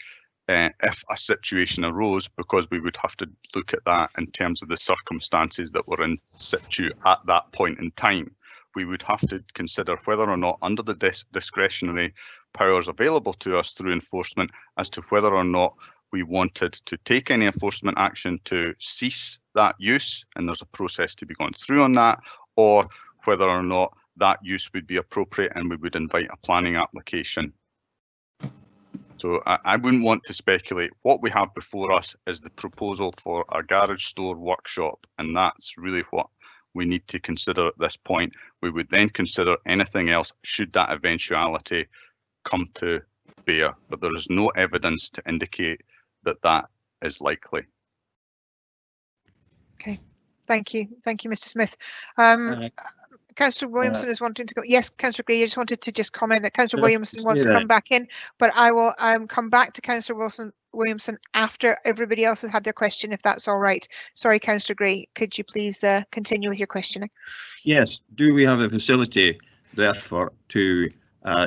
if a situation arose, because we would have to look at that in terms of the circumstances that were in situ at that point in time. We would have to consider whether or not, under the discretionary powers available to us through enforcement, as to whether or not we wanted to take any enforcement action to cease that use, and there's a process to be gone through on that, or whether or not that use would be appropriate and we would invite a planning application. So I wouldn't want to speculate. What we have before us is the proposal for a garage store workshop, and that's really what we need to consider at this point. We would then consider anything else should that eventuality come to bear, but there is no evidence to indicate that that is likely. Okay, thank you, Mr. Smith. Councillor Williamson is wanting to go. Yes, Councillor Gray, I just wanted to just comment that Councillor Williamson wants to come back in, but I will come back to Councillor Williamson after everybody else has had their question, if that's all right. Sorry, Councillor Gray, could you please continue with your questioning? Yes, do we have a facility, therefore, to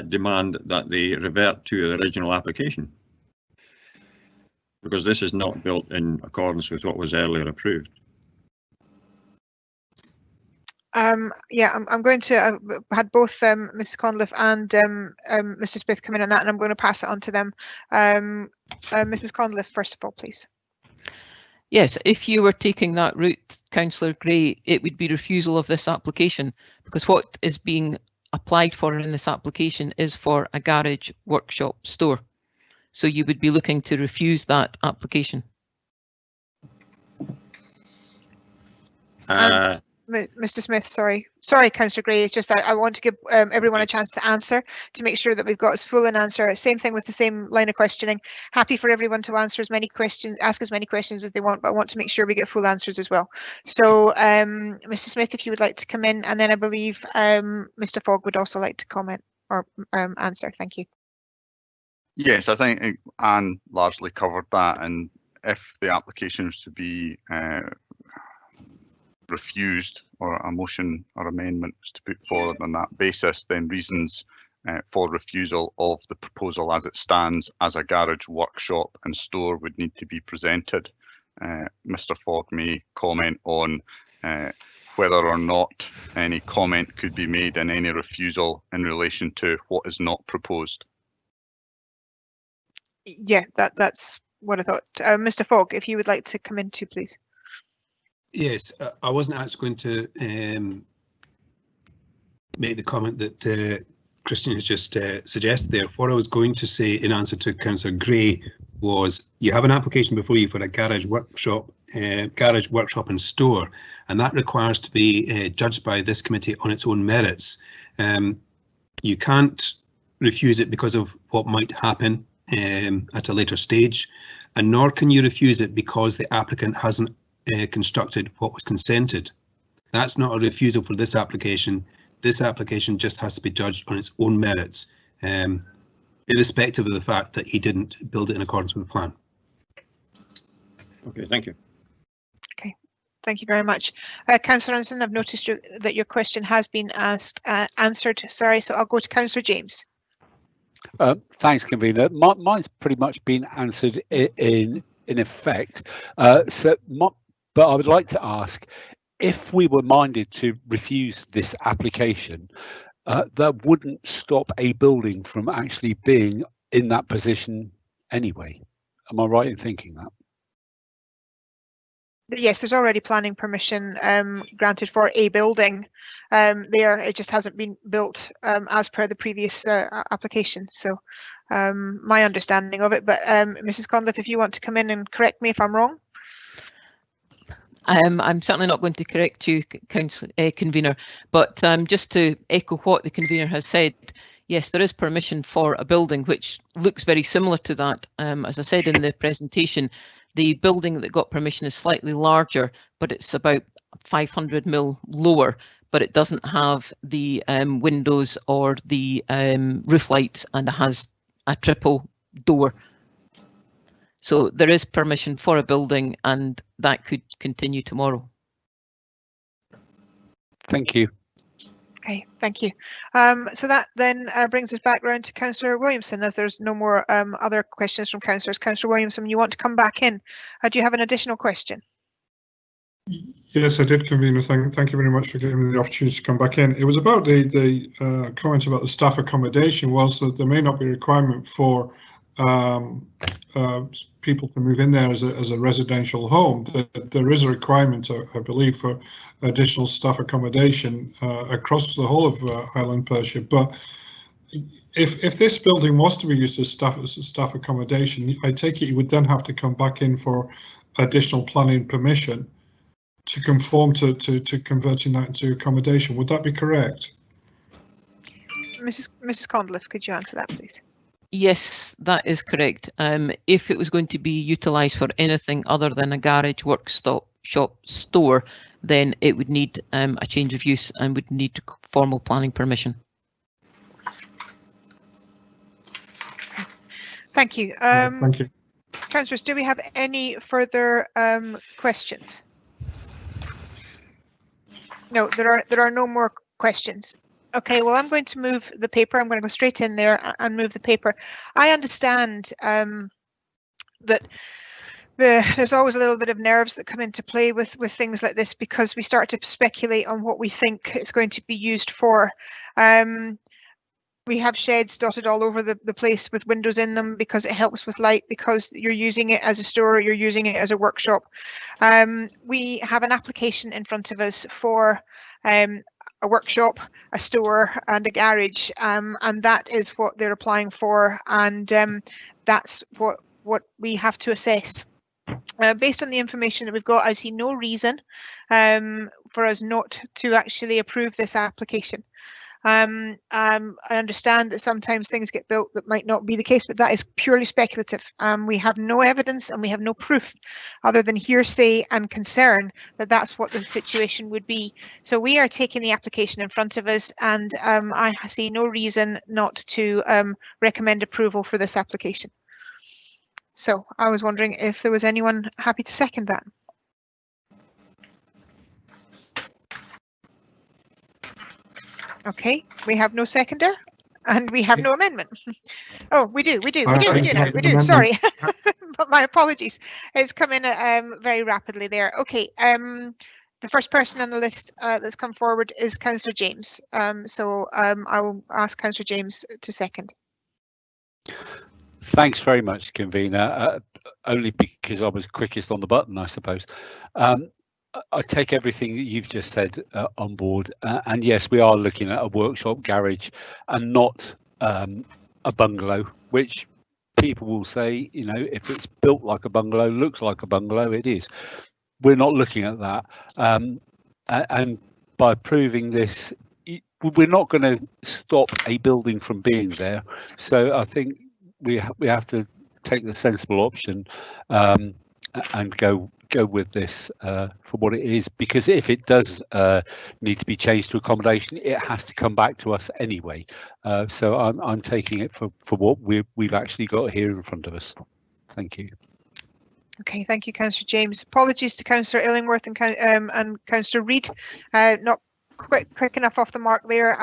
demand that they revert to the original application? Because this is not built in accordance with what was earlier approved. Yeah, I'm going to had both Mrs. Conliffe and Mr. Smith come in on that, and I'm going to pass it on to them. Mrs. Conliffe, first of all, please. Yes, if you were taking that route, Councillor Gray, it would be refusal of this application, because what is being applied for in this application is for a garage workshop store. So you would be looking to refuse that application. Mr. Smith, sorry, Councillor Gray. It's just that I want to give everyone a chance to answer, to make sure that we've got as full an answer. Same thing with the same line of questioning. Happy for everyone to answer as many questions, ask as many questions as they want, but I want to make sure we get full answers as well. So, Mr. Smith, if you would like to come in, and then I believe Mr. Fogg would also like to comment or answer. Thank you. Yes, I think Anne largely covered that, and if the application is to be refused, or a motion or amendment is to put forward on that basis, then reasons for refusal of the proposal as it stands as a garage workshop and store would need to be presented. Mr. Fogg may comment on whether or not any comment could be made in any refusal in relation to what is not proposed. Yeah, that's what I thought. Mr. Fogg, if you would like to come in too, please. Yes, I wasn't actually going to make the comment that Christian has just suggested there. What I was going to say in answer to Councillor Gray was, you have an application before you for a garage workshop and store, and that requires to be judged by this committee on its own merits. You can't refuse it because of what might happen at a later stage, and nor can you refuse it because the applicant hasn't constructed what was consented. That's not a refusal for this application. This application just has to be judged on its own merits, irrespective of the fact that he didn't build it in accordance with the plan. Okay, thank you. Okay, thank you very much. Councillor Anderson, I've noticed that your question has been answered. Sorry, so I'll go to Councillor James. Thanks, convener. Mine's pretty much been answered in effect. But I would like to ask, if we were minded to refuse this application, that wouldn't stop a building from actually being in that position anyway. Am I right in thinking that? Yes, there's already planning permission granted for a building there. It just hasn't been built as per the previous application. So my understanding of it. But Mrs. Conliffe, if you want to come in and correct me if I'm wrong. I'm certainly not going to correct you, convener, but just to echo what the convener has said, yes, there is permission for a building which looks very similar to that. As I said in the presentation, the building that got permission is slightly larger, but it's about 500 mil lower, but it doesn't have the windows or the roof lights, and it has a triple door. So there is permission for a building, and that could continue tomorrow. Thank you. Okay, thank you. So that then brings us back round to Councillor Williamson, as there's no more other questions from councillors. Councillor Williamson, you want to come back in? Do you have an additional question? Yes, I did, convener. Thank you very much for giving me the opportunity to come back in. It was about the comment about the staff accommodation, was that there may not be a requirement for people to move in there as a residential home. There is a requirement, I believe, for additional staff accommodation across the whole of Highland Perthshire. But if this building was to be used as staff accommodation, I take it you would then have to come back in for additional planning permission to conform to converting that into accommodation. Would that be correct? Mrs. Conliffe, could you answer that, please? Yes, that is correct. If it was going to be utilised for anything other than a garage, workshop, store, then it would need a change of use and would need formal planning permission. Thank you. Thank you. Councillors, do we have any further questions? No, there are no more questions. Okay, well, I'm going to move the paper. I'm going to go straight in there and move the paper. I understand that there's always a little bit of nerves that come into play with things like this, because we start to speculate on what we think it's going to be used for. We have sheds dotted all over the place with windows in them because it helps with light, because you're using it as a store, you're using it as a workshop. We have an application in front of us for a workshop, a store and a garage, and that is what they're applying for, and that's what we have to assess. Based on the information that we've got, I see no reason for us not to actually approve this application. I understand that sometimes things get built that might not be the case, but that is purely speculative. We have no evidence and we have no proof other than hearsay and concern that that's what the situation would be. So we are taking the application in front of us, and I see no reason not to recommend approval for this application. So I was wondering if there was anyone happy to second that. Okay, we have no seconder and we have no amendment. Oh, we do now. Sorry, but my apologies. It's come in very rapidly there. Okay, the first person on the list that's come forward is Councillor James. So I will ask Councillor James to second. Thanks very much, convener. Only because I was quickest on the button, I suppose. I take everything that you've just said on board, and yes, we are looking at a workshop garage and not a bungalow, which people will say, you know, if it's built like a bungalow, looks like a bungalow, it is. We're not looking at that, and by approving this, we're not going to stop a building from being there. So I think we have to take the sensible option and go with this for what it is, because if it does need to be changed to accommodation, it has to come back to us anyway. So I'm taking it for what we've actually got here in front of us. Thank you. Okay, thank you, Councillor James. Apologies to Councillor Illingworth and Councillor Reid. Not quick enough off the mark there,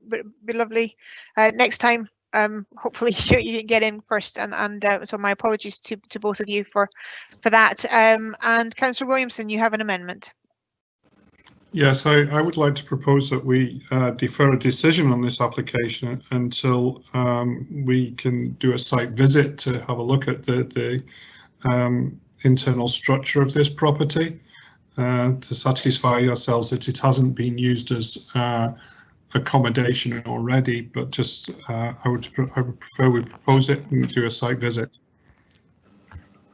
but it'd be lovely next time. Hopefully you can get in first, and so my apologies to both of you for that. And Councillor Williamson, you have an amendment. Yes, I would like to propose that we defer a decision on this application until we can do a site visit to have a look at the internal structure of this property to satisfy ourselves that it hasn't been used as accommodation already, but just I would prefer we propose it and do a site visit.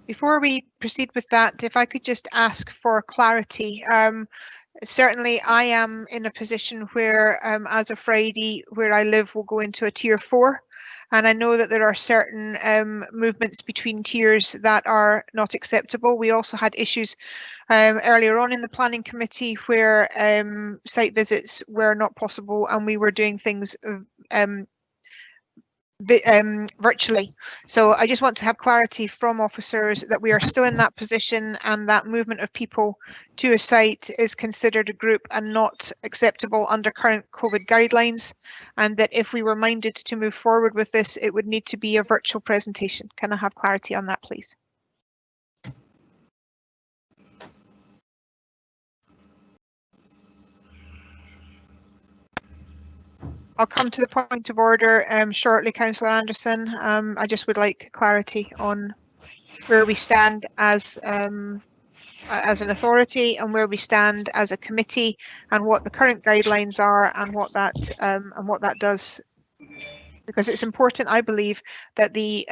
Before we proceed with that, if I could just ask for clarity. Certainly I am in a position where as of Friday where I live will go into a tier 4, and I know that there are certain movements between tiers that are not acceptable. We also had issues earlier on in the planning committee where site visits were not possible, and we were doing things virtually. So I just want to have clarity from officers that we are still in that position and that movement of people to a site is considered a group and not acceptable under current COVID guidelines, and that if we were minded to move forward with this, it would need to be a virtual presentation. Can I have clarity on that, please? I'll come to the point of order shortly, Councillor Anderson. I just would like clarity on where we stand as an authority and where we stand as a committee, and what the current guidelines are and what that does, because it's important, I believe, that the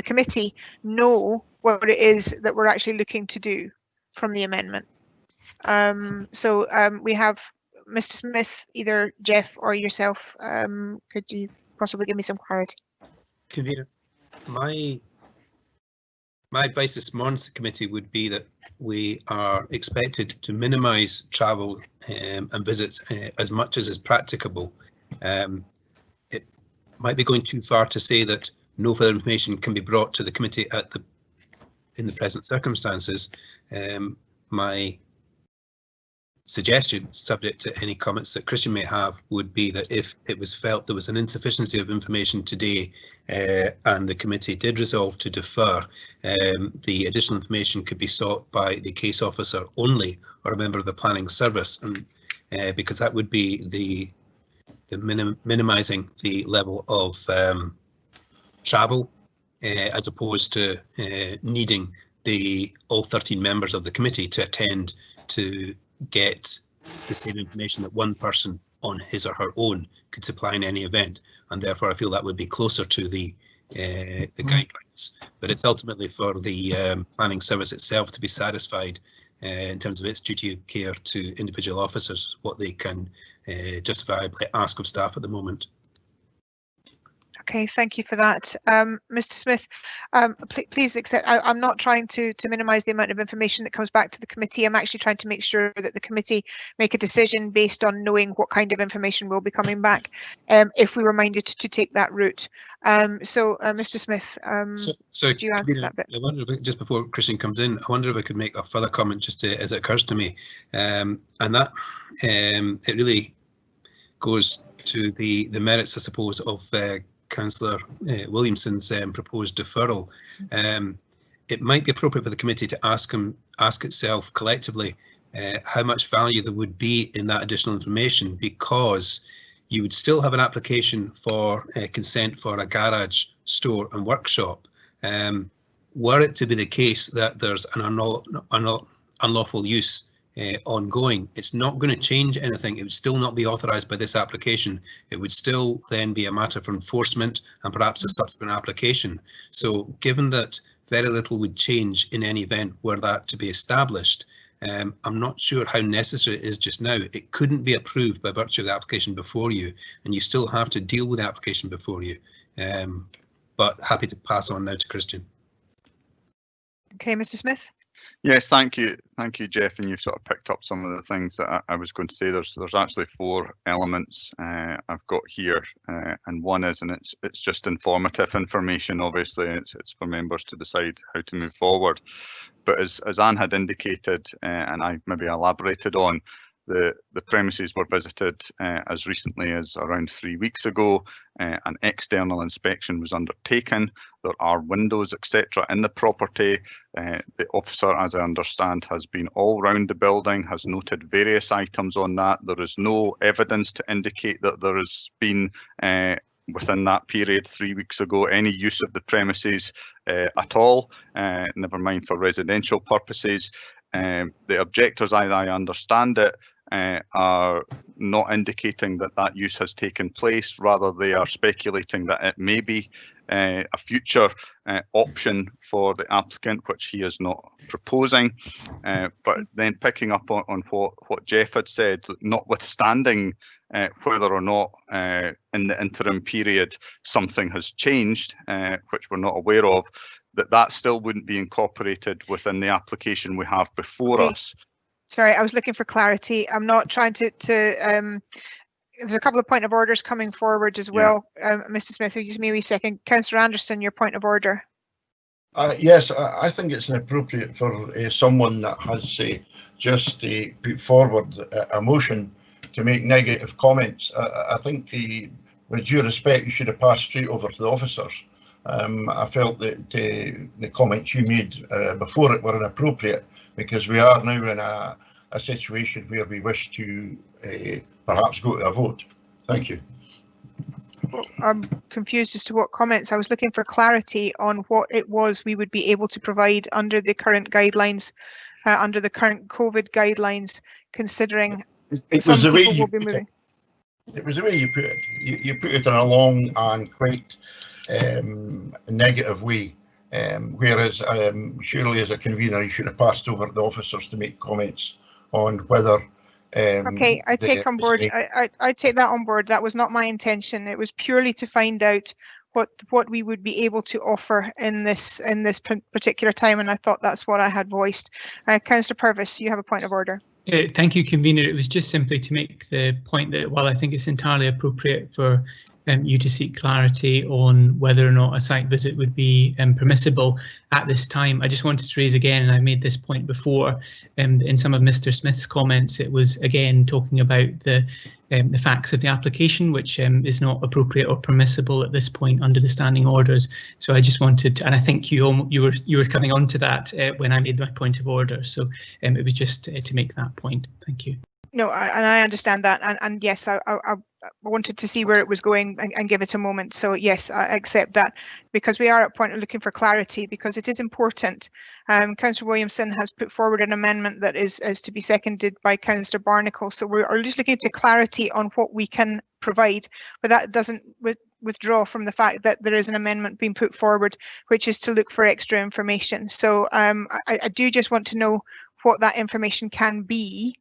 committee know what it is that we're actually looking to do from the amendment. We have Mr. Smith, either Jeff or yourself. Could you possibly give me some clarity? Convener, my advice this morning to the committee would be that we are expected to minimise travel and visits as much as is practicable. It might be going too far to say that no further information can be brought to the committee in the present circumstances. My suggestion, subject to any comments that Christian may have, would be that if it was felt there was an insufficiency of information today and the committee did resolve to defer, the additional information could be sought by the case officer only or a member of the planning service, and because that would be the minimising the level of travel as opposed to needing all 13 members of the committee to attend to get the same information that one person on his or her own could supply in any event, and therefore I feel that would be closer to the guidelines. But it's ultimately for the planning service itself to be satisfied in terms of its duty of care to individual officers, what they can justifiably ask of staff at the moment. Okay, thank you for that. Mr. Smith, please accept, I'm not trying to minimise the amount of information that comes back to the committee. I'm actually trying to make sure that the committee make a decision based on knowing what kind of information will be coming back if we were minded to take that route. Mr. Smith, so do you answer that bit? I wonder if, just before Christian comes in, I wonder if I could make a further comment just as it occurs to me, and that it really goes to the merits, I suppose, of Councillor Williamson's proposed deferral. It might be appropriate for the committee to ask itself collectively how much value there would be in that additional information, because you would still have an application for consent for a garage, store and workshop. Were it to be the case that there's an unlawful use ongoing, it's not going to change anything. It would still not be authorised by this application. It would still then be a matter for enforcement and perhaps a subsequent application. So given that very little would change in any event were that to be established, I'm not sure how necessary it is just now. It couldn't be approved by virtue of the application before you, and you still have to deal with the application before you. But happy to pass on now to Christian. Okay, Mr. Smith. Yes, thank you, Jeff. And you've sort of picked up some of the things that I was going to say. There's actually 4 elements I've got here, and one is, and it's just informative information. Obviously, it's for members to decide how to move forward. But as Anne had indicated, and I maybe elaborated on, the premises were visited as recently as around 3 weeks ago. An external inspection was undertaken. There are windows, etc. in the property. The officer, as I understand, has been all round the building, has noted various items on that. There is no evidence to indicate that there has been within that period 3 weeks ago any use of the premises at all, never mind for residential purposes. The objectors, as I understand it, are not indicating that use has taken place. Rather, they are speculating that it may be a future option for the applicant, which he is not proposing. But then picking up on what Jeff had said, notwithstanding whether or not in the interim period something has changed, which we're not aware of, that still wouldn't be incorporated within the application we have before us. Sorry, I was looking for clarity. I'm not trying to there's a couple of point of orders coming forward as well. Mr. Smith, will you just give me a wee second? Councillor Anderson, your point of order. Yes, I think it's inappropriate for someone that has just put forward a motion to make negative comments. I think, with due respect, you should have passed straight over to the officers. I felt that the comments you made before it were inappropriate, because we are now in a situation where we wish to perhaps go to a vote. Thank you. Well, I'm confused as to what comments. I was looking for clarity on what it was we would be able to provide under the current guidelines, under the current COVID guidelines, considering some people will be moving. It was the way you put it. You put it in a long and quite negative way, whereas surely as a convener you should have passed over to the officers to make comments on whether okay, I take on board. I take that on board. That was not my intention. It was purely to find out what we would be able to offer in this particular time, and I thought that's what I had voiced. Councillor Purvis, you have a point of order. Thank you, convener. It was just simply to make the point that while I think it's entirely appropriate for you to seek clarity on whether or not a site visit would be permissible at this time, I just wanted to raise again, and I made this point before, in some of Mr. Smith's comments, it was again talking about the facts of the application, which is not appropriate or permissible at this point under the standing orders. So I just wanted to, and I think you were coming on to that when I made my point of order. So it was just to make that point. Thank you. No, and I understand that, and yes, I wanted to see where it was going and give it a moment. So yes, I accept that, because we are at a point of looking for clarity, because it is important. Councillor Williamson has put forward an amendment that is to be seconded by Councillor Barnacle. So we're just looking to clarity on what we can provide, but that doesn't withdraw from the fact that there is an amendment being put forward, which is to look for extra information. So I do just want to know what that information can be,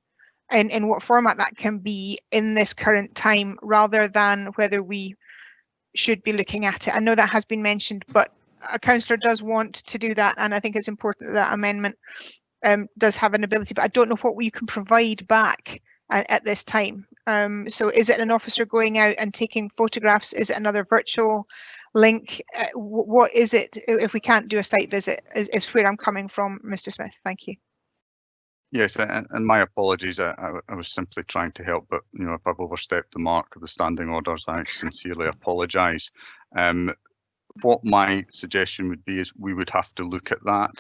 and in what format that can be in this current time, rather than whether we should be looking at it. I know that has been mentioned, but a councillor does want to do that, and I think it's important that that amendment does have an ability, but I don't know what we can provide back at this time. So is it an officer going out and taking photographs? Is it another virtual link? What is it if we can't do a site visit, is where I'm coming from, Mr. Smith. Thank you. Yes, and my apologies. I was simply trying to help, but if I've overstepped the mark of the standing orders, I sincerely apologise. What my suggestion would be is we would have to look at that.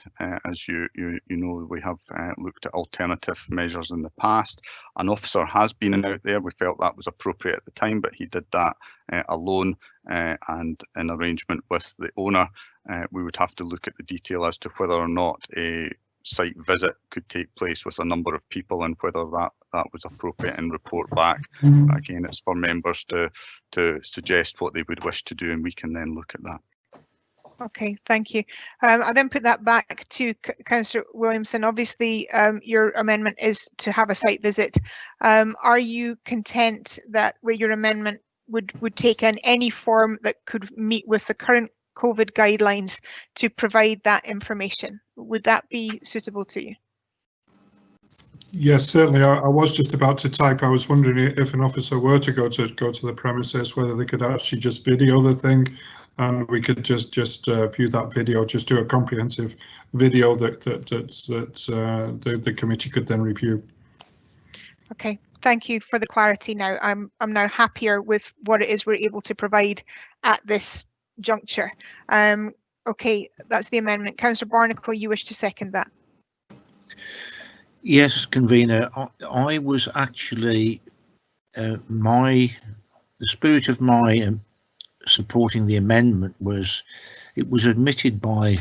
As you know, we have looked at alternative measures in the past. An officer has been out there. We felt that was appropriate at the time, but he did that alone and in arrangement with the owner. We would have to look at the detail as to whether or not a site visit could take place with a number of people, and whether that was appropriate, and report back. Again, it's for members to suggest what they would wish to do, and we can then look at that. Okay, thank you. I then put that back to Councillor Williamson. Obviously, your amendment is to have a site visit. Are you content that where your amendment would take in any form that could meet with the current COVID guidelines to provide that information? Would that be suitable to you? Yes, certainly. I was just about to type. I was wondering if an officer were to go to the premises, whether they could actually just video the thing, and we could just view that video, just do a comprehensive video that the committee could then review. Okay, thank you for the clarity. Now I'm now happier with what it is we're able to provide at this juncture. Okay, that's the amendment. Councillor Barnacle, you wish to second that? Yes, convener. I was actually the spirit of my supporting the amendment was, it was admitted by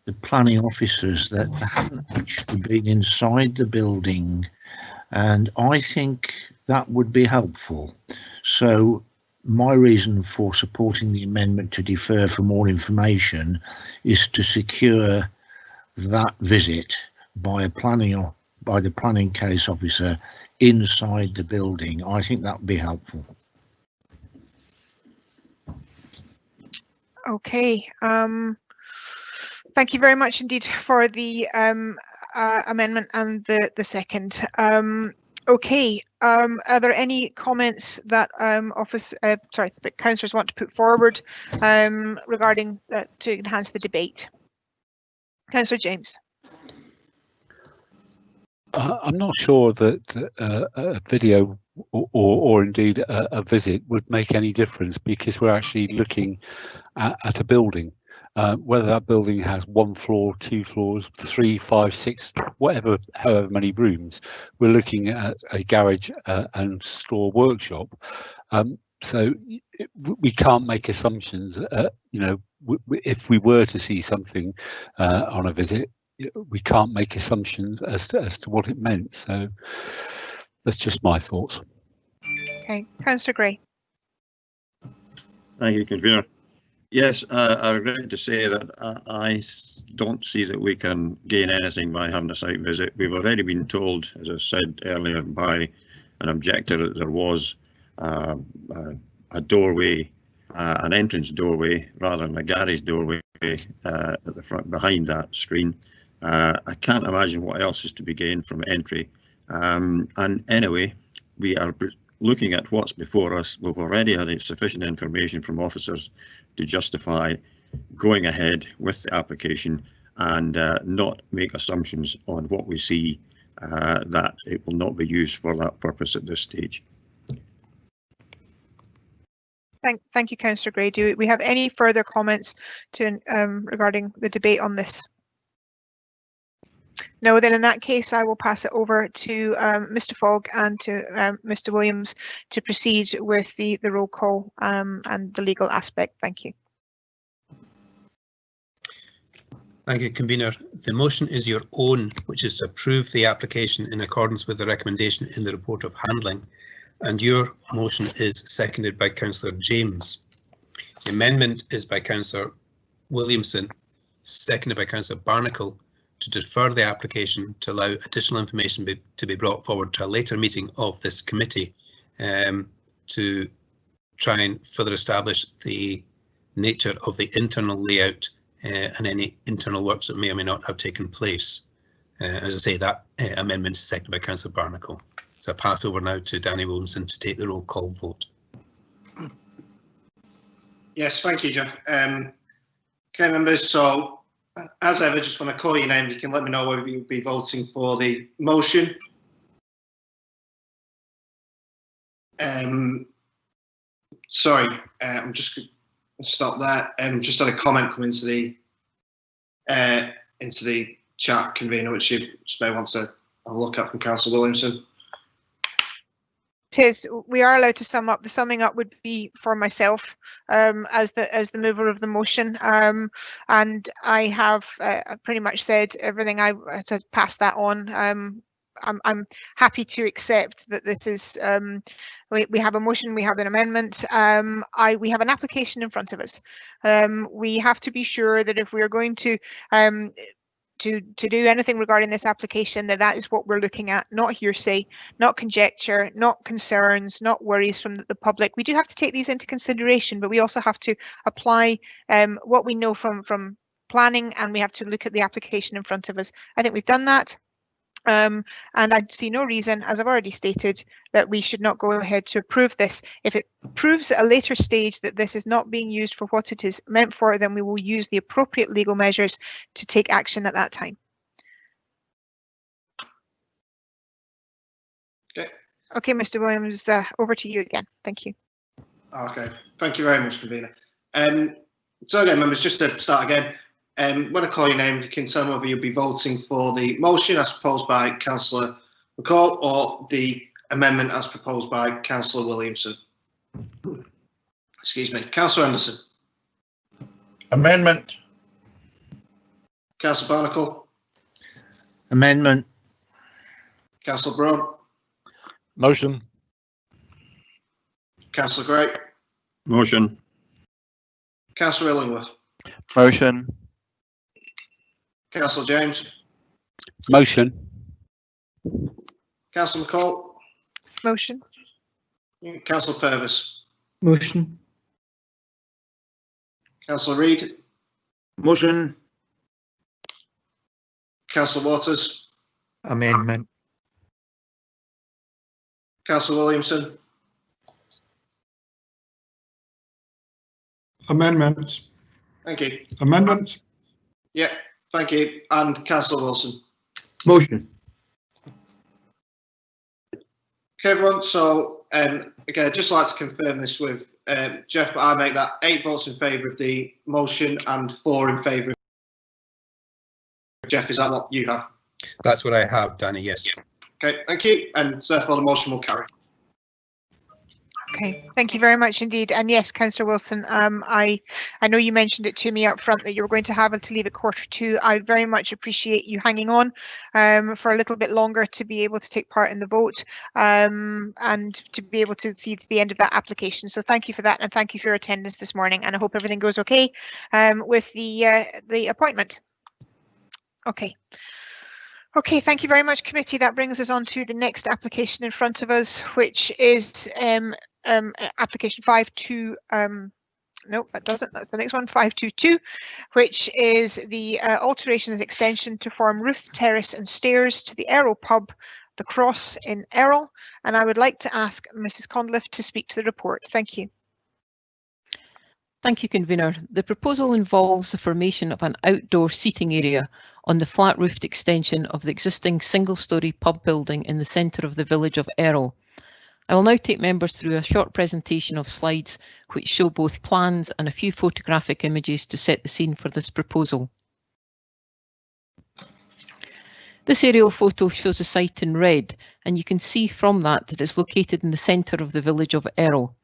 the planning officers that they haven't actually been inside the building, and I think that would be helpful. So my reason for supporting the amendment to defer for more information is to secure that visit by the planning case officer inside the building. I think that would be helpful. Okay, thank you very much indeed for the amendment and the second. Okay, are there any comments that that councillors want to put forward regarding to enhance the debate? Councillor James. I'm not sure that a video or indeed a visit would make any difference, because we're actually looking at a building. Whether that building has 1 floor, 2 floors, 3, 5, 6, whatever, however many rooms, we're looking at a garage and store workshop. So we can't make assumptions. You know, if we were to see something on a visit, we can't make assumptions as to what it meant. So that's just my thoughts. Okay, Councillor Gray. Thank you, convener. Yes, I regret to say that I don't see that we can gain anything by having a site visit. We've already been told, as I said earlier, by an objector that there was a doorway, an entrance doorway rather than a garage doorway at the front behind that screen. I can't imagine what else is to be gained from entry. And anyway, we are looking at what's before us. We've already had sufficient information from officers to justify going ahead with the application and not make assumptions on what we see that it will not be used for that purpose at this stage. Thank you, Councillor Gray. Do we have any further comments to regarding the debate on this? No, then in that case, I will pass it over to Mr. Fogg and to Mr. Williams to proceed with the roll call and the legal aspect. Thank you. Thank you, convener. The motion is your own, which is to approve the application in accordance with the recommendation in the report of handling, and your motion is seconded by Councillor James. The amendment is by Councillor Williamson, seconded by Councillor Barnacle, to defer the application to allow additional information to be brought forward to a later meeting of this committee to try and further establish the nature of the internal layout and any internal works that may or may not have taken place. As I say, that amendment is seconded by Councillor Barnacle. So I pass over now to Danny Williamson to take the roll call vote. Yes, thank you, Jeff. Okay, members, so as ever, just when I call your name, you can let me know whether you'll be voting for the motion. Sorry, I'm just going to stop there. Just had a comment come into the chat, convener, which you may want to have a look at from Councillor Williamson. We are allowed to sum up. The summing up would be for myself as the mover of the motion, and I have pretty much said everything. I to pass that on. I'm happy to accept that this is. We have a motion. We have an amendment. We have an application in front of us. We have to be sure that if we are going to do anything regarding this application, that is what we're looking at, not hearsay, not conjecture, not concerns, not worries from the public. We do have to take these into consideration, but we also have to apply what we know from planning, and we have to look at the application in front of us. I think we've done that. And I see no reason, as I've already stated, that we should not go ahead to approve this. If it proves at a later stage that this is not being used for what it is meant for, then we will use the appropriate legal measures to take action at that time. Okay, Mr. Williams, over to you again. Thank you. Okay, thank you very much, convener. So again, members, just to start again, when I call your name, you can tell me whether you'll be voting for the motion as proposed by Councillor McCall or the amendment as proposed by Councillor Williamson. Excuse me. Councillor Anderson. Amendment. Councillor Barnacle. Amendment. Councillor Brown. Motion. Councillor Gray. Motion. Councillor Illingworth. Motion. Councillor James. Motion. Councillor McCall. Motion. Councillor Purvis. Motion. Councillor Reid. Motion. Councillor Waters. Amendment. Councillor Williamson. Amendments. Thank you. Amendment. Yeah, thank you. And Councillor Wilson. Motion. Okay, everyone. So again, I'd just like to confirm this with Jeff, but I make that 8 votes in favour of the motion and 4 in favour. Jeff, is that what you have? That's what I have, Danny, yes. Okay, thank you. And therefore the motion will carry. Okay, thank you very much indeed. And yes, Councillor Wilson, I know you mentioned it to me up front that you were going to have to leave at 1:45. I very much appreciate you hanging on for a little bit longer to be able to take part in the vote and to be able to see to the end of that application. So thank you for that, and thank you for your attendance this morning. And I hope everything goes okay with the appointment. Okay. Okay, thank you very much, committee. That brings us on to the next application in front of us, which is application 52. No, that doesn't. That's the next one, 522, which is the alterations extension to form roof terrace and stairs to the Errol pub, the Cross in Errol. And I would like to ask Mrs. Conliffe to speak to the report. Thank you. Thank you, Convener. The proposal involves the formation of an outdoor seating area on the flat-roofed extension of the existing single-storey pub building in the centre of the village of Errol. I will now take members through a short presentation of slides which show both plans and a few photographic images to set the scene for this proposal. This aerial photo shows the site in red, and you can see from that it is located in the centre of the village of Errol.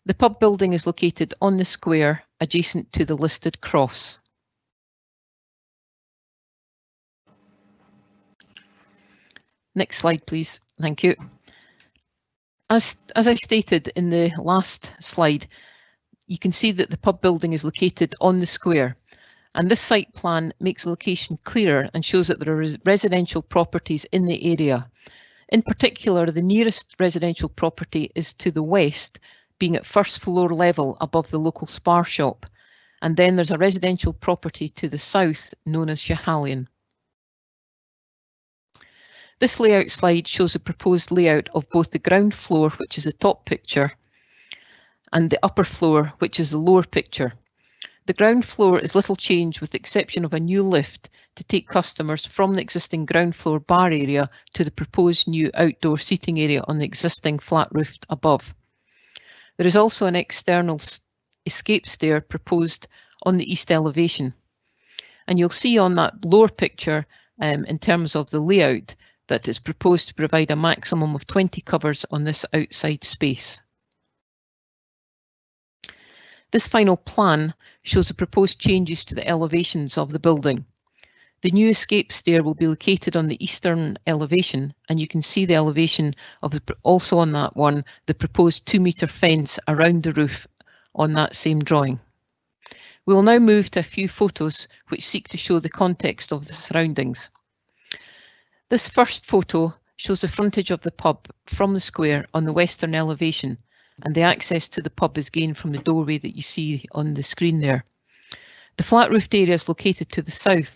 The pub building is located on the square adjacent to the listed cross. Next slide, please. Thank you. As I stated in the last slide, you can see that the pub building is located on the square, and this site plan makes the location clearer and shows that there are residential properties in the area. In particular, the nearest residential property is to the west, being at first floor level above the local Spar shop, and then there's a residential property to the south known as Schehallien. This layout slide shows the proposed layout of both the ground floor, which is the top picture, and the upper floor, which is the lower picture. The ground floor is little changed with the exception of a new lift to take customers from the existing ground floor bar area to the proposed new outdoor seating area on the existing flat roof above. There is also an external escape stair proposed on the east elevation. And you'll see on that lower picture, in terms of the layout, that it's proposed to provide a maximum of 20 covers on this outside space. This final plan shows the proposed changes to the elevations of the building. The new escape stair will be located on the eastern elevation, and you can see the elevation of also on that one, the proposed 2-metre fence around the roof on that same drawing. We will now move to a few photos which seek to show the context of the surroundings. This first photo shows the frontage of the pub from the square on the western elevation, and the access to the pub is gained from the doorway that you see on the screen there. The flat roofed area is located to the south,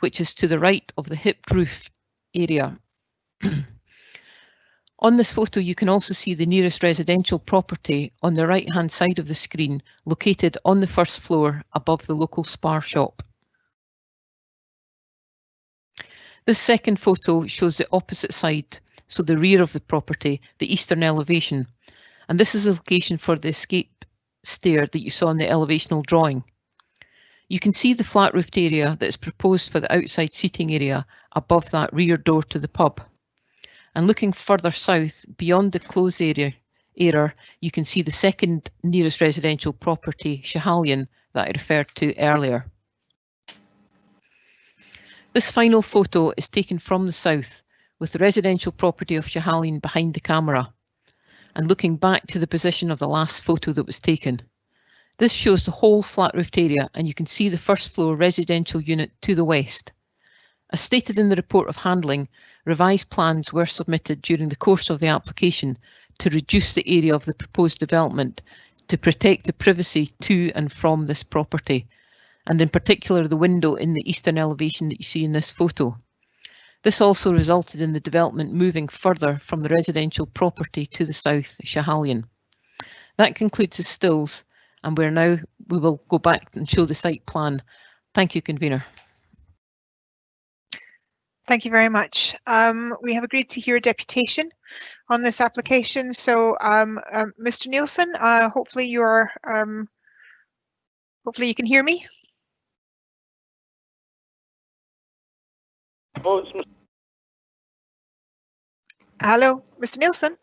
which is to the right of the hipped roof area. On this photo, you can also see the nearest residential property on the right-hand side of the screen, located on the first floor above the local Spar shop. This second photo shows the opposite side, so the rear of the property, the eastern elevation, and this is the location for the escape stair that you saw in the elevational drawing. You can see the flat roofed area that is proposed for the outside seating area above that rear door to the pub. And looking further south, beyond the closed area, you can see the second nearest residential property, Schehallien, that I referred to earlier. This final photo is taken from the south, with the residential property of Schehallien behind the camera, and looking back to the position of the last photo that was taken. This shows the whole flat roofed area, and you can see the first floor residential unit to the west. As stated in the report of handling, revised plans were submitted during the course of the application to reduce the area of the proposed development to protect the privacy to and from this property, and in particular the window in the eastern elevation that you see in this photo. This also resulted in the development moving further from the residential property to the south, Schiehallion. That concludes the stills, and we will go back and show the site plan. Thank you, convener. Thank you very much. We have agreed to hear a deputation on this application. So, Mr. Nielsen, hopefully you can hear me. Oh, it's Hello, Mr. Nielsen.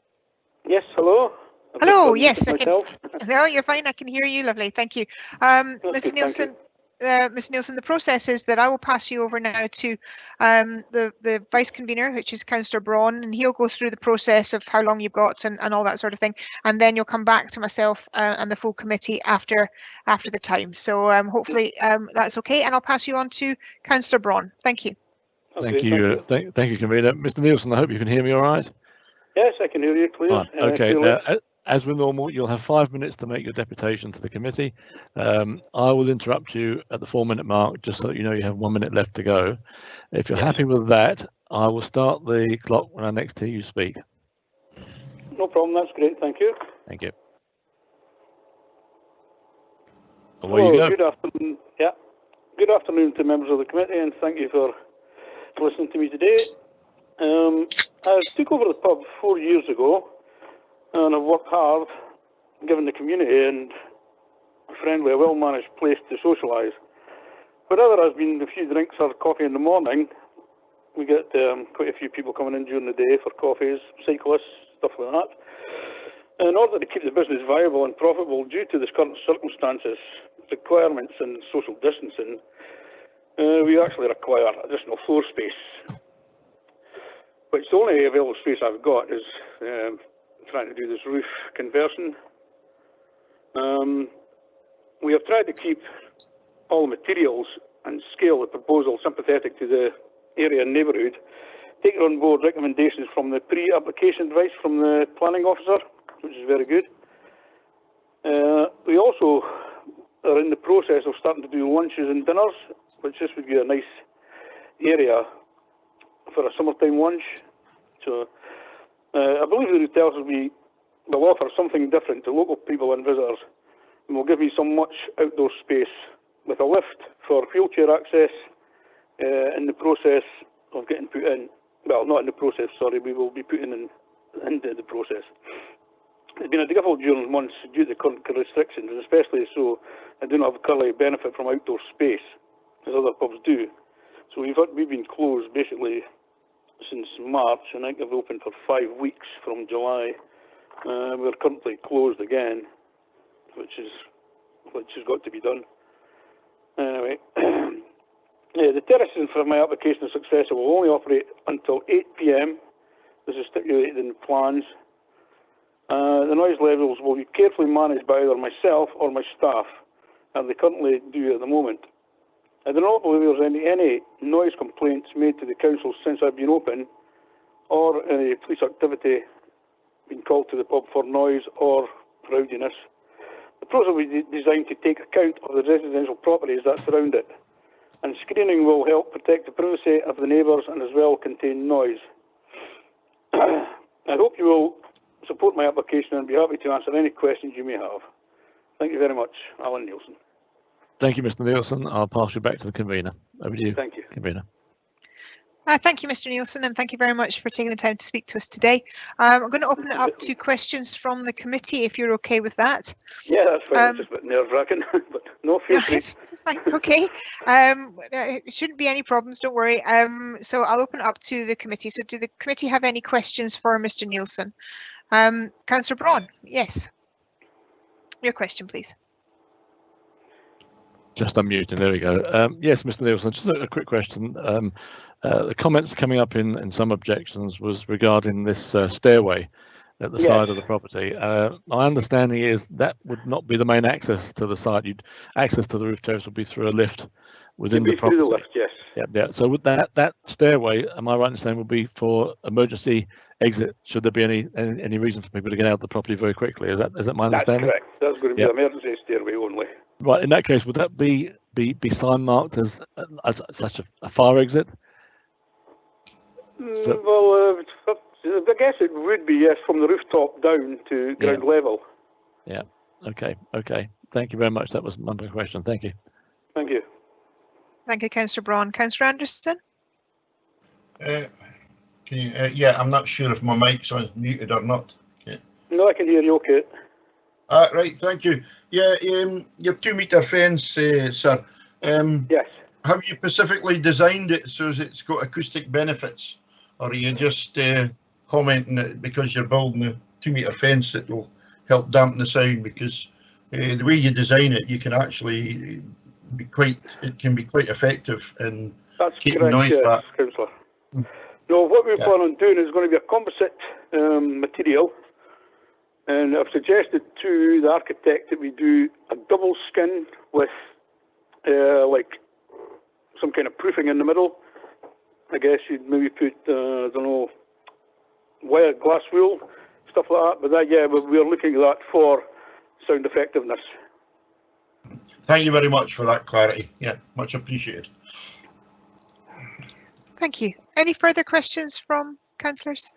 Yes, hello. Hello, yes, I can. No, you're fine. I can hear you. Lovely, thank you. Mr. Nielsen. Mr. Nielsen, the process is that I will pass you over now to the vice convener, which is Councillor Braun, and he'll go through the process of how long you've got and all that sort of thing, and then you'll come back to myself and the full committee after the time. So hopefully that's okay, and I'll pass you on to Councillor Braun. Thank you. Thank you, thank you, convener. Mr. Nielsen, I hope you can hear me all right. Yes, I can hear you clear. Okay. As with normal, you'll have 5 minutes to make your deputation to the committee. I will interrupt you at the 4-minute mark, just so that you know you have 1 minute left to go. If you're happy with that, I will start the clock when I next hear you speak. No problem, that's great, thank you. Thank you. Away you go. Good afternoon. Yeah, good afternoon to members of the committee, and thank you for listening to me today. I took over the pub 4 years ago, and I've worked hard, given the community and a friendly, well-managed place to socialise. Whenever there's been a few drinks or coffee in the morning, we get quite a few people coming in during the day for coffees, cyclists, stuff like that. In order to keep the business viable and profitable due to the current circumstances, requirements and social distancing, we actually require additional floor space. Which the only available space I've got is trying to do this roof conversion. We have tried to keep all the materials and scale the proposal sympathetic to the area and neighbourhood, taking on board recommendations from the pre-application advice from the planning officer, which is very good. We also are in the process of starting to do lunches and dinners, which this would be a nice area for a summertime lunch. So I believe the hotels will offer something different to local people and visitors, and will give me some much outdoor space with a lift for wheelchair access in the process of getting put in. Well, not in the process, sorry, we will be putting into the process. It's been a difficult during months due to current restrictions, and especially so I do not have currently benefit from outdoor space, as other pubs do. So we've been closed basically since March, and I think I've opened for 5 weeks from July. We're currently closed again, which has got to be done. Anyway, the terraces for my application is successful will only operate until 8 PM. This is stipulated in the plans. The noise levels will be carefully managed by either myself or my staff, as they currently do at the moment. I do not believe there's any noise complaints made to the council since I've been open, or any police activity being called to the pub for noise or rowdiness. The process will be designed to take account of the residential properties that surround it, and screening will help protect the privacy of the neighbours and as well contain noise. I hope you will support my application and be happy to answer any questions you may have. Thank you very much, Alan Nielsen. Thank you, Mr. Nielsen. I'll pass you back to the convener. Over to you. Thank you. Convener. Thank you, Mr. Nielsen, and thank you very much for taking the time to speak to us today. I'm going to open it up to questions from the committee, if you're okay with that. Yeah, that's fine. It's just a bit nerve-wracking, but no, feel free. It's fine. Okay. It shouldn't be any problems, don't worry. So I'll open it up to the committee. So do the committee have any questions for Mr. Nielsen? Councillor Braun, yes. Your question, please. Just unmuting, there we go. Yes, Mr. Nielsen, just a quick question. The comments coming up in some objections was regarding this stairway at the side of the property. My understanding is that would not be the main access to the site. Access to the roof terrace would be through a lift within the property. Through the lift, yes. Yeah. So with that stairway, am I right in saying, will be for emergency exit? Should there be any reason for people to get out of the property very quickly? Is that my understanding? That's correct. That's going to be an emergency stairway only. Right. In that case, would that be sign marked as such a fire exit? Well, I guess it would be, yes, from the rooftop down to ground level. Yeah. Okay. Okay. Thank you very much. That was my question. Thank you. Thank you. Thank you, Councillor Braun. Councillor Anderson? Can you, yeah, I'm not sure if my mic's on muted or not. Okay. No, I can hear you okay. Right, thank you. Yeah, your 2 metre fence, sir. Yes. Have you specifically designed it so it's got acoustic benefits? Or are you just commenting that because you're building a 2 metre fence that will help dampen the sound? Because the way you design it, you can actually be quite effective in keeping noise back. Councillor. No, what we plan on doing is going to be a composite material, and I've suggested to the architect that we do a double skin with like some kind of proofing in the middle. I guess you'd maybe put I don't know, wire glass wool, stuff like that. But that, yeah, we're looking at that for sound effectiveness. Thank you very much for that clarity. Yeah, much appreciated. Thank you. Any further questions from councillors?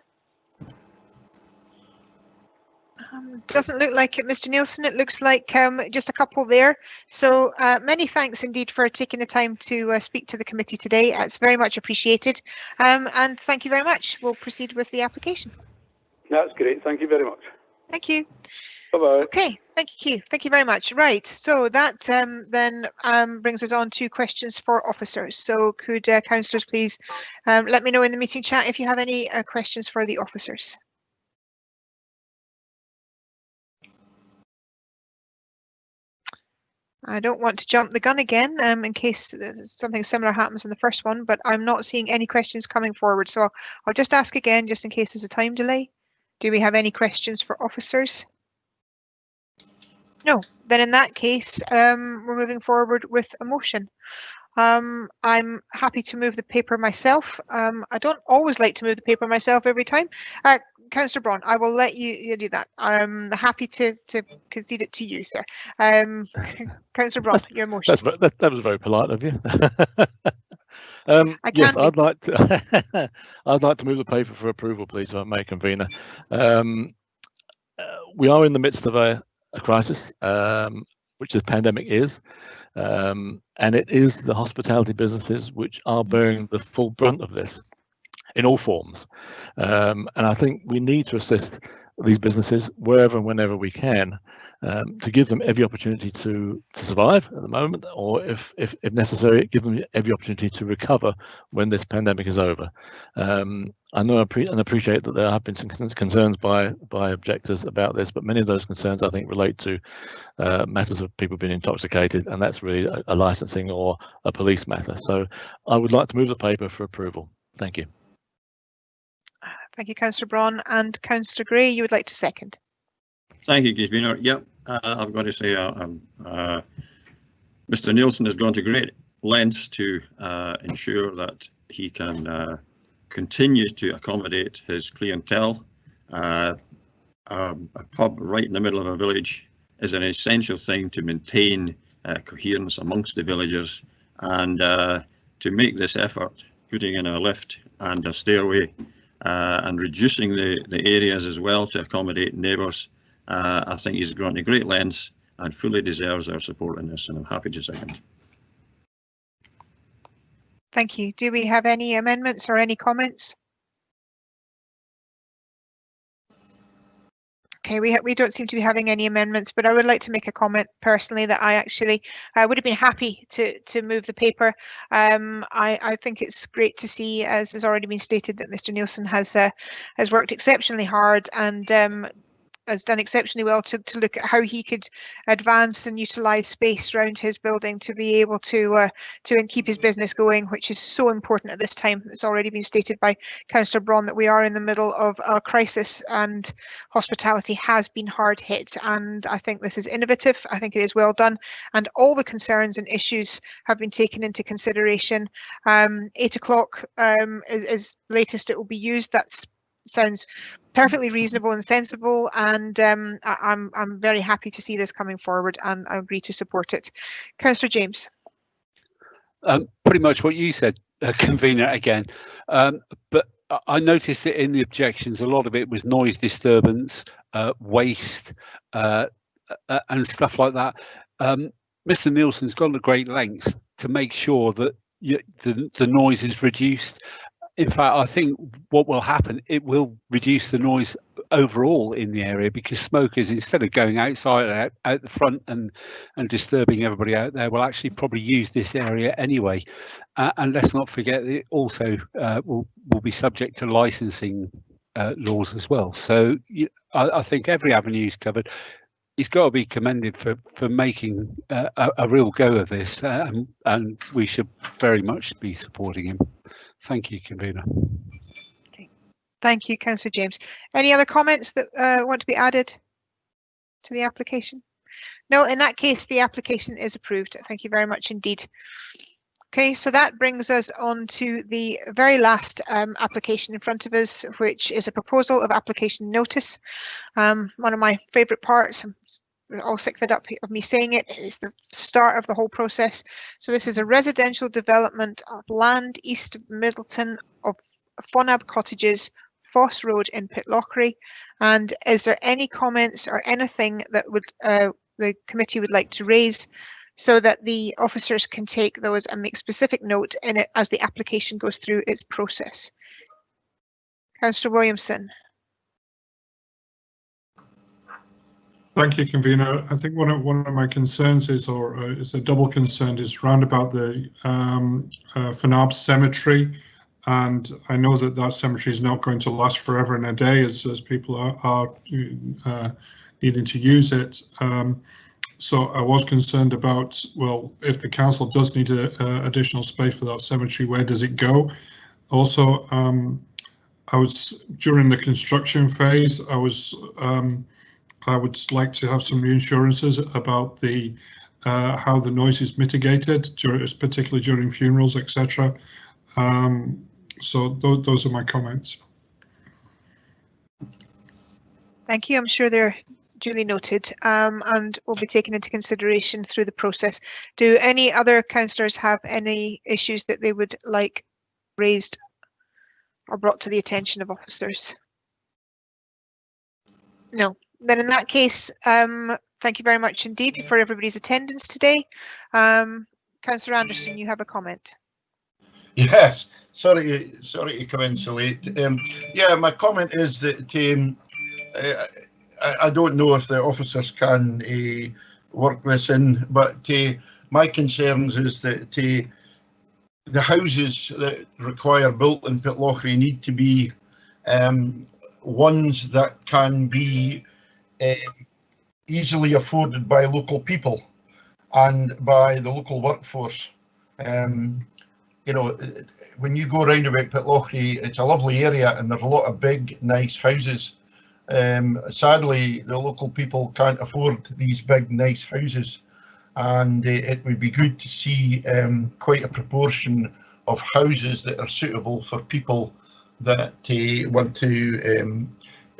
Doesn't look like it, Mr. Nielsen. It looks like just a couple there. So many thanks indeed for taking the time to speak to the committee today. It's very much appreciated. And thank you very much. We'll proceed with the application. That's great. Thank you very much. Thank you. Bye-bye. Okay, thank you. Thank you very much. Right, so that then brings us on to questions for officers. So could councillors please let me know in the meeting chat if you have any questions for the officers. I don't want to jump the gun again in case something similar happens in the first one, but I'm not seeing any questions coming forward. So I'll just ask again, just in case there's a time delay. Do we have any questions for officers? No, then in that case, we're moving forward with a motion. I'm happy to move the paper myself. I don't always like to move the paper myself every time. Councillor Braun, I will let you do that. I'm happy to concede it to you, sir. Councillor Braun, your motion. That was very polite of you. Yes, I'd like to. I'd like to move the paper for approval, please, if I may, convener. We are in the midst of a crisis, which this pandemic is, and it is the hospitality businesses which are bearing the full brunt of this in all forms. And I think we need to assist these businesses wherever and whenever we can, to give them every opportunity to survive at the moment, or if necessary, give them every opportunity to recover when this pandemic is over. I know and appreciate that there have been some concerns by objectors about this, but many of those concerns I think relate to matters of people being intoxicated, and that's really a licensing or a police matter. So I would like to move the paper for approval. Thank you. Thank you, Councillor Braun. And Councillor Gray, you would like to second? Thank you, convener. Yep, I've got to say, Mr. Nielsen has gone to great lengths to ensure that he can continue to accommodate his clientele. A pub right in the middle of a village is an essential thing to maintain coherence amongst the villagers, and to make this effort, putting in a lift and a stairway and reducing the areas as well to accommodate neighbours, I think he's gone to great lengths and fully deserves our support in this, and I'm happy to second. Thank you. Do we have any amendments or any comments? Okay, we don't seem to be having any amendments, but I would like to make a comment personally that I actually would have been happy to move the paper. I think it's great to see, as has already been stated, that Mr. Nielsen has worked exceptionally hard and has done exceptionally well to look at how he could advance and utilise space around his building to be able to keep his business going, which is so important at this time. It's already been stated by Councillor Braun that we are in the middle of a crisis and hospitality has been hard hit, and I think this is innovative. I think it is well done, and all the concerns and issues have been taken into consideration. 8 o'clock is the latest it will be used. That's sounds perfectly reasonable and sensible, and I'm very happy to see this coming forward, and I agree to support it. Councillor James. Pretty much what you said, convener, again, but I noticed that in the objections, a lot of it was noise disturbance, waste, and stuff like that. Mr. Nielsen's gone to great lengths to make sure that the noise is reduced. In fact, I think what will happen, it will reduce the noise overall in the area, because smokers, instead of going outside out the front and disturbing everybody out there, will actually probably use this area anyway. And let's not forget, it also will be subject to licensing laws as well. So I think every avenue is covered. He's got to be commended for making a real go of this, and we should very much be supporting him. Thank you, convener. Okay. Thank you, Councillor James. Any other comments that want to be added to the application? No, in that case, the application is approved. Thank you very much indeed. Okay, so that brings us on to the very last application in front of us, which is a proposal of application notice. One of my favourite parts, I'm all sick fed up of me saying it, is the start of the whole process. So this is a residential development of land east of Middleton of Fonab Cottages, Foss Road in Pitlochry. And is there any comments or anything that would the committee would like to raise, so that the officers can take those and make specific note in it as the application goes through its process? Councillor Williamson. Thank you, convener. I think one of my concerns is, or it's a double concern, is round about the Fonab cemetery, and I know that that cemetery is not going to last forever and a day, as people are needing to use it. So I was concerned about, well, if the council does need additional space for that cemetery, where does it go? Also, I was during the construction phase, I would like to have some reassurances about the how the noise is mitigated, particularly during funerals, etc. So those are my comments. Thank you. I'm sure they're duly noted and will be taken into consideration through the process. Do any other councillors have any issues that they would like raised or brought to the attention of officers? No. Then in that case, thank you very much indeed for everybody's attendance today. Councillor Anderson, you have a comment. Yes, sorry to come in so late. Yeah, my comment is that I don't know if the officers can work this in, but my concerns is that the houses that require built in Pitlochry need to be ones that can be easily afforded by local people and by the local workforce. You know, when you go round about Pitlochry, it's a lovely area and there's a lot of big, nice houses. Sadly, the local people can't afford these big, nice houses, and it would be good to see quite a proportion of houses that are suitable for people that want to.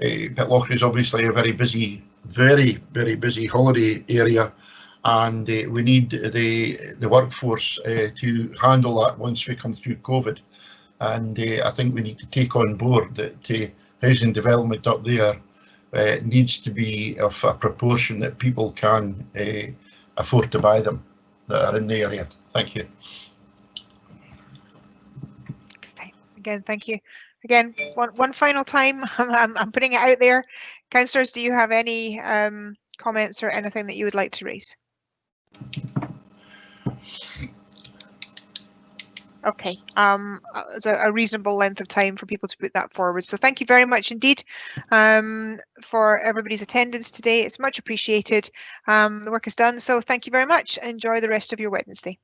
Pitlochry is obviously a very busy, very busy holiday area, and we need the workforce to handle that once we come through COVID. And I think we need to take on board that housing development up there needs to be of a proportion that people can afford to buy them that are in the area. Thank you. Okay. Again, thank you. Again, one final time, I'm putting it out there. Councillors, do you have any comments or anything that you would like to raise? Okay, it's a reasonable length of time for people to put that forward. So thank you very much indeed for everybody's attendance today. It's much appreciated. The work is done. So thank you very much. Enjoy the rest of your Wednesday.